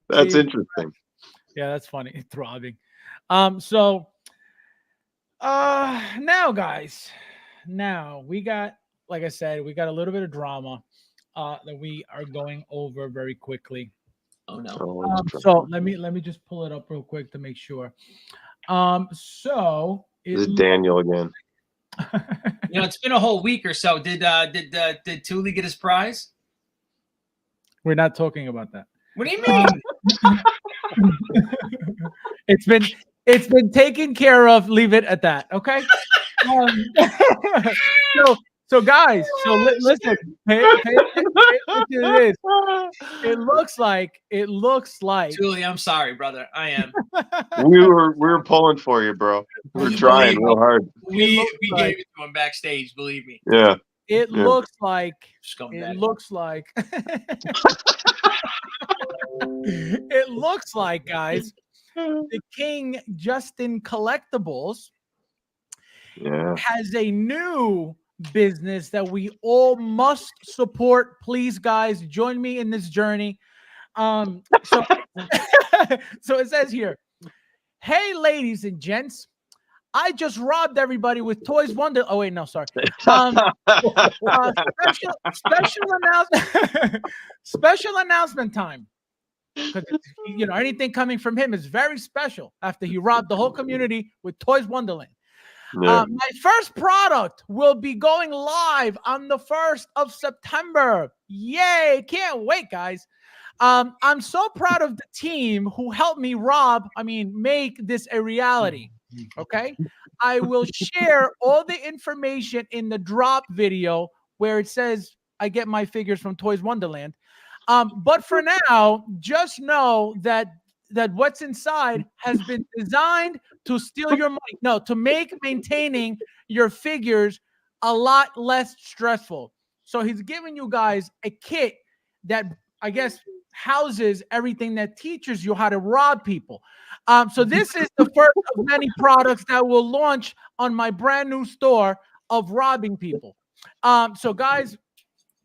That's interesting. Yeah, that's funny. Throbbing. So now, guys, we got, like I said, we got a little bit of drama that we are going over very quickly. Oh no. So let me just pull it up real quick to make sure. So This is Daniel again. It's been a whole week or so. Did Thule get his prize? We're not talking about that. What do you mean? It's been taken care of. Leave it at that. Okay. So guys, listen. Pay attention to this. It looks like. Thule, I'm sorry, brother. I am. We were pulling for you, bro. We're trying real hard. We gave it to him backstage. Believe me. Yeah. It looks like. Scumbag. It looks like. It looks like, guys, the King Justin Collectibles has a new business that we all must support. Please, guys, join me in this journey. So it says here, "Hey, ladies and gents, I just robbed everybody with Toys Wonder." Oh wait, no, sorry. Special announcement time. Because anything coming from him is very special after he robbed the whole community with Toys Wonderland. My first product will be going live on the 1st of September. Yay! Can't wait, guys. I'm so proud of the team who helped me make this a reality. Okay, I will share all the information in the drop video where it says I get my figures from Toys Wonderland. But for now, just know that what's inside has been designed to steal your money. No, to make maintaining your figures a lot less stressful. So he's giving you guys a kit that I guess houses everything that teaches you how to rob people. So this is the first of many products that will launch on my brand new store of robbing people. So guys,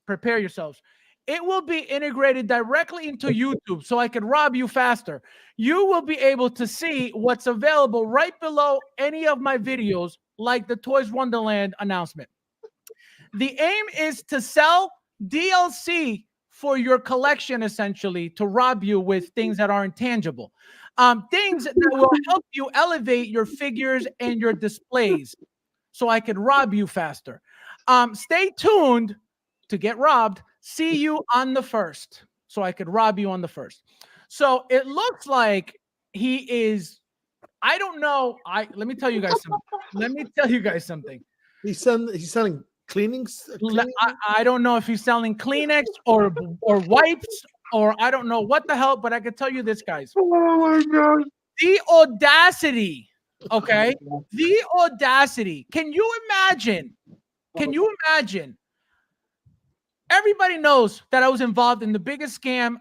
prepare yourselves. It will be integrated directly into YouTube so I can rob you faster. You will be able to see what's available right below any of my videos, like the Toys Wonderland announcement. The aim is to sell DLC for your collection, essentially, to rob you with things that aren't tangible. Things that will help you elevate your figures and your displays so I can rob you faster. Stay tuned to get robbed. See you on the 1st so I could rob you on the 1st. So it looks like he is, I don't know. Let me tell you guys something. He's selling cleanings. I don't know if he's selling Kleenex or wipes or I don't know what the hell, but I can tell you this, guys. Oh my God. The audacity, okay? The audacity. Can you imagine? Everybody knows that I was involved in the biggest scam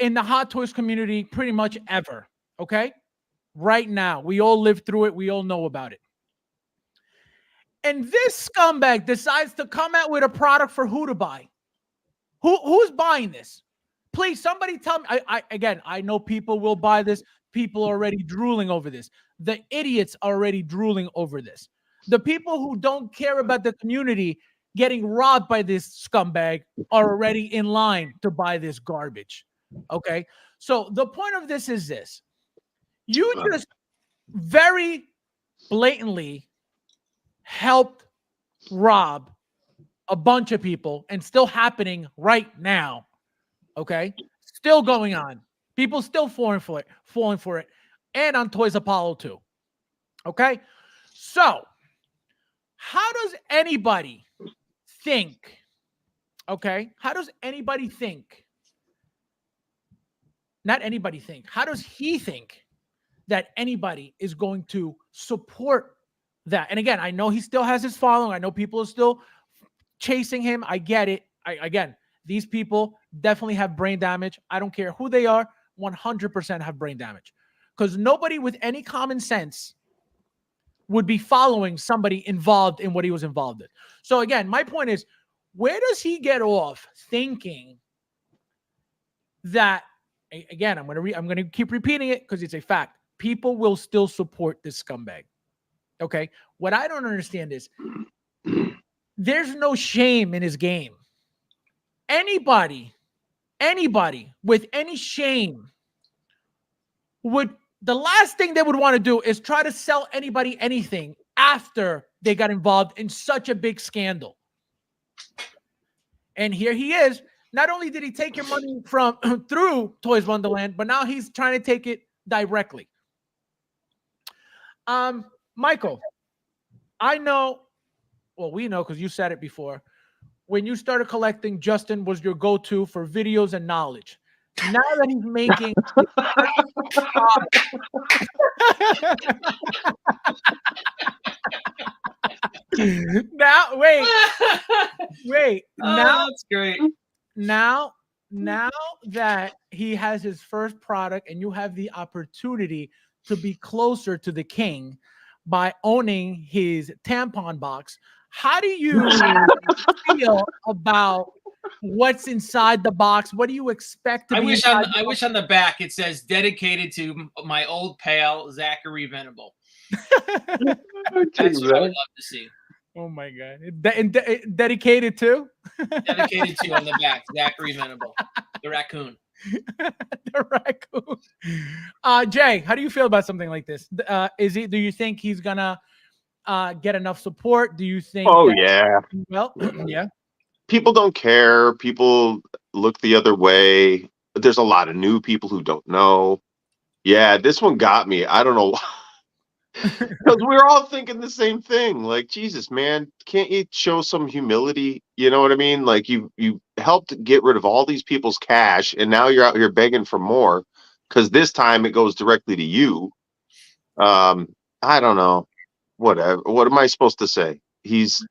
in the Hot Toys community pretty much ever, okay? Right now. We all lived through it. We all know about it. And this scumbag decides to come out with a product for who to buy. Who's buying this? Please, somebody tell me. I know people will buy this. People are already drooling over this. The idiots are already drooling over this. The people who don't care about the community getting robbed by this scumbag are already in line to buy this garbage. Okay? So the point of this is this. You just very blatantly helped rob a bunch of people and still happening right now. Okay? Still going on. People still falling for it. And on Toys Apollo too. Okay? So, how does anybody think? Okay? How does anybody think? Not anybody think. How does he think that anybody is going to support that? And again, I know he still has his following. I know people are still chasing him. I get it. Again, these people definitely have brain damage. I don't care who they are. 100% have brain damage. Because nobody with any common sense would be following somebody involved in what he was involved in. So again, my point is, where does he get off thinking that, again, I'm going to keep repeating it because it's a fact. People will still support this scumbag. Okay? What I don't understand is there's no shame in his game. Anybody with any shame would, the last thing they would want to do is try to sell anybody anything after they got involved in such a big scandal. And here he is. Not only did he take your money from through Toys Wonderland, but now he's trying to take it directly. Michael, I know, well, we know because you said it before. When you started collecting, Justin was your go-to for videos and knowledge. Now that he's making now wait now that's great. Now that he has his first product and you have the opportunity to be closer to the king by owning his tampon box, how do you feel about what's inside the box? What do you expect to I be wish inside on the back it says dedicated to my old pal Zachary Venable. That's what I would love to see. Oh my god! Dedicated to? Dedicated to on the back, Zachary Venable, the raccoon. The raccoon. Jay, how do you feel about something like this? Do you think he's gonna get enough support? Do you think? Oh yeah. Well, yeah. People don't care. People look the other way. But there's a lot of new people who don't know. Yeah, this one got me. I don't know. Because we're all thinking the same thing. Like, Jesus, man, can't you show some humility? You know what I mean? Like, you helped get rid of all these people's cash, and now you're out here begging for more. Because this time it goes directly to you. I don't know. Whatever. What am I supposed to say? He's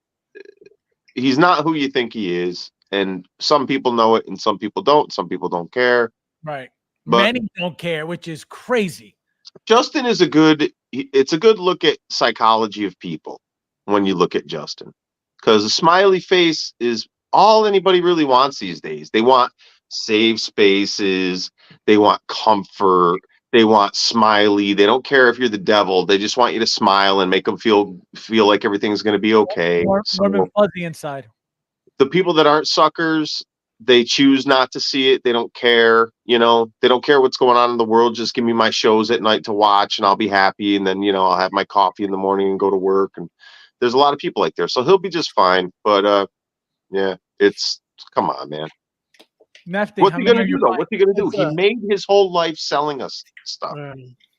not who you think he is, and some people know it, and some people don't. Some people don't care. Right. But Many don't care, which is crazy. Justin is it's a good look at psychology of people when you look at Justin, because a smiley face is all anybody really wants these days. They want safe spaces. They want comfort. They want smiley. They don't care if you're the devil. They just want you to smile and make them feel like everything's going to be okay. Warm and fuzzy inside. The people that aren't suckers, they choose not to see it. They don't care. They don't care what's going on in the world. Just give me my shows at night to watch and I'll be happy. And then, I'll have my coffee in the morning and go to work. And there's a lot of people like there. So he'll be just fine. But yeah, come on, man. Nefty, What's he going to do though? What's he going to do? He made his whole life selling us stuff.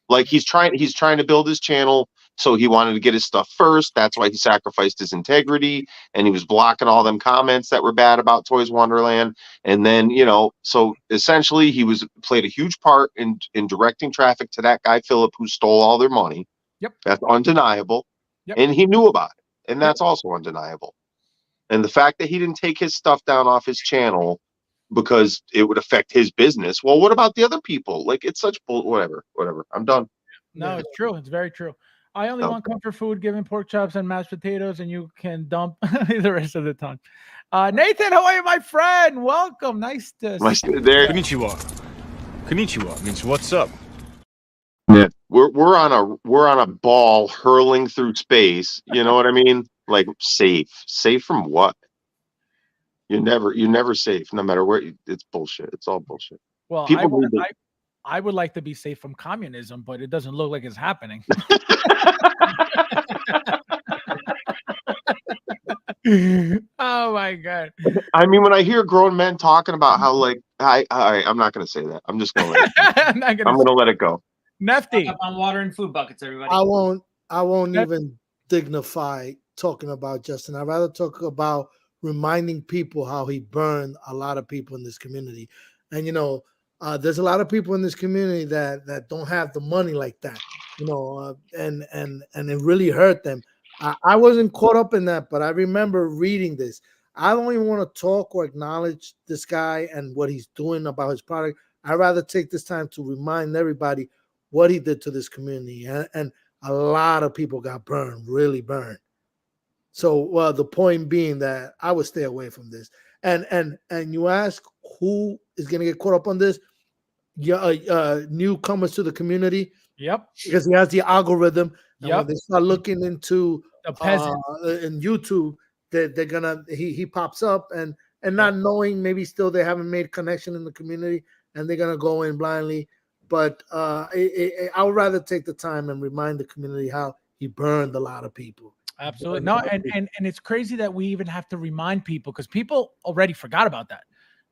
Like he's trying to build his channel. So he wanted to get his stuff first. That's why he sacrificed his integrity, and he was blocking all them comments that were bad about Toys Wonderland. And then, so essentially he played a huge part in directing traffic to that guy, Philip, who stole all their money. Yep. That's undeniable. Yep. And he knew about it. And that's also undeniable. And the fact that he didn't take his stuff down off his channel because it would affect his business. Well, what about the other people? Like, it's such whatever. I'm done. No, it's true. It's very true. I only want comfort food, given pork chops and mashed potatoes, and you can dump the rest of the time. Nathan, how are you, my friend? Welcome. Nice to see you. Konnichiwa. Konnichiwa means what's up? Yeah, we're on a ball hurling through space. You know what I mean? Like safe from what? You're never safe, no matter where. It's bullshit. It's all bullshit. Well, I would like to be safe from communism, but it doesn't look like it's happening. Oh my god! I mean, when I hear grown men talking about how, like, I'm not going to say that. I'm just going to I'm going to let it go. Nefty on water and food buckets, everybody. I won't even dignify talking about Justin. I'd rather talk about reminding people how he burned a lot of people in this community. And there's a lot of people in this community that don't have the money like that, and it really hurt them. I wasn't caught up in that, but I remember reading this. I don't even want to talk or acknowledge this guy and what he's doing about his product. I'd rather take this time to remind everybody what he did to this community. And a lot of people got burned, really burned. So the point being that I would stay away from this. And you ask who is going to get caught up on this? Newcomers to the community. Yep. Because he has the algorithm. And yep. when they start looking into the peasants in YouTube, they're gonna he pops up and not knowing, maybe still they haven't made connection in the community and they're gonna go in blindly. But I would rather take the time and remind the community how he burned a lot of people. Absolutely. No, and it's crazy that we even have to remind people, because people already forgot about that.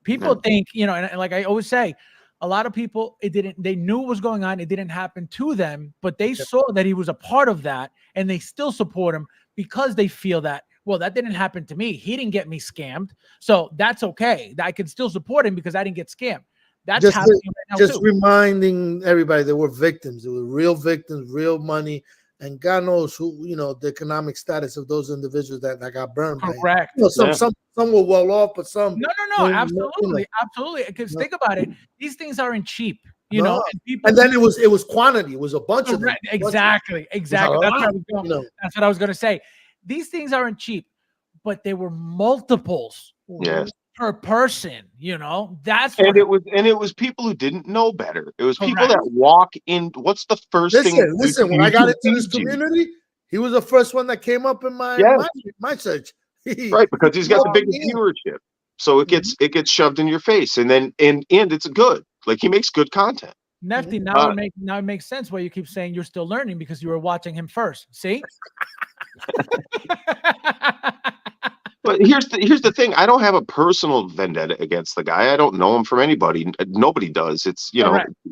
People think, and like I always say, a lot of people, they knew what was going on. It didn't happen to them, but they saw that he was a part of that, and they still support him because they feel that, well, that didn't happen to me. He didn't get me scammed. So that's okay. I can still support him because I didn't get scammed. That's just happening right now too. Reminding everybody they were victims. They were real victims, real money. And God knows who, the economic status of those individuals that got burned. Correct. Some were well off, but some. No, absolutely, absolutely. Because think about it, these things aren't cheap, and people. And then it was quantity. It was a bunch of them. Exactly. That's what I was going. That's what I was going to say. These things aren't cheap, but they were multiples. Yes. Per person, that's and it was people who didn't know better. It was people that walk in. What's the first thing? Listen, when I got into this community, he was the first one that came up in my search. Right, because he's got the biggest viewership, so it gets shoved in your face, and then and it's good. Like, he makes good content. Nefty, now it makes sense why you keep saying you're still learning, because you were watching him first. See. But here's the thing. I don't have a personal vendetta against the guy. I don't know him from anybody. Nobody does. It's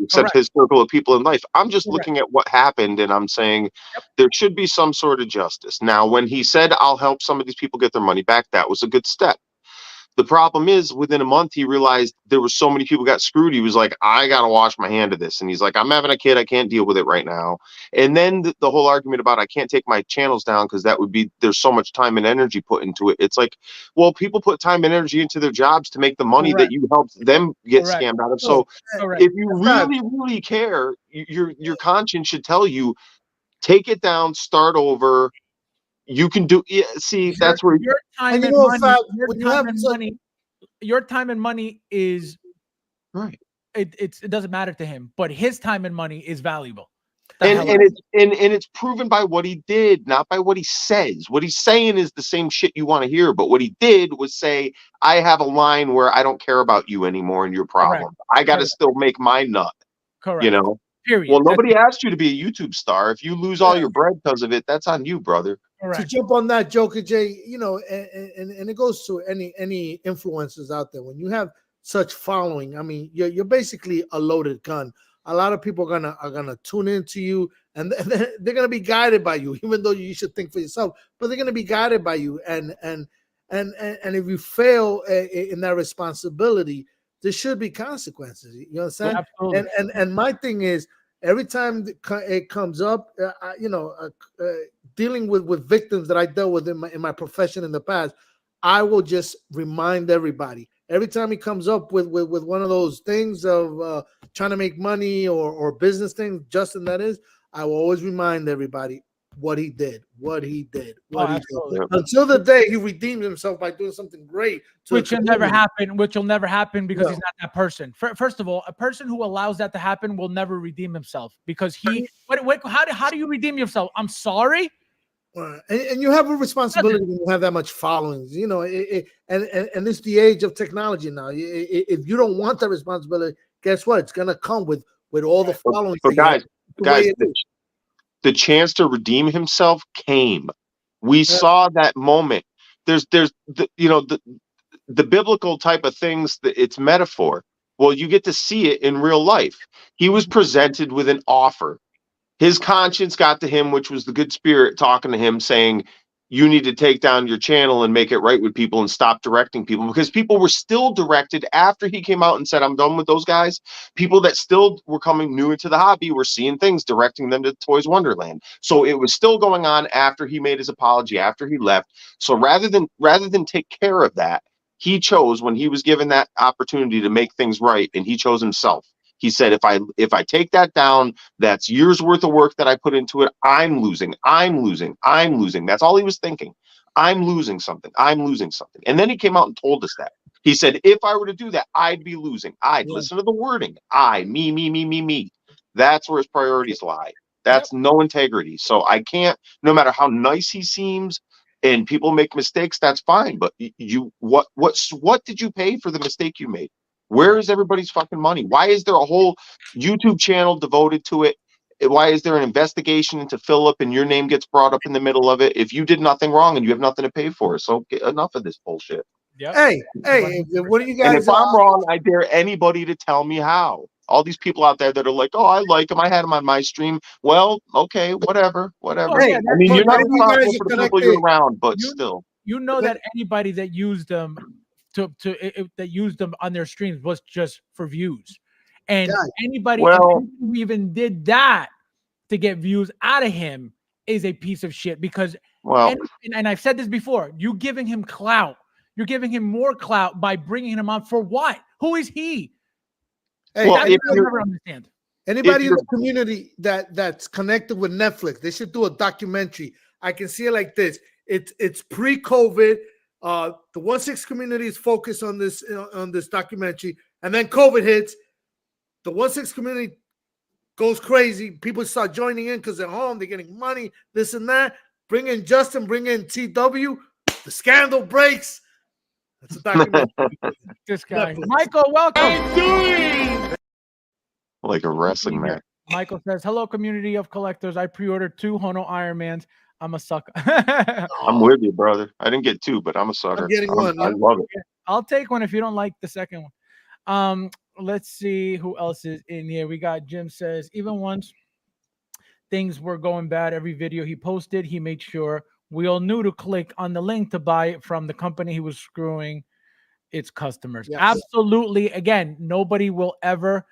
except Correct. his circle of people in life. I'm just Correct. looking at what happened, and I'm saying there should be some sort of justice. Now, when he said, I'll help some of these people get their money back, that was a good step. The problem is, within a month, he realized there were so many people got screwed. He was like, I got to wash my hand of this. And he's like, I'm having a kid. I can't deal with it right now. And then the whole argument about I can't take my channels down because that would be, there's so much time and energy put into it. It's like, well, people put time and energy into their jobs to make the money that you helped them get scammed out of. So if you really, really care, your conscience should tell you, take it down, start over. You can do. Yeah, see, that's where your time and money. Your time and money is right. It doesn't matter to him, but his time and money is valuable. And it's proven by what he did, not by what he says. What he's saying is the same shit you want to hear, but what he did was say, I have a line where I don't care about you anymore and your problem. Correct. I got to still make my nut. Correct. You know. Period. Well, nobody asked you to be a YouTube star. If you lose all your bread because of it, that's on you, brother. Correct. To jump on that, Joker J, you know, and it goes to any influencers out there. When you have such following, I mean, you're basically a loaded gun. A lot of people are gonna tune into you, and they're gonna be guided by you, even though you should think for yourself. But they're gonna be guided by you, and if you fail in that responsibility, there should be consequences. You know what I'm saying? Absolutely. And my thing is, every time it comes up, dealing with victims that I dealt with in my profession in the past, I will just remind everybody. Every time he comes up with one of those things of trying to make money or business things, Justin, that is, I will always remind everybody what he did, until the day he redeemed himself by doing something great. Which will never happen. Which will never happen because he's not that person. First of all, a person who allows that to happen will never redeem himself because he. How do you redeem yourself? I'm sorry. And you have a responsibility when you have that much following, you know, and it's the age of technology now. If you don't want that responsibility, guess what? It's gonna come with all the following. But guys, the chance to redeem himself came. We saw that moment. There's the biblical type of things that it's metaphor. Well, you get to see it in real life. He was presented with an offer. His conscience got to him, which was the good spirit talking to him, saying, you need to take down your channel and make it right with people and stop directing people, because people were still directed after he came out and said, I'm done with those guys. People that still were coming new into the hobby were seeing things, directing them to Toys Wonderland. So it was still going on after he made his apology, after he left. So rather than take care of that, he chose, when he was given that opportunity to make things right, and he chose himself. He said, if I take that down, that's years worth of work that I put into it. I'm losing. That's all he was thinking. I'm losing something. And then he came out and told us that. He said, if I were to do that, I'd be losing. Listen to the wording. Me. That's where his priorities lie. That's no integrity. So I can't, no matter how nice he seems, and people make mistakes, that's fine. But what did you pay for the mistake you made? Where is everybody's fucking money? Why is there a whole YouTube channel devoted to it? Why is there an investigation into Philip and your name gets brought up in the middle of it if you did nothing wrong and you have nothing to pay for? So enough of this bullshit. Yep. Hey, what do you guys? And if I'm wrong, I dare anybody to tell me how. All these people out there that are like, oh, I like him. I had him on my stream. Well, okay, whatever. Hey, I mean, you're not responsible for the people you're around, but still. You know that anybody that used them that used them on their streams was just for views, and anybody who even did that to get views out of him is a piece of shit. Because and I've said this before, you giving him clout, you're giving him more clout by bringing him on for what? Who is he? Hey, well, I never understand. Anybody in the community that's connected with Netflix, they should do a documentary. I can see it like this. It's pre-COVID. The 1-6 community is focused on this documentary, and then COVID hits. The 1-6 community goes crazy. People start joining in because they're home, they're getting money, this and that. Bring in Justin, bring in TW. The scandal breaks. That's a documentary. This guy, Michael, welcome. Like a wrestling match. Michael says, "Hello, community of collectors. I pre-ordered 2 Hono Ironmans. I'm a sucker." I'm with you, brother. I didn't get 2, but I'm a sucker. I'm getting one. I love it. I'll take one if you don't like the second one. let's see who else is in here. We got Jim says, even once things were going bad, every video he posted, he made sure we all knew to click on the link to buy it from the company he was screwing its customers. Yes. Absolutely. Again, nobody will ever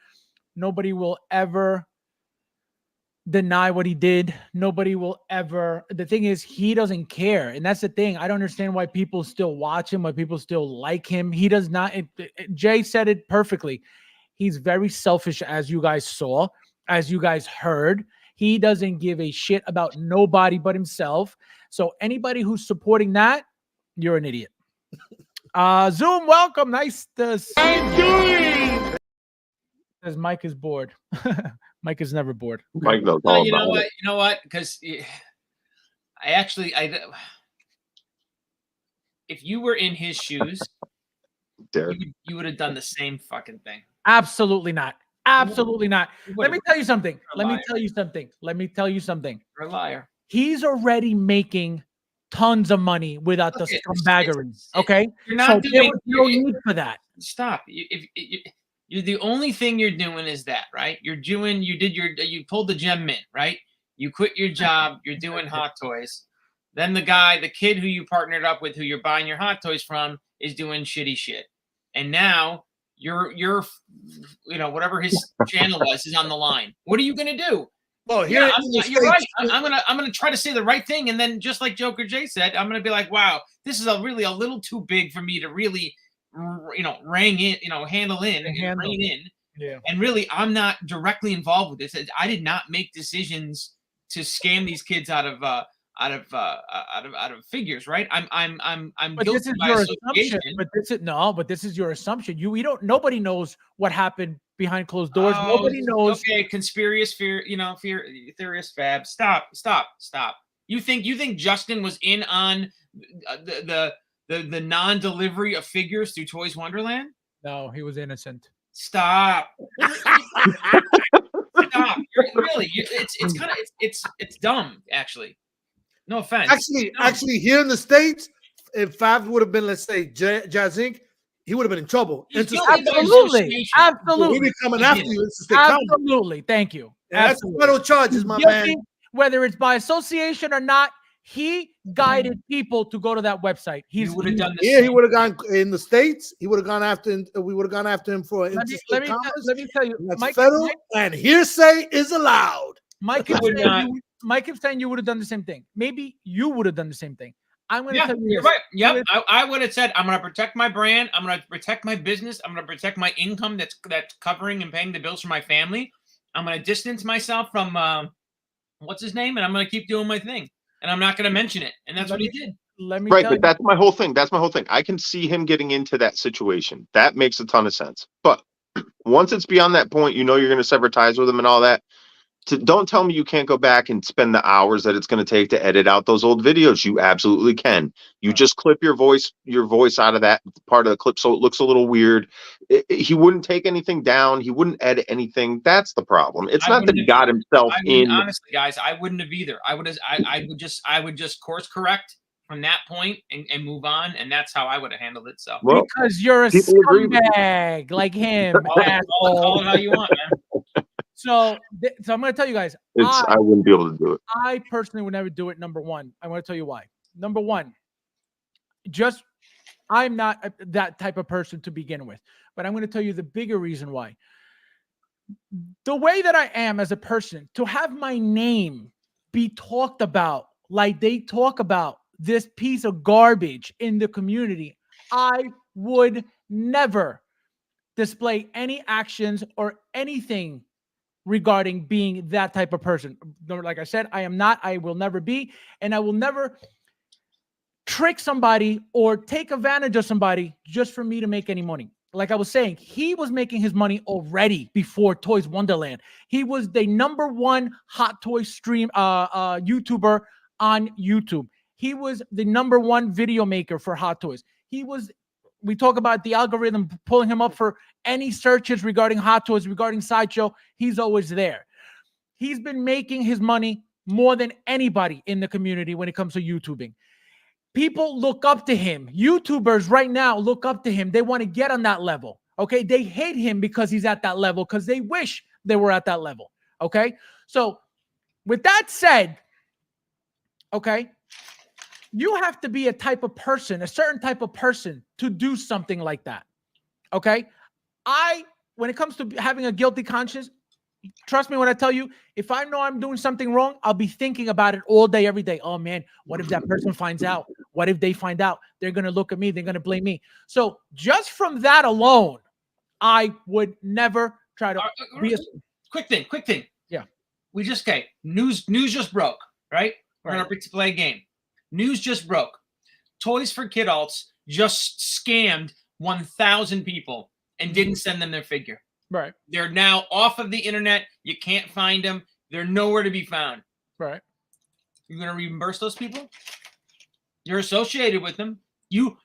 deny what he did. Nobody will ever. The thing is, he doesn't care. And that's the thing. I don't understand why people still watch him, why people still like him. He does not. Jay said it perfectly. He's very selfish, as you guys saw, as you guys heard. He doesn't give a shit about nobody but himself. So anybody who's supporting that, you're an idiot. Zoom, welcome. Nice to see you. Says Mike is bored. Mike is never bored. Mike knows No, all you know about what? it. You know what? Because if you were in his shoes, Derek. you would have done the same fucking thing. Absolutely not. Absolutely not. You Let me would've- tell you something. You're a Let me liar. tell you something. Let me tell you something. You're a liar. He's already making tons of money without the Okay, scumbaggery. Okay, You're so not there doing. was no need for that. Stop. You're the only thing you're doing is that, right? You pulled the gem mint, right? You quit your job. You're doing hot toys. Then the kid who you partnered up with, who you're buying your hot toys from, is doing shitty shit. And now you're whatever his channel was is on the line. What are you gonna do? Well, here You're right. I'm gonna try to say the right thing, and then just like Joker Jay said, I'm gonna be like, wow, this is really a little too big for me to really, handle in and rein in. Yeah. And really, I'm not directly involved with this. I did not make decisions to scam these kids out of figures, right? I'm But guilty this is by your association. assumption. But this is your assumption. Nobody knows what happened behind closed doors. Nobody knows. Okay, conspiracy theorist Fab. Stop. You think Justin was in on the non-delivery of figures through Toys Wonderland? No, he was innocent. Stop. Stop. It's dumb, actually. No offense. Actually, here in the States, if Fab would have been, let's say, Jazz Inc., he would have been in trouble. Absolutely. We'll be coming after you. Absolutely. Thank you. Yeah, that's federal charges, my man. Whether it's by association or not, he guided people to go to that website. He would have done the he would have gone in the States. He would have gone after him. We would have gone after him for let me tell you, that's federal, and hearsay is allowed. Mike keeps saying you would have done the same thing. Maybe you would have done the same thing. I'm going to tell you you're this. right. Yep. I would have said, I'm going to protect my brand. I'm going to protect my business. I'm going to protect my income that's covering and paying the bills for my family. I'm going to distance myself from what's his name, and I'm going to keep doing my thing. And I'm not going to mention it. And that's what he did. Right, but that's my whole thing. That's my whole thing. I can see him getting into that situation. That makes a ton of sense. But once it's beyond that point, you're going to sever ties with him and all that. Don't tell me you can't go back and spend the hours that it's going to take to edit out those old videos. You absolutely can. You just clip your voice out of that part of the clip so it looks a little weird. He wouldn't take anything down. He wouldn't edit anything. That's the problem. It's not that he got himself in. Honestly, guys, I wouldn't have either. I would just course correct from that point and move on, and that's how I would have handled it. So because you're a scumbag like him. Call it how you want, man. So I'm going to tell you guys. I wouldn't be able to do it. I personally would never do it. Number one, I'm going to tell you why. Number one, I'm not that type of person to begin with. But I'm going to tell you the bigger reason why. The way that I am as a person, to have my name be talked about like they talk about this piece of garbage in the community, I would never display any actions or anything regarding being that type of person. Like I said, I am not, I will never be, and I will never trick somebody or take advantage of somebody just for me to make any money. Like I was saying, he was making his money already before Toys Wonderland. He was the #1 hot toy stream YouTuber on YouTube. He was the #1 video maker for hot toys. We talk about the algorithm pulling him up for any searches regarding hot toys, regarding Sideshow. He's always there. He's been making his money more than anybody in the community when it comes to YouTubing. People look up to him. YouTubers right now look up to him. They want to get on that level. Okay, they hate him because he's at that level, because they wish they were at that level. Okay, so with that said, okay, you have to be a type of person, a certain type of person, to do something like that. Okay, when it comes to having a guilty conscience, trust me when I tell you, if I know I'm doing something wrong, I'll be thinking about it all day, every day. Oh man, what if that person finds out? What if they find out? They're going to look at me. They're going to blame me. So just from that alone, I would never try to be a quick thing. Yeah. We just, news just broke, right? We're Right. going to play a game. News just broke. Toys for Kidults just scammed 1,000 people and didn't send them their figure. Right. They're now off of the internet. You can't find them. They're nowhere to be found. Right. You're going to reimburse those people? You're associated with them. You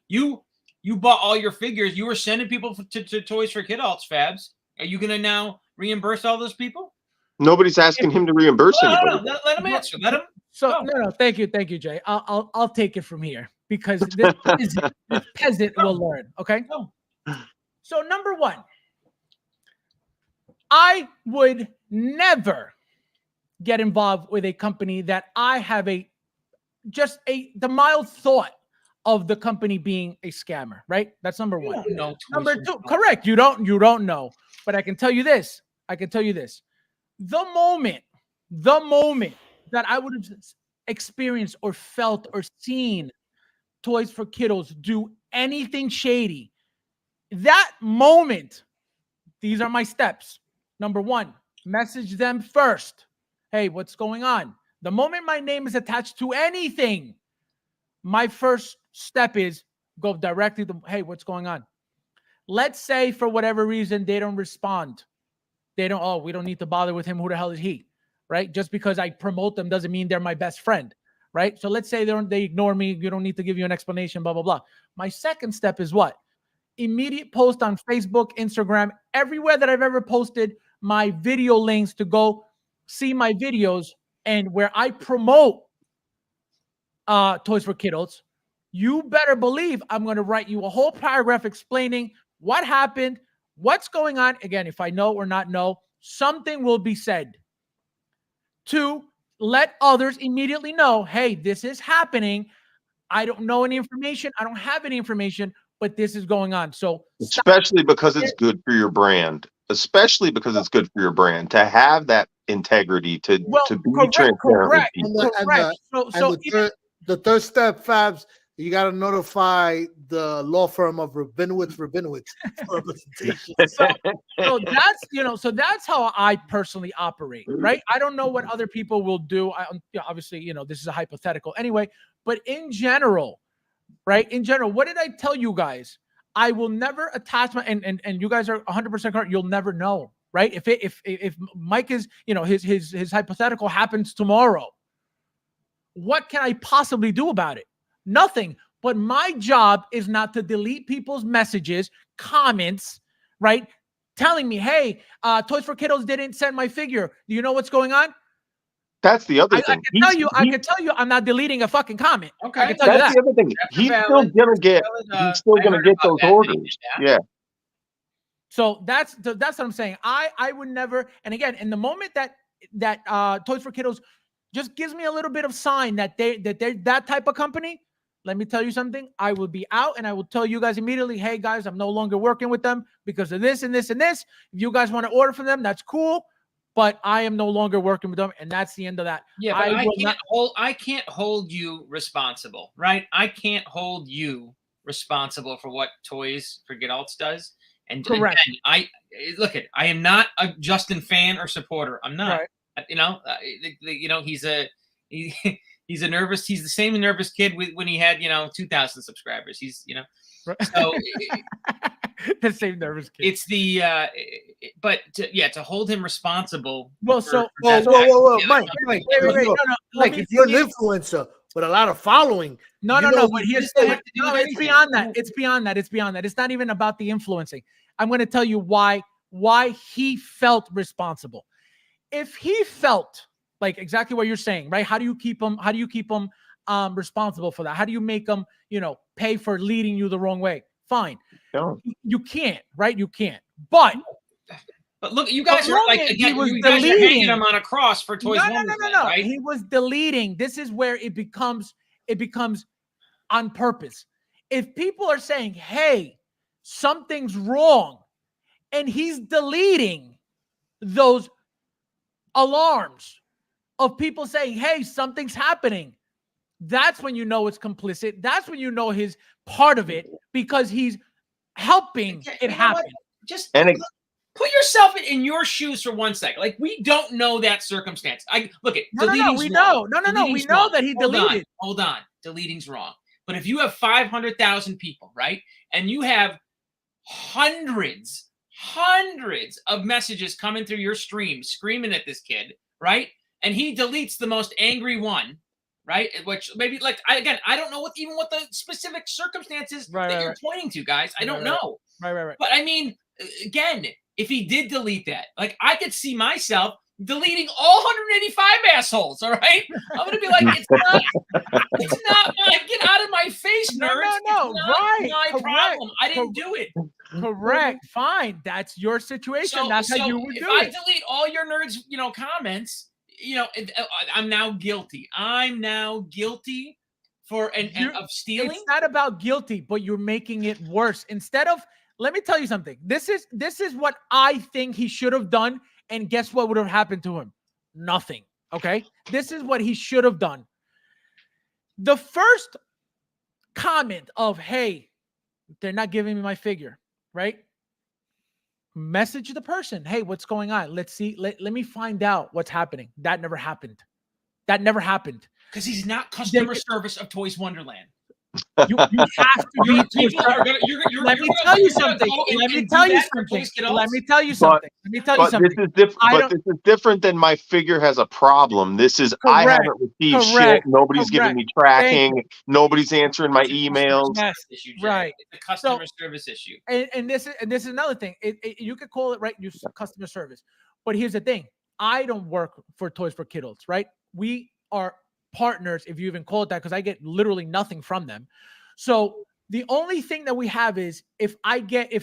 bought all your figures. You were sending people to Toys for Kidults, Fabs. Are you going to now reimburse all those people? Nobody's asking him to reimburse anybody. No, let him answer. Let him. So no, thank you, Jay. I'll take it from here, because this peasant will learn. Okay. So number one, I would never get involved with a company that I have the mild thought of the company being a scammer. Right. That's number one. Number two, correct. You don't know, but I can tell you this. The moment that I would have experienced or felt or seen Toys for Kiddos do anything shady, that moment, these are my steps. Number one, message them first. Hey, what's going on? The moment my name is attached to anything, my first step is go directly to, hey, what's going on? Let's say for whatever reason they don't respond. They don't, we don't need to bother with him. Who the hell is he? Right? Just because I promote them doesn't mean they're my best friend. Right? So let's say they ignore me. You don't need to give you an explanation, blah, blah, blah. My second step is what? Immediate post on Facebook, Instagram, everywhere that I've ever posted my video links to go see my videos, and where I promote Toys for Kiddos. You better believe I'm going to write you a whole paragraph explaining what happened, what's going on. Again, if I know or not know, something will be said to let others immediately know, hey, this is happening. I don't know any information. I don't have any information, but this is going on. So especially because it's good for your brand. Especially because it's good for your brand to have that integrity to be transparent. Correct. The third step, Fabs, you got to notify the law firm of Rabinowitz for representation. So that's how I personally operate, right? I don't know what other people will do. Obviously, this is a hypothetical anyway, but in general, right? In general, what did I tell you guys? I will never attach my, and you guys are 100% correct. You'll never know, right? If Mike is, his hypothetical happens tomorrow, what can I possibly do about it? Nothing. But my job is not to delete people's messages, comments, right? Telling me, hey, Toys for Kiddos didn't send my figure. Do you know what's going on? That's the other thing. I can tell you I'm not deleting a fucking comment. Okay. I can tell you that. The other thing. He's still gonna get those orders. Yeah. So that's what I'm saying. I would never, and again, in the moment that Toys for Kiddos just gives me a little bit of sign that they're that type of company, let me tell you something. I will be out and I will tell you guys immediately, hey guys, I'm no longer working with them because of this and this and this. If you guys want to order from them, that's cool. But I am no longer working with them, and that's the end of that. Yeah, but I can't hold you responsible, right? I can't hold you responsible for what Toys for Kidults does. And correct. I am not a Justin fan or supporter. I'm not. Right. He's a nervous. He's the same nervous kid when he had 2,000 subscribers. He's right. So the same nervous kid. It's the to hold him responsible. Well, whoa, Mike, wait, Mike, if you're an influencer with a lot of following, but here's it's beyond that. It's beyond that. It's not even about the influencing. I'm going to tell you why he felt responsible. If he felt like exactly what you're saying, right? How do you keep him responsible for that? How do you make him, pay for leading you the wrong way? Fine. No. You can't, right? You can't. But look, you guys are like, again, you guys are hanging him on a cross for Toys Wonderland, right? He was deleting. This is where it becomes on purpose. If people are saying, hey, something's wrong, and he's deleting those alarms of people saying, hey, something's happening, that's when you know it's complicit. That's when you know he's part of it, because he's helping it happen. Just put yourself in your shoes for 1 second. Like, we don't know that circumstance. We know that he deleted. Hold on. Deleting's wrong. But if you have 500,000 people, right, and you have hundreds of messages coming through your stream screaming at this kid, right, and he deletes the most angry one, right, which maybe, like, I don't know what the specific circumstances that you're pointing to, guys. I don't know. Right. But I mean, again, if he did delete that, like, I could see myself deleting all 185 assholes. All right, I'm gonna be like, it's not my, get out of my face, nerds. No, it's not my problem. I didn't do it. Correct. Fine. That's your situation. That's how you would do it. If I delete all your nerds, comments, I'm now guilty. I'm now guilty for of stealing. It's not about guilty, but you're making it worse. Instead of, let me tell you something. This is what I think he should have done. And guess what would have happened to him? Nothing. Okay. This is what he should have done. The first comment of, hey, they're not giving me my figure, right? Message the person. Hey, what's going on? Let's see. Let me find out what's happening. That never happened. Because he's not customer service of Toys Wonderland. You have to be. Let me tell you something. But this is different than my figure has a problem. This is, I haven't received shit. Nobody's giving me tracking. Nobody's answering my emails. Right. It's a customer service issue. And this is another thing. You could call it, right, customer service. But here's the thing. I don't work for Toys for Kiddos, right? We are partners, if you even call it that, because I get literally nothing from them. So the only thing that we have is if I get,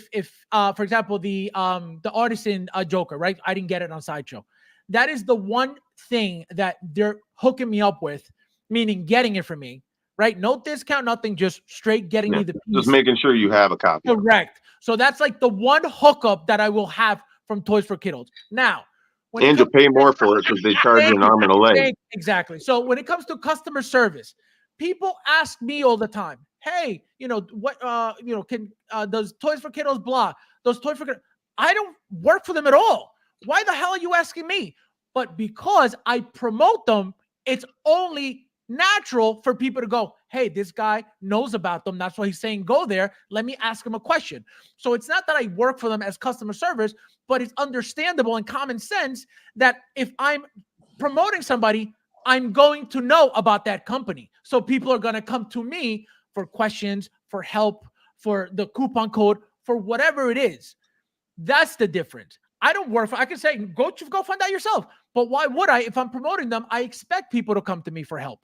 for example, the artisan Joker, right? I didn't get it on Sideshow. That is the one thing that they're hooking me up with, meaning getting it for me, right? No discount, nothing, just straight getting me the piece. Just making sure you have a copy. Correct. So that's like the one hookup that I will have from Toys for Kiddos. Now, and you pay more for it because they charge you an arm and a leg. Exactly. So when it comes to customer service, people ask me all the time, hey, what, does Toys for Kiddos blah? Those Toys for Kiddos, I don't work for them at all. Why the hell are you asking me? But because I promote them, it's only natural for people to go, hey, this guy knows about them. That's why he's saying go there. Let me ask him a question. So it's not that I work for them as customer service, but it's understandable and common sense that if I'm promoting somebody, I'm going to know about that company. So people are going to come to me for questions, for help, for the coupon code, for whatever it is. That's the difference. I don't work for, I can say, go find out yourself. But why would I? If I'm promoting them, I expect people to come to me for help,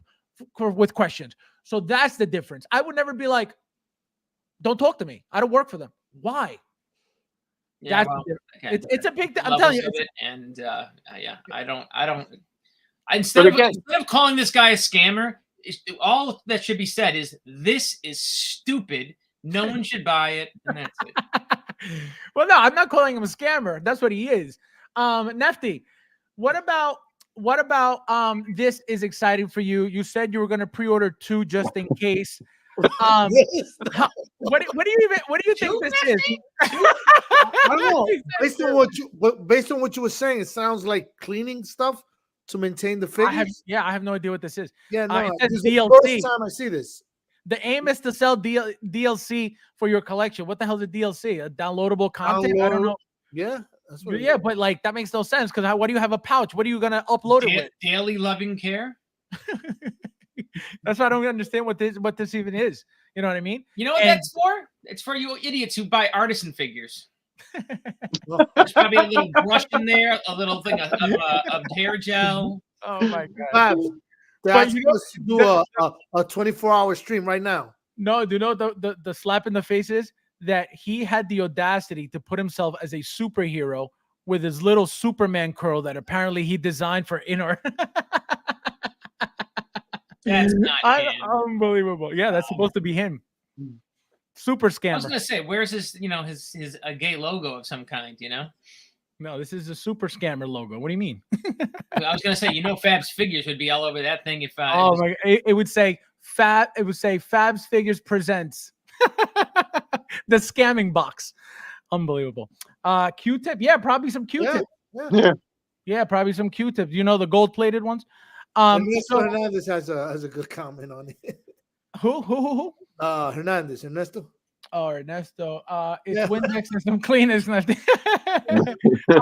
with questions. So that's the difference. I would never be like, don't talk to me. I don't work for them. Why? Yeah, it's a big. I'm telling you. Instead of calling this guy a scammer, all that should be said is this is stupid. No one should buy it, and that's it. Well, no, I'm not calling him a scammer. That's what he is. Nefty, what about this is exciting for you? You said you were going to pre-order 2 just in case. What do you think this is? I don't know. Based on what you were saying, it sounds like cleaning stuff to maintain the figures. I have no idea what this is. Yeah, no, this is the DLC. first time I see this. The aim is to sell DLC for your collection. What the hell is a DLC? A downloadable content? I don't know. Yeah, that's what. Yeah, but like that makes no sense because what do you have a pouch? What are you gonna upload it with? Daily loving care. That's why I don't understand what this even is. You know what I mean? You know what that's for? It's for you idiots who buy artisan figures. There's probably a little brush in there, a little thing of hair gel. Oh my god! But you do a 24-hour stream right now. No, do you know the slap in the face is? that he had the audacity to put himself as a superhero with his little Superman curl that apparently he designed for Inner. That's not him. Unbelievable. Yeah, that's supposed to be him. Super I was scammer. gonna say, where's his, his a gay logo of some kind, No, this is a super scammer logo. What do you mean? I was gonna say, FabsFigures would be all over that thing if Oh my! It would say It would say FabsFigures presents the scamming box. Unbelievable. Q-tip. Yeah, probably some Q-tip. Yeah, probably some Q-tips. You know, the gold-plated ones. Ernesto Hernandez has a good comment on it. Who? Hernandez, Ernesto. Oh, Ernesto. It's Windex and some cleaners left. a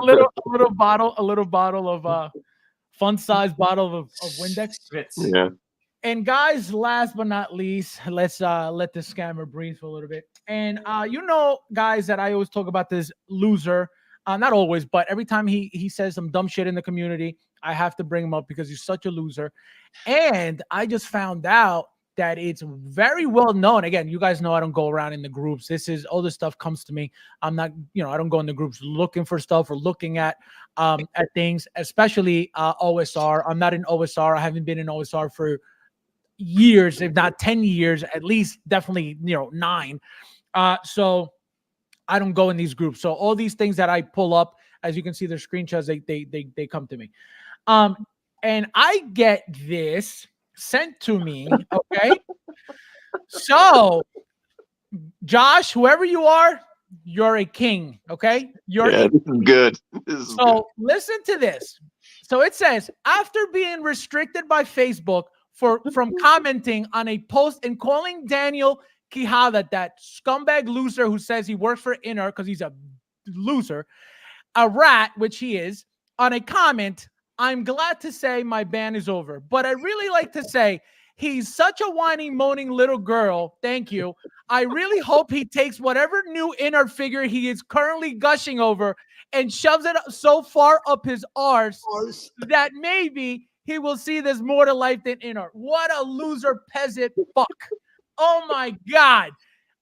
little bottle of fun-sized bottle of Windex. Yeah. And guys, last but not least, let's let the scammer breathe for a little bit. And guys, that I always talk about this loser. Not always, but every time he says some dumb shit in the community, I have to bring him up because he's such a loser. And I just found out that it's very well known. Again, you guys know I don't go around in the groups. All this stuff comes to me. I'm not, I don't go in the groups looking for stuff or looking at things, especially OSR. I'm not in OSR. I haven't been in OSR for years, if not 10 years, at least definitely, 9. So I don't go in these groups. So all these things that I pull up, as you can see, their screenshots, they come to me. And I get this sent to me. Okay. So Josh, whoever you are, you're a king. Okay. This is good. Listen to this. So it says, after being restricted by Facebook from commenting on a post and calling Daniel Quijada, that scumbag loser who says he works for Inner because he's a loser, a rat, which he is, on a comment, I'm glad to say my ban is over. But I really like to say he's such a whining, moaning little girl. Thank you. I really hope he takes whatever new Inner figure he is currently gushing over and shoves it so far up his arse that maybe he will see there's more to life than Inner. What a loser peasant fuck. Oh my God.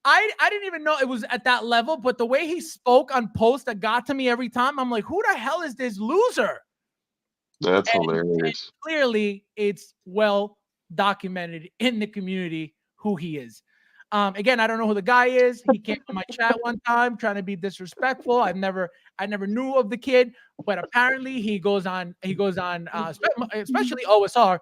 I didn't even know it was at that level, but the way he spoke on post that got to me every time, I'm like, who the hell is this loser? That's hilarious. Clearly, it's well documented in the community who he is. Again, I don't know who the guy is. He came to my chat one time trying to be disrespectful. I never knew of the kid, but apparently he goes on, especially OSR,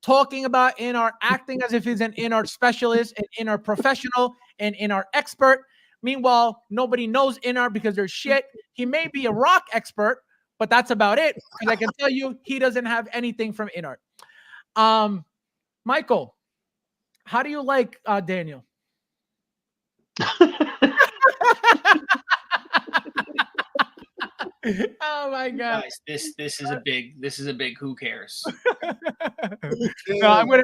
talking about Inner, acting as if he's an Inner specialist, an Inner professional, an Inner expert. Meanwhile, nobody knows Inner because they're shit. He may be a rock expert, but that's about it. Because I can tell you, he doesn't have anything from Inner. Michael, how do you like Daniel? Oh my God! Guys, this is a big. Who cares? No, I'm gonna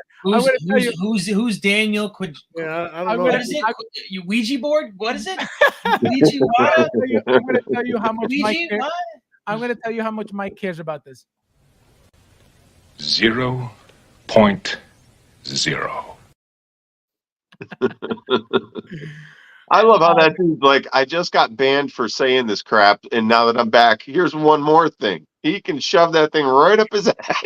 tell you who's Daniel. I don't know. What is it? You Ouija board? What is it? Ouija what? I'm gonna tell you how much Ouija Mike cares. what? I'm gonna tell you how much Mike cares about this. 0.0. I love how that dude's like, I just got banned for saying this crap, and now that I'm back, here's one more thing. He can shove that thing right up his ass,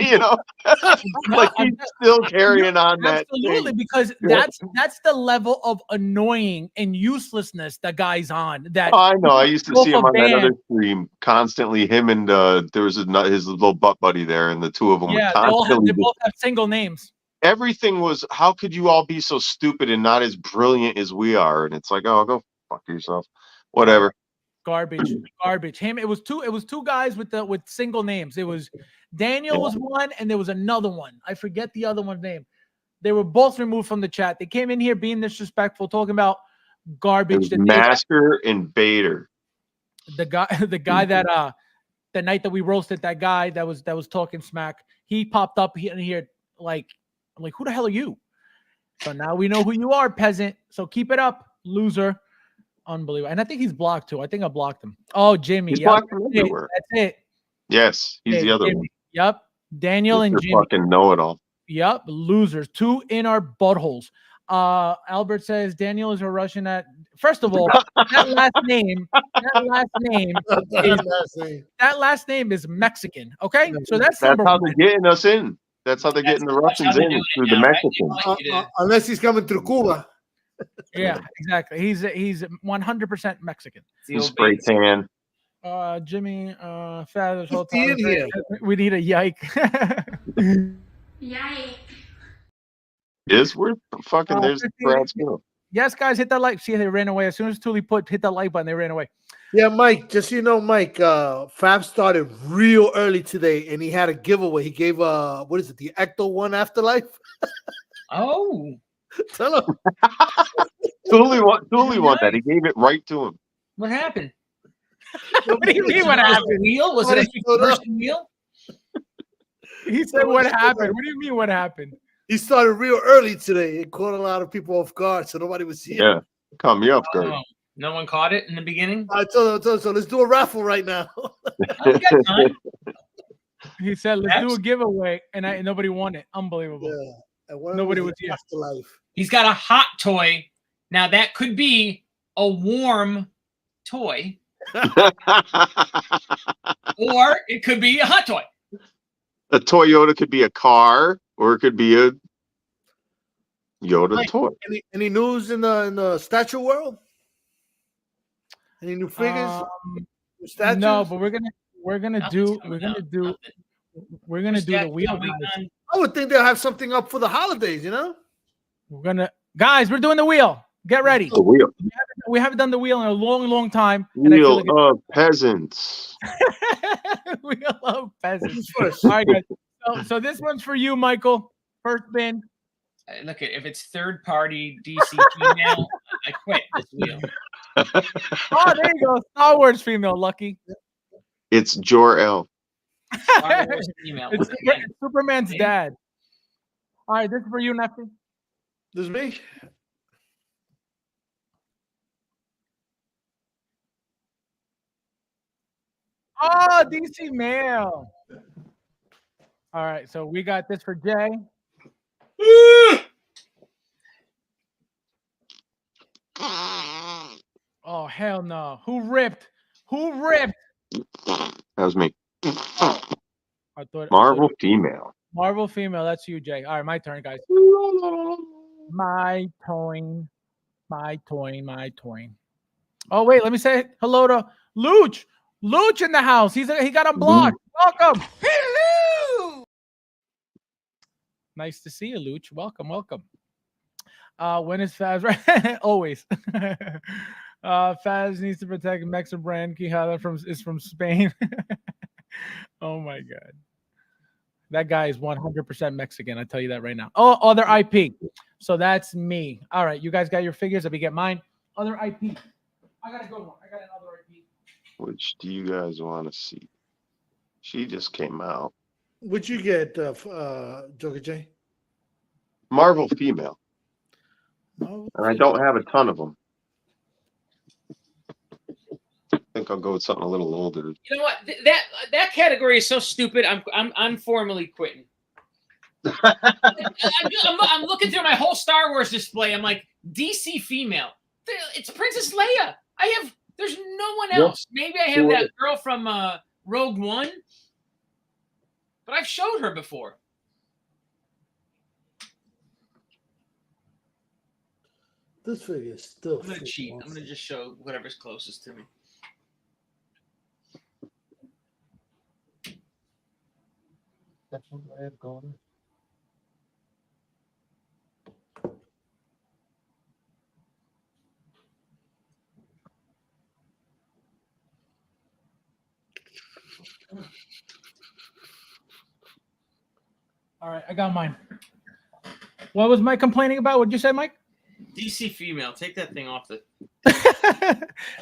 like he's still carrying on that. Absolutely, because that's the level of annoying and uselessness the guy's on. That I know. I used to see him on that other stream constantly. Him and there was his little butt buddy there, and the two of them. Yeah, they both have single names. Everything was, how could you all be so stupid and not as brilliant as we are? And it's like, oh, go fuck yourself. Whatever. Garbage. It was two guys with single names. It was Daniel was one, and there was another one. I forget the other one's name. They were both removed from the chat. They came in here being disrespectful, talking about garbage. Master and Bader. The guy that the night that we roasted that guy that was talking smack, he popped up here like, I'm like, who the hell are you? So now we know who you are, peasant. So keep it up, loser. Unbelievable. And I think he's blocked too. I think I blocked him. Oh, Jimmy. He's blocked him everywhere. That's it. Yes, he's the other one. Yep. Daniel and Jimmy. Fucking know-it-all. Yep. Losers. 2 in our buttholes. Albert says Daniel is a Russian at First of all, that last name is Mexican. Okay, so that's That's number how one. they're getting us in. That's how they're getting the Russians in through the Mexicans. Unless he's coming through Cuba. Yeah, exactly. He's 100% Mexican. Spray tan. Jimmy, Fabs, whole Who's in here? we need a yike. Yike. Yes, we're fucking. There's the 15. crowds go. Yes, guys, hit that like. See, they ran away as soon as Thule hit that like button. They ran away. Yeah, Mike, just so you know, Mike, Fab started real early today and he had a giveaway. He gave what is it, the Ecto One Afterlife? Oh, Tell him. Thule won that. He gave it right to him. what happened? What do you mean? What happened? Wheel? Was it a conversion wheel? He said, "What happened?" What do you mean? What happened? He started real early today. It caught a lot of people off guard, so nobody was here. Yeah, caught me off guard. Oh, no one caught it in the beginning. I told him, so let's do a raffle right now. We got time. He said, "Let's do a giveaway," and nobody won it. Unbelievable. Yeah. And one of Nobody them was here. Afterlife. He's got a hot toy. Now that could be a warm toy, or it could be a hot toy. A Toyota could be a car, or it could be a Yoda Mike, toy. Any news in the statue world? Any new figures? New statues? No, but we're gonna do the wheel. Guys. I would think they'll have something up for the holidays, you know? We're doing the wheel. Get ready. The wheel. We haven't done the wheel in a long, long time. And I Wheel feel of peasants. Wheel of peasants. All right, guys. So this one's for you, Michael. First bin. Look at if it's third party DC female, I quit this wheel. Oh, there you go. Star Wars female, Lucky. It's Jor-El. Star Wars female. It's Superman's dad. All right, this is for you, Neffy. This is me. Oh, DC male. All right, so we got this for Jay. Oh, hell no. Who ripped? That was me. I thought Marvel female. Marvel female. That's you, Jay. All right, my turn, guys. My toy. Oh, wait, let me say hello to Luch. Luch in the house. He got unblocked. Welcome. Hello. Nice to see you, Luch. Welcome. When is Faz right? Always. Faz needs to protect Mexican brand. Quijada is from Spain. Oh my god. That guy is 100% Mexican. I tell you that right now. Oh, other IP. So that's me. All right, you guys got your figures. Let me get mine. Other IP. I got a good one. I got another IP. Which do you guys want to see? She just came out. What'd you get, Joker J? Marvel female. Oh, And I don't have a ton of them. I think I'll go with something a little older. You know what? That category is so stupid. I'm formally quitting. I'm looking through my whole Star Wars display. I'm like, DC female. It's Princess Leia. There's no one else. Maybe I have that girl from Rogue One, but I've showed her before. this figure is still. I'm gonna cheat. I'm gonna just show whatever's closest to me. That's what I have going. All right, I got mine. What was Mike complaining about? What'd you say, Mike? DC female. Take that thing off the.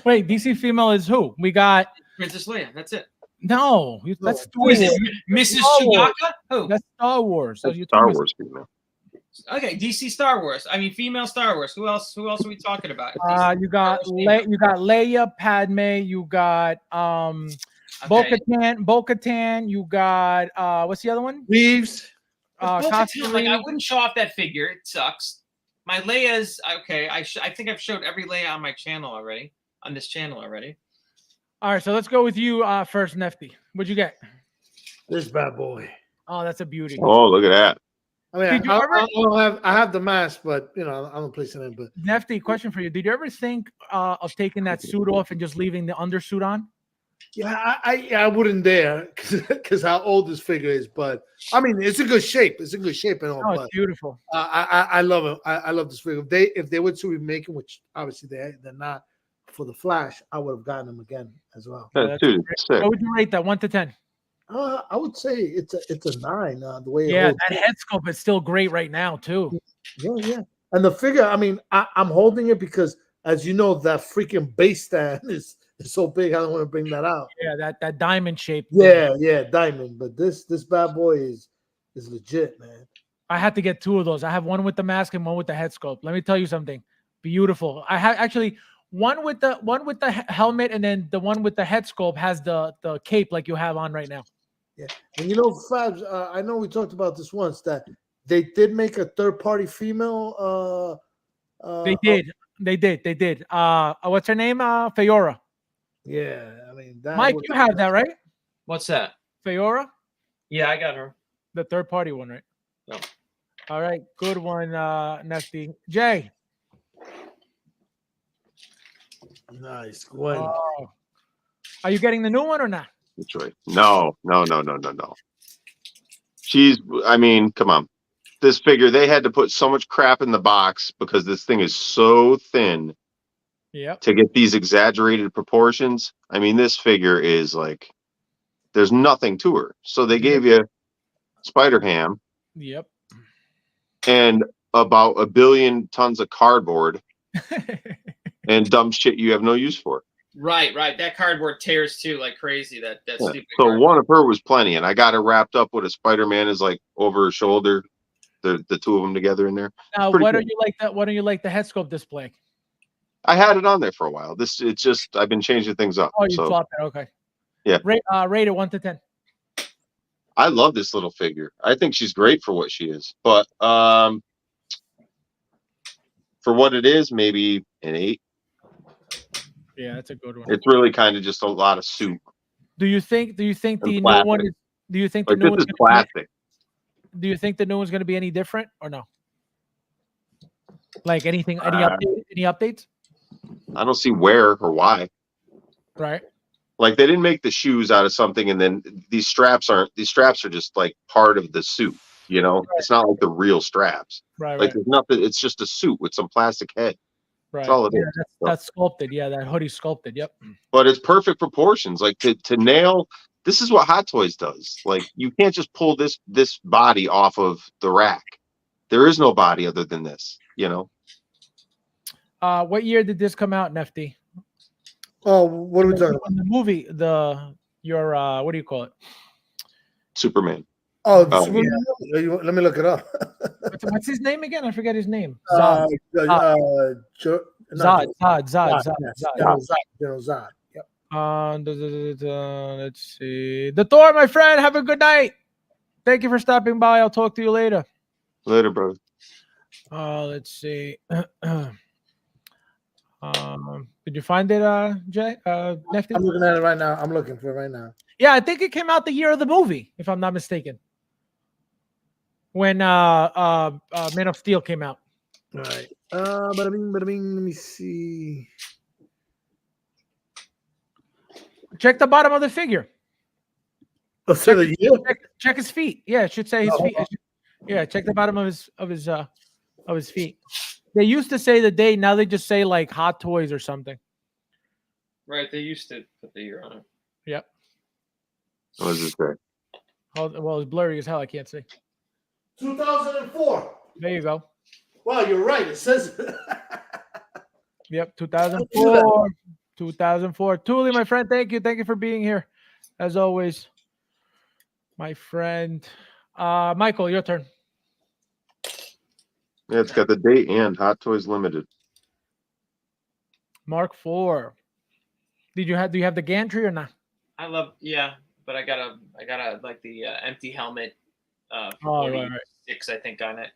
Wait, DC female is who? We got Princess Leia. That's it. no. That's Star Who is it? Wars. Mrs. Star Wars. Chewbacca? Who? That's Star Wars. So you Star Wars female. Okay, DC Star Wars. I mean, female Star Wars. Who else are we talking about? You got Leia, Padme. You got Bo-Katan. You got what's the other one? Reeves. Like, I wouldn't show off that figure. It sucks. My Leia's okay. I think I've showed every Leia on my channel already. On this channel already. All right, so let's go with you first, Nefty. What'd you get? This bad boy. Oh, that's a beauty. Oh, look at that. I mean, Did you I have the mask, but you know, I'm gonna place it in. But Nefty, question for you: did you ever think of taking that suit off and just leaving the undersuit on? yeah, I wouldn't dare because how old this figure is. But I mean, it's a good shape. It's a good shape and all. Oh, But it's beautiful. I love it. I love this figure. If they were to be making, which obviously they're not for the Flash, I would have gotten them again as well. Yeah, Dude, sick. What would you rate that 1 to 10? I would say it's a 9. The way it Yeah, holds. that head sculpt is still great right now too. Yeah. And the figure, I mean, I'm holding it because, as you know, that freaking base stand is so big. I don't want to bring that out. Yeah, that diamond shape. Yeah, diamond. But this bad boy is legit, man. I had to get 2 of those. I have one with the mask and one with the head sculpt. Let me tell you something. Beautiful. I have actually one with the helmet, and then the one with the head sculpt has the cape like you have on right now. Yeah, and you know, Fabs, I know we talked about this once that they did make a third-party female. They did. What's her name? Feora. Yeah, I mean, that Mike, was, you have that, right? What's that? Feora, Yeah, I got her. the third party one, right? No. All right, good one, Nefty. Jay. nice. Gwen. Oh. Are you getting the new one or not? That's right. No. I mean, come on. This figure, they had to put so much crap in the box because this thing is so thin Yep. to get these exaggerated proportions. I mean, this figure is like, there's nothing to her. So they gave you Spider Ham Yep. and about 1 billion tons of cardboard and dumb shit you have no use for. Right. That cardboard tears too like crazy. That Yeah. stupid. So cardboard. one of her was plenty, and I got her wrapped up with a Spider-Man is like over her shoulder. The two of them together in there. Now, Pretty why cool. don't you like that? Why don't you like the head sculpt display? I had it on there for a while. It's just I've been changing things up. Oh, you So swapped it. Okay. Yeah. Rate it 1 to 10. I love this little figure. I think she's great for what she is. But for what it is, maybe an 8. Yeah, that's a good one. It's really kind of just a lot of soup. Do you think the And new plastic. one is? Do you think the Like new this one's is gonna plastic. do you think the new one's going to be any different or no? Like anything? Any updates? I don't see where or why. Right. Like they didn't make the shoes out of something, and then these straps are just like part of the suit. You know, Right. It's not like the real straps. Right. Like Right. there's nothing. It's just a suit with some plastic head. Right. That's all it Yeah, is. that's sculpted. Yeah, that hoodie's sculpted. Yep. But it's perfect proportions. Like to nail. This is what Hot Toys does. Like you can't just pull this body off of the rack. There is no body other than this. You know. What year did this come out, Nefty? Oh, what are we talking about? The movie, your what do you call it? Superman. Oh, Oh, let me look it up. What's his name again? I forget his name. Zod. Zod. General Zod. Yep. Let's see. The Thor, my friend. Have a good night. Thank you for stopping by. I'll talk to you later. Later, brother. Let's see. Did you find it, Jay? Nefty? I'm looking at it right now. I'm looking for it right now. Yeah, I think it came out the year of the movie, if I'm not mistaken. When Man of Steel came out. All right. Let me see. Check the bottom of the figure. Oh, so the year? Check his feet. Yeah, it should say his feet. Yeah, check the bottom of his feet. They used to say the date, now they just say like Hot Toys or something. Right. They used to put the year on it. Yep. What does it say? Oh, well, it's blurry as hell. I can't see. 2004. There you go. Wow, you're right. It says. Yep, 2004. 2004. Thule, my friend, thank you. Thank you for being here, as always. My friend. Michael, your turn. Yeah, it's got the date and Hot Toys Limited. Mark IV. Do you have the gantry or not? I love, but I gotta like the empty helmet. Oh, right. 46, I think, on it.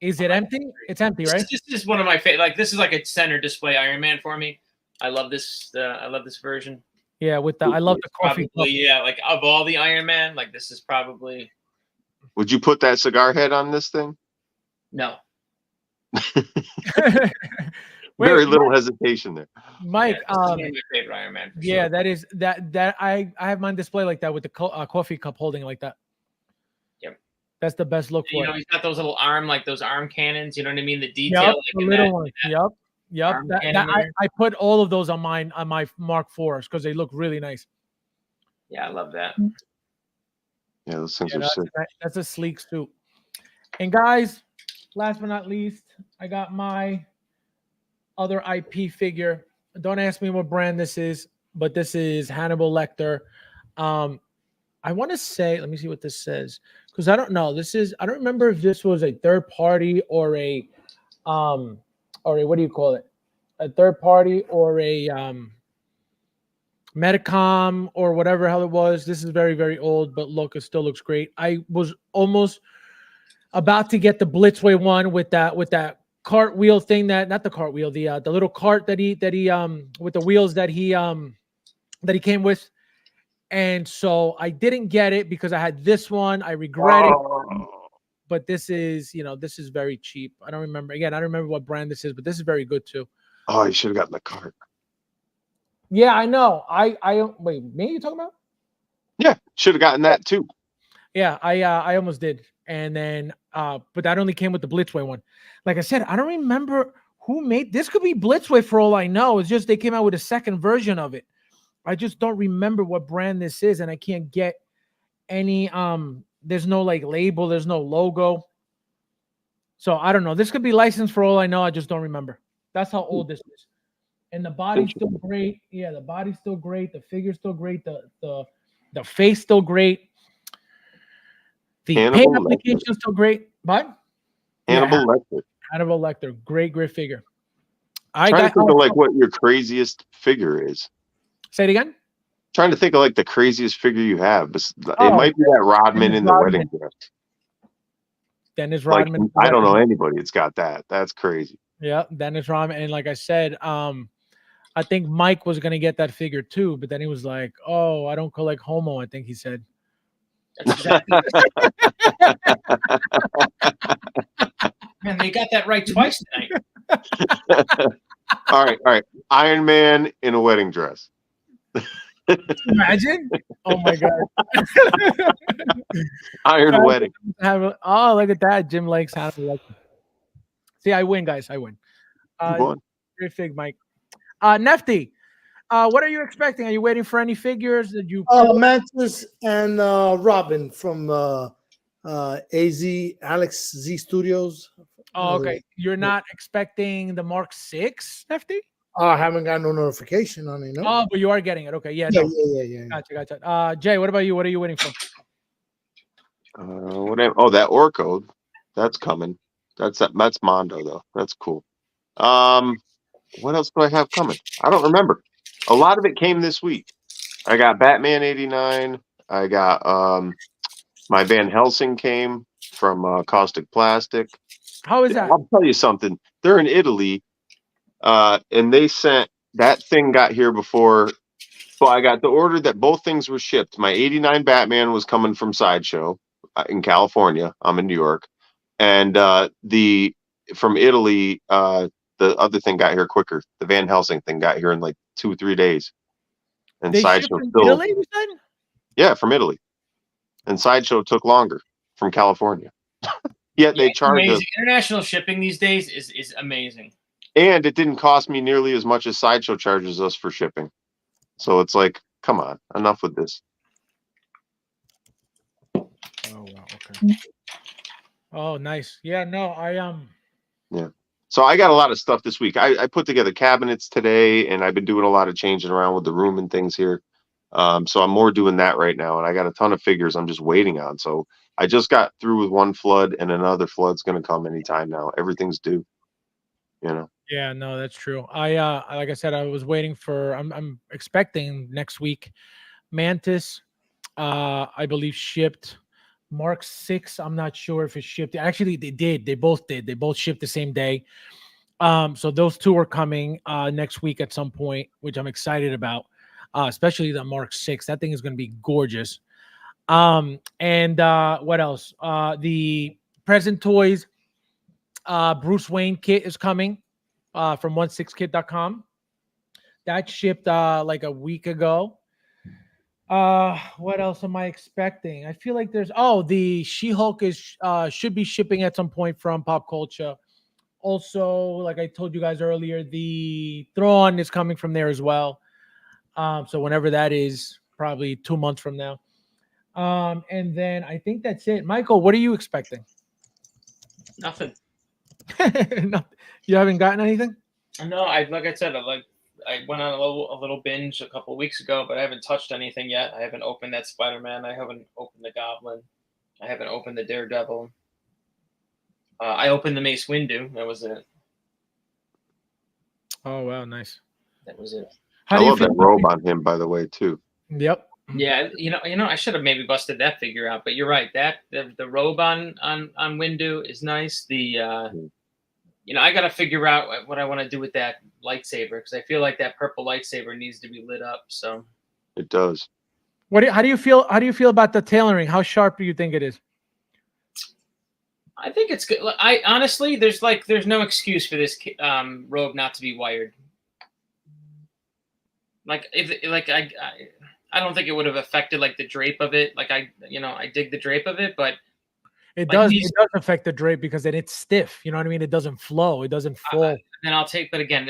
Is it empty? It's empty, right? This is one of my favorite. Like, this is like a center display Iron Man for me. I love this. I love this version. Yeah, with the I love the coffee Probably, yeah. Like, of all the Iron Man, like, this is probably Would you put that cigar head on this thing? no. cup. Very little hesitation there. Mike. Yeah, this is one of my favorite Iron Man. Yeah, sure. that is that I have mine display like that with the coffee cup holding it like that. Yep. That's the best look You for know, it. he's got those little those arm cannons. You know what I mean? The detail. Yep, like the in little that- one. in Yep. Yep. arm That, cannon there. I put all of those on mine on my Mark IVs because they look really nice. Yeah, I love that. Yeah, those things Yeah, are sick. that's a sleek suit. And guys, last but not least, I got my other IP figure. Don't ask me what brand this is, but this is Hannibal Lecter. I want to say, let me see what this says, because I don't know. I don't remember if this was a third party or a what do you call it? A third party or a Medicom or whatever hell it was. This is very, very old, but look, it still looks great. I was almost about to get the Blitzway one with that cartwheel thing, not the cartwheel, the little cart that he with the wheels that he came with. And so I didn't get it because I had this one. I regret it. But this is, this is very cheap. I don't remember. Again, I don't remember what brand this is, but this is very good too. Oh, you should have gotten the cart. Yeah, I know. I wait, me you talking about? Yeah, should have gotten that too. Yeah, I almost did. And then but that only came with the Blitzway one. Like I said, I don't remember who made this. Could be Blitzway for all I know. It's just they came out with a second version of it. I just don't remember what brand this is, and I can't get any there's no like label, there's no logo. So I don't know. This could be licensed for all I know. I just don't remember. That's how old this is. And the body's still great. Yeah, the body's still great. The figure's still great. The face still great. The paint Hannibal application's still great. But Hannibal Lecter. Hannibal Lecter, great figure. Trying to think of like what your craziest figure is. Say it again. Trying to think of like the craziest figure you have. It might be that Rodman in the wedding dress. Dennis Like, Rodman. I don't know anybody that's got that. That's crazy. Yeah, Dennis Rodman. And like I said, I think Mike was gonna get that figure too, but then he was like, "Oh, I don't collect Homo." I think he said. That's exactly. Man, they got that right twice tonight. All right. Iron Man in a wedding dress. Imagine! Oh my god! Iron wedding. Oh, look at that! Jim likes Hannibal Lecter. See, I win, guys. I win. You won. Great fig, Mike. Nefty, what are you expecting? Are you waiting for any figures that you? Mantis and Robin from AZ Alex Z Studios. Oh, okay. You're not expecting the Mark 6, Nefty? I haven't got no notification on it. No. Oh, but you are getting it. Okay, yeah. Yeah, No. yeah. Gotcha. Jay, what about you? What are you waiting for? Whatever. Oh, that ore code. That's coming. That's Mondo though. That's cool. What else do I have coming? I don't remember. A lot of it came this week. I got Batman 89. I got my Van Helsing came from Caustic Plastic. How is that? I'll tell you something. They're in Italy, and they sent that thing got here before. So I got the order that both things were shipped. My 89 Batman was coming from Sideshow in California. I'm in New York, and from Italy, the other thing got here quicker. The Van Helsing thing got here in like 2 or 3 days, and They Sideshow shipped from still. Italy, you said? Yeah, from Italy, and Sideshow took longer from California. Yet they charged us. International shipping these days is amazing. And it didn't cost me nearly as much as Sideshow charges us for shipping. So it's like, come on, enough with this. Oh wow, okay. Oh, nice. Yeah, no, Yeah. So I got a lot of stuff this week. I put together cabinets today, and I've been doing a lot of changing around with the room and things here. So I'm more doing that right now, and I got a ton of figures I'm just waiting on. So I just got through with one flood, and another flood's going to come anytime now. Everything's due, you know. Yeah, no, that's true. I like I said, I was waiting for. I'm expecting next week. Mantis, I believe shipped, Mark 6, I'm not sure if it shipped. Actually, they did. They both did. They both shipped the same day. So those two are coming next week at some point, which I'm excited about. Especially the Mark 6. That thing is going to be gorgeous. And what else? The present toys Bruce Wayne kit is coming from 16kit.com. That shipped like a week ago. What else am I expecting? I feel like there's the She-Hulk is should be shipping at some point from Pop Culture. Also, like I told you guys earlier, the Thrawn is coming from there as well. So whenever that is, probably 2 months from now. And then I think that's it. Michael, what are you expecting? Nothing. No, you haven't gotten anything? No, like I said, I went on a little binge a couple of weeks ago, but I haven't touched anything yet. I haven't opened that Spider-Man. I haven't opened the Goblin. I haven't opened the Daredevil. I opened the Mace Windu. That was it. Oh wow, nice. That was it. I love that robe on him, by the way, too. Yep. Yeah, you know, I should have maybe busted that figure out, but you're right. That the robe on Windu is nice. I got to figure out what I want to do with that lightsaber because I feel like that purple lightsaber needs to be lit up. So it does. How do you feel? How do you feel about the tailoring? How sharp do you think it is? I think it's good. I honestly, there's no excuse for this robe not to be wired. I don't think it would have affected like the drape of it. Like I dig the drape of it, but it does affect the drape because then it's stiff. You know what I mean? It doesn't flow. It doesn't fall. Then I'll take, but again,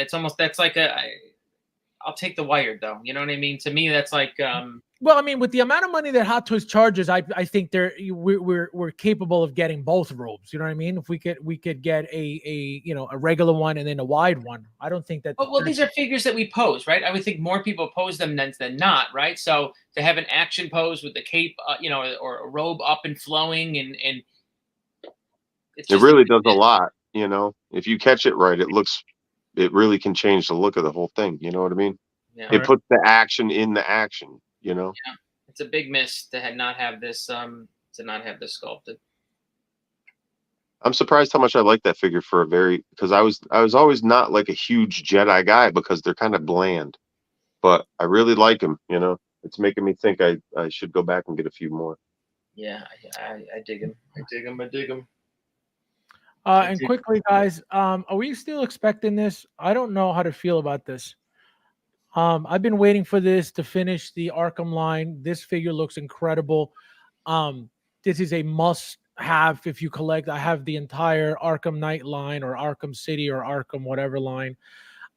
I'll take the wired though. You know what I mean? To me, that's like. Well, I mean, with the amount of money that Hot Toys charges, I think we're capable of getting both robes. You know what I mean? If we could get a regular one and then a wide one. I don't think that. Well, these are figures that we pose, right? I would think more people pose them than not, right? So to have an action pose with the cape, or a robe up and flowing, and it really does a lot. If you catch it right, it really can change the look of the whole thing. You know what I mean? Yeah, it puts the action in the action. Yeah, it's a big miss to not have this sculpted. I'm surprised how much I like that figure because I was always not like a huge Jedi guy because they're kind of bland, but I really like them. It's making me think I should go back and get a few more. Yeah, I dig him. I dig him. And quickly, guys, are we still expecting this? I don't know how to feel about this. I've been waiting for this to finish the Arkham line. This figure looks incredible. This is a must-have if you collect. I have the entire Arkham Knight line or Arkham City or Arkham whatever line.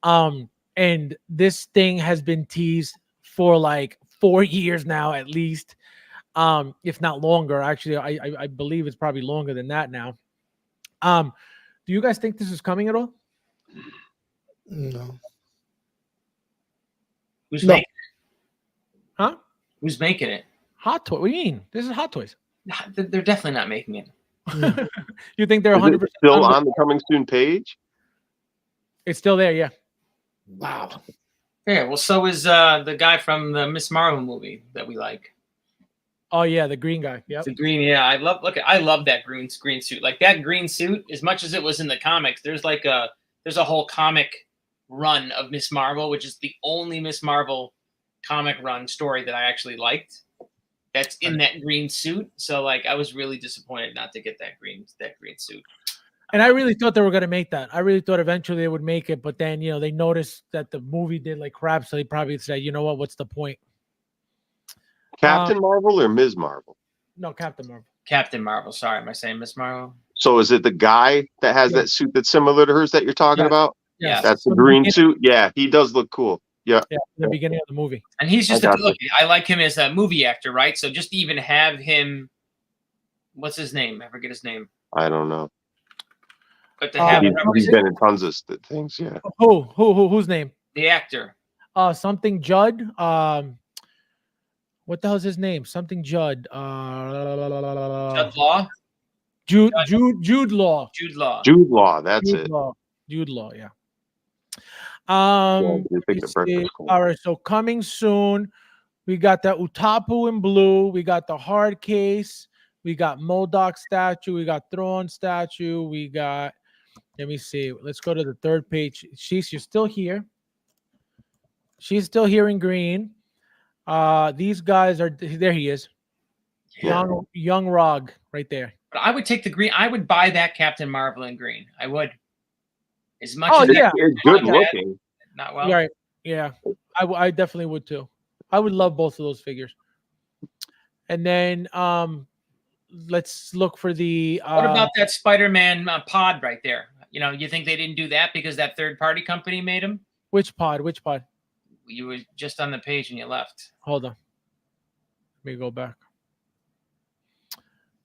And this thing has been teased for like 4 years now at least, if not longer. Actually, I believe it's probably longer than that now. Do you guys think this is coming at all? No. Who's making it? Huh? Who's making it? Hot Toys. What do you mean? This is Hot Toys. They're definitely not making it. You think they're 100% still on the coming soon page? It's still there, yeah. Wow. Yeah, well, so is the guy from the Miss Marvel movie that we like. Oh yeah, the green guy. Yeah, the green. Yeah, I love that green suit. Like that green suit, as much as it was in the comics, there's a whole comic run of Miss Marvel, which is the only Miss Marvel comic run story that I actually liked. That's in that green suit. So like, I was really disappointed not to get that green suit. And I really thought they were going to make that. I really thought eventually they would make it, but then they noticed that the movie did like crap, so they probably said, you know what, what's the point? Captain Marvel or Ms. Marvel? No, Captain Marvel. Captain Marvel. Sorry, am I saying Miss Marvel? So is it the guy that has that suit that's similar to hers that you're talking about? Yeah, that's the green suit. Yeah, he does look cool. Yeah, in the beginning of the movie. And he's just I like him as a movie actor, right? So just even have him. What's his name? I forget his name. I don't know. But to have he's been in tons of things. Yeah. Whose name? The actor. Something Judd. What the hell's his name? Something Judd. Judd Law. Jude Law. Jude Law. Jude Law. That's Jude it. Law. Jude Law. Yeah. All right. So coming soon, we got the Utapu in blue. We got the hard case. We got Modok statue. We got Throne statue. We got. Let me see. Let's go to the third page. She's still here. She's still here in green. These guys are. There he is. Young Rog right there. But I would take the green. I would buy that Captain Marvel in green. I would. As much Oh, as yeah. It's good looking. not well. Right. Yeah. I definitely would too. I would love both of those figures. And then let's look for the What about that Spider-Man pod right there? You know, you think they didn't do that because that third-party company made them? which pod? Which pod? You were just on the page and you left. Hold on. Let me go back.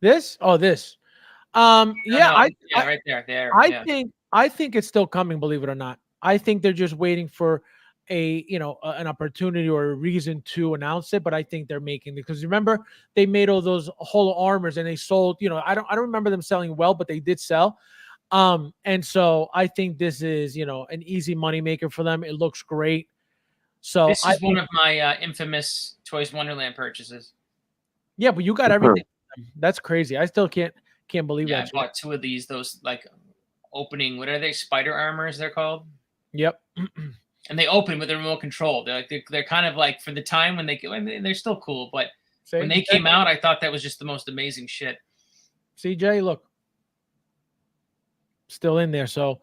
This? Oh, this. Yeah, No, right there. There. I think it's still coming, believe it or not. I think they're just waiting for an opportunity or a reason to announce it, but I think they're making it because remember they made all those whole armors and they sold, I don't remember them selling well, but they did sell. And so I think this is, an easy money maker for them. It looks great. So this is one of my infamous Toys Wonderland purchases. Yeah, but you got everything. That's crazy. I still can't believe that. I bought two of these, those like opening, what are they? Spider armors, they're called. Yep. And they open with a remote control. They're kind of like for the time when they're still cool, but when they came out, I thought that was just the most amazing shit. CJ, look, still in there. So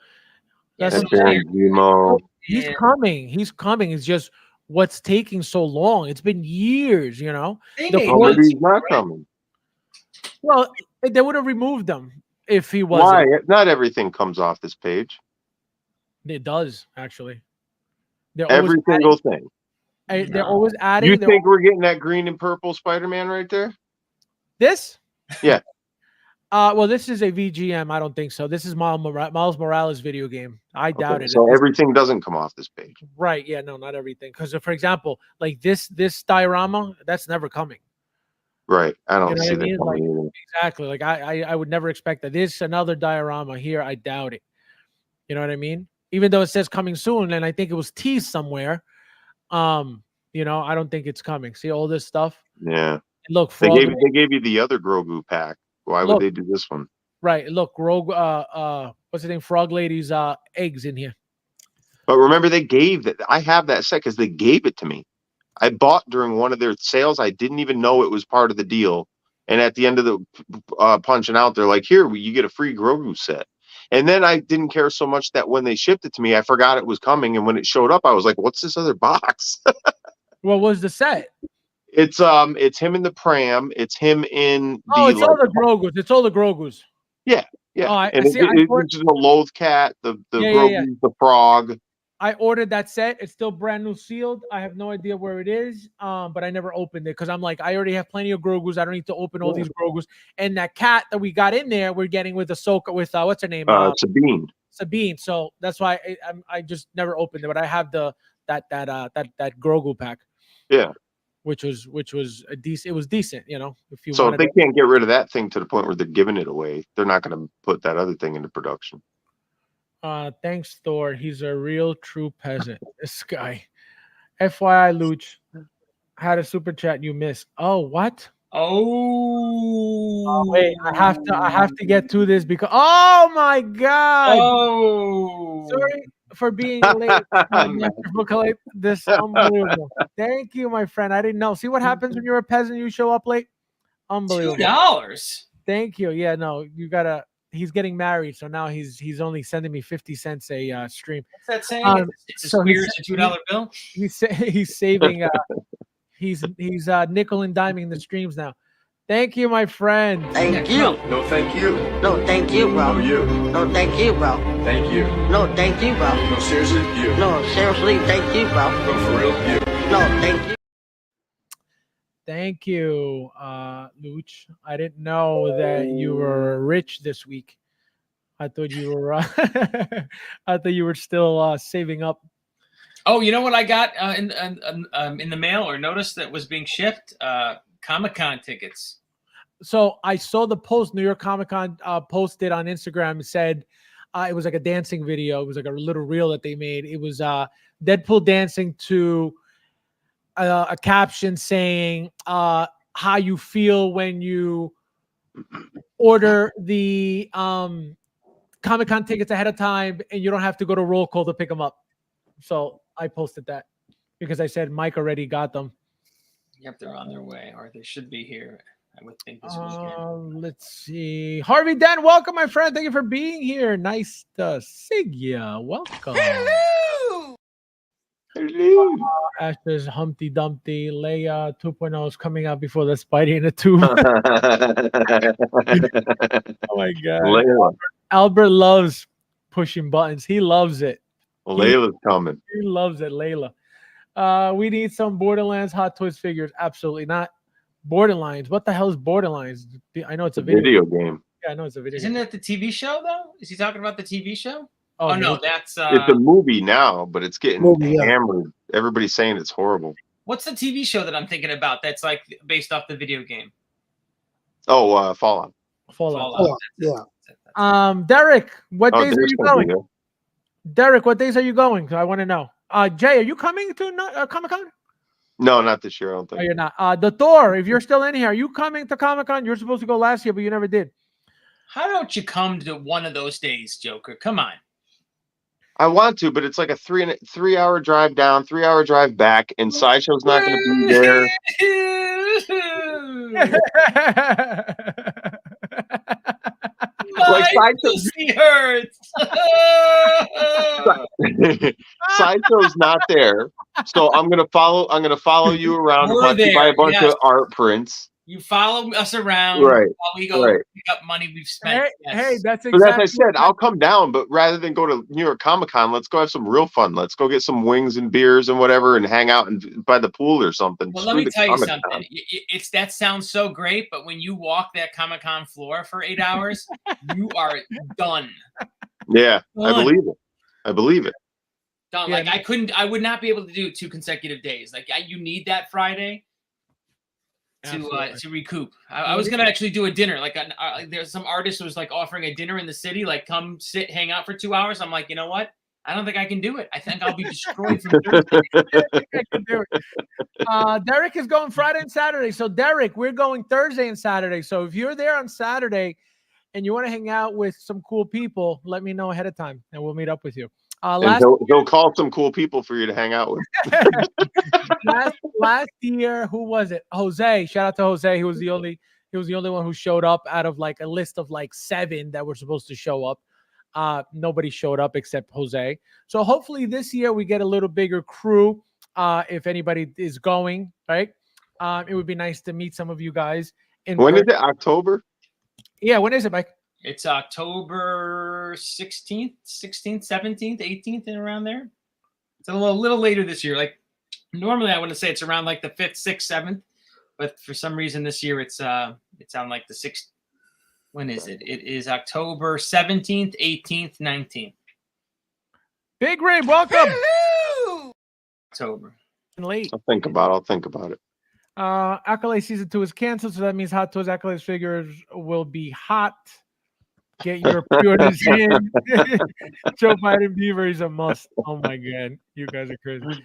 Yes, that's he's coming. He's coming. It's just what's taking so long. It's been years, Maybe he's not coming. Well, they would have removed them if he wasn't. Why? Not everything comes off this page. It does actually. Every single thing. They're always adding. You think we're getting that green and purple Spider-Man right there? This? Yeah. Well, this is a VGM. I don't think so. This is Miles Morales video game. I doubt it. So everything doesn't come off this page. Right. Yeah. No, not everything. Because, for example, like this diorama, that's never coming. Right. I don't see that coming either. Exactly. Like I would never expect that. This another diorama here. I doubt it. You know what I mean? Even though it says coming soon, and I think it was teased somewhere. I don't think it's coming. See all this stuff? Yeah. Look, they gave you the other Grogu pack. Why would they do this one? Right. Look, Rogue. What's the name? Frog Lady's eggs in here. But remember, they gave that. I have that set because they gave it to me. I bought during one of their sales. I didn't even know it was part of the deal. And at the end of the punching out, they're like, "Here, you get a free Grogu set." And then I didn't care so much that when they shipped it to me, I forgot it was coming. And when it showed up, I was like, "What's this other box?" What was the set? It's him in the pram. It's him in the. Oh, it's all the Grogus. It's all the Grogus. Yeah, yeah. Oh, it's just a Loath Cat, the Grogu, the Frog. I ordered that set. It's still brand new sealed. I have no idea where it is. But I never opened it because I'm like, I already have plenty of Grogus. I don't need to open all these Grogus. And that cat that we got in there, we're getting with Ahsoka with what's her name? Sabine. Sabine. So that's why I just never opened it. But I have that Grogu pack. Yeah. Which was a decent. It was decent, If you if they can't get rid of that thing to the point where they're giving it away, they're not going to put that other thing into production. Thanks, Thor. He's a real true peasant. This guy. FYI, Luch had a super chat you missed. Oh, what? Oh, wait, I have to get to this because my god. Oh, sorry for being late. This unbelievable. Thank you, my friend. I didn't know. See what happens when you're a peasant, you show up late? Unbelievable. $2. Thank you. Yeah, no, you gotta. He's getting married, so now he's only sending me 50 cents a stream. What's that saying? It's as weird as a $2 bill. He's saving. He's nickel and diming the streams now. Thank you, my friend. Thank you. No, thank you. No, thank you, bro. No, you. No, thank you, bro. Thank you. No, thank you, bro. No, seriously, you. No, seriously, thank you, bro. No, for real, you. No, thank you. Thank you, Luch. I didn't know that you were rich this week. I thought you were. I thought you were still saving up. Oh, you know what I got in the mail or noticed that was being shipped? Comic-Con tickets. So I saw the post. New York Comic Con posted on Instagram. Said it was like a dancing video. It was like a little reel that they made. It was Deadpool dancing to a caption saying how you feel when you order the Comic-Con tickets ahead of time, and you don't have to go to roll call to pick them up. So I posted that because I said Mike already got them. Yep, they're on their way, or they should be here. I would think this weekend. Let's see. Harvey Den, welcome, my friend. Thank you for being here. Nice to see you. Welcome. Hello. Ash's Humpty Dumpty. Leia 2.0 is coming out before the Spidey in the tube. Oh my God. Layla. Albert loves pushing buttons. He loves it. Layla's coming. He loves it, Layla. We need some Borderlands Hot Toys figures. Absolutely not. Borderlines. What the hell is Borderlines? I know it's a Video game. Yeah, I know it's a video. Isn't it the TV show though? Is he talking about the TV show? Oh, No, that's It's a movie now, but it's getting hammered. Everybody's saying it's horrible. what's the TV show that I'm thinking about that's like based off the video game? Oh, Fallout. Fallout. Yeah. Derek, what days are there's you gonna be going? Derek, what days are you going? I want to know. Jay, are you coming to Comic-Con? No, not this year. I don't think. Oh, you're not. The Thor, if you're still in here, are you coming to Comic-Con? You're supposed to go last year, but you never did. How don't you come to one of those days, Joker? Come on. I want to, but it's like a 3 hour drive down, 3 hour drive back, and Sideshow's not going to be there. Like Sideshow hurts. Sideshow's not there, so I'm gonna follow you around We're and let you buy a bunch yes. of art prints. You follow us around Right, while we go right. pick up money we've spent. Hey, that's But as I exactly. said, I'll come down, but rather than go to New York Comic Con, let's go have some real fun. Let's go get some wings and beers and whatever, and hang out and by the pool or something. Well, Screw let me the tell you Comic-Con. something. It's that sounds so great, but when you walk that Comic-Con floor for 8 hours, you are done. Yeah, I Done. believe it. I believe it. Done. Yeah. Like I would not be able to do 2 consecutive days. Like you need that Friday to recoup. I was gonna actually do a dinner. Like there's some artist who was like offering a dinner in the city. Like come sit, hang out for 2 hours. I'm like, you know what? I don't think I can do it. I think I'll be destroyed from Thursday. I can do it. Derek is going Friday and Saturday. So Derek, we're going Thursday and Saturday. So if you're there on Saturday and you want to hang out with some cool people, let me know ahead of time and we'll meet up with you. And he'll call some cool people for you to hang out with. last year, who was it? Jose. Shout out to Jose. He was the only one who showed up out of like a list of like 7 that were supposed to show up. Nobody showed up except Jose. So hopefully this year we get a little bigger crew. If anybody is going, right? It would be nice to meet some of you guys. When is it? October? Yeah, when is it, Mike? It's October 16th, 17th, 18th, and around there. It's a little later this year. Like normally I want to say it's around like the 5th, 6th, 7th, but for some reason this year it's on like the 6th. When is it? It is October 17th, 18th, 19th. Big Ray, welcome. October. Late. I'll think about it. Accolade Season 2 is canceled, so that means Hot Toys Accolade figures will be hot. Get your pre-orders in. Joe Biden Beaver is a must. Oh my God, you guys are crazy.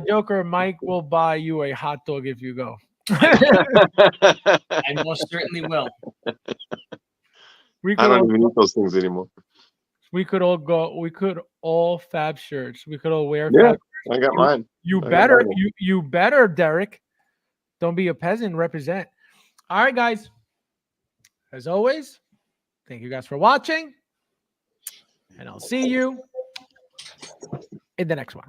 Joker, Mike will buy you a hot dog if you go. I most certainly will. I don't even eat those things anymore. We could all go. We could all fab shirts. We could all wear. Yeah, fab I got mine. You better, you better, Derek. Don't be a peasant. Represent. All right, guys. As always, thank you guys for watching, and I'll see you in the next one.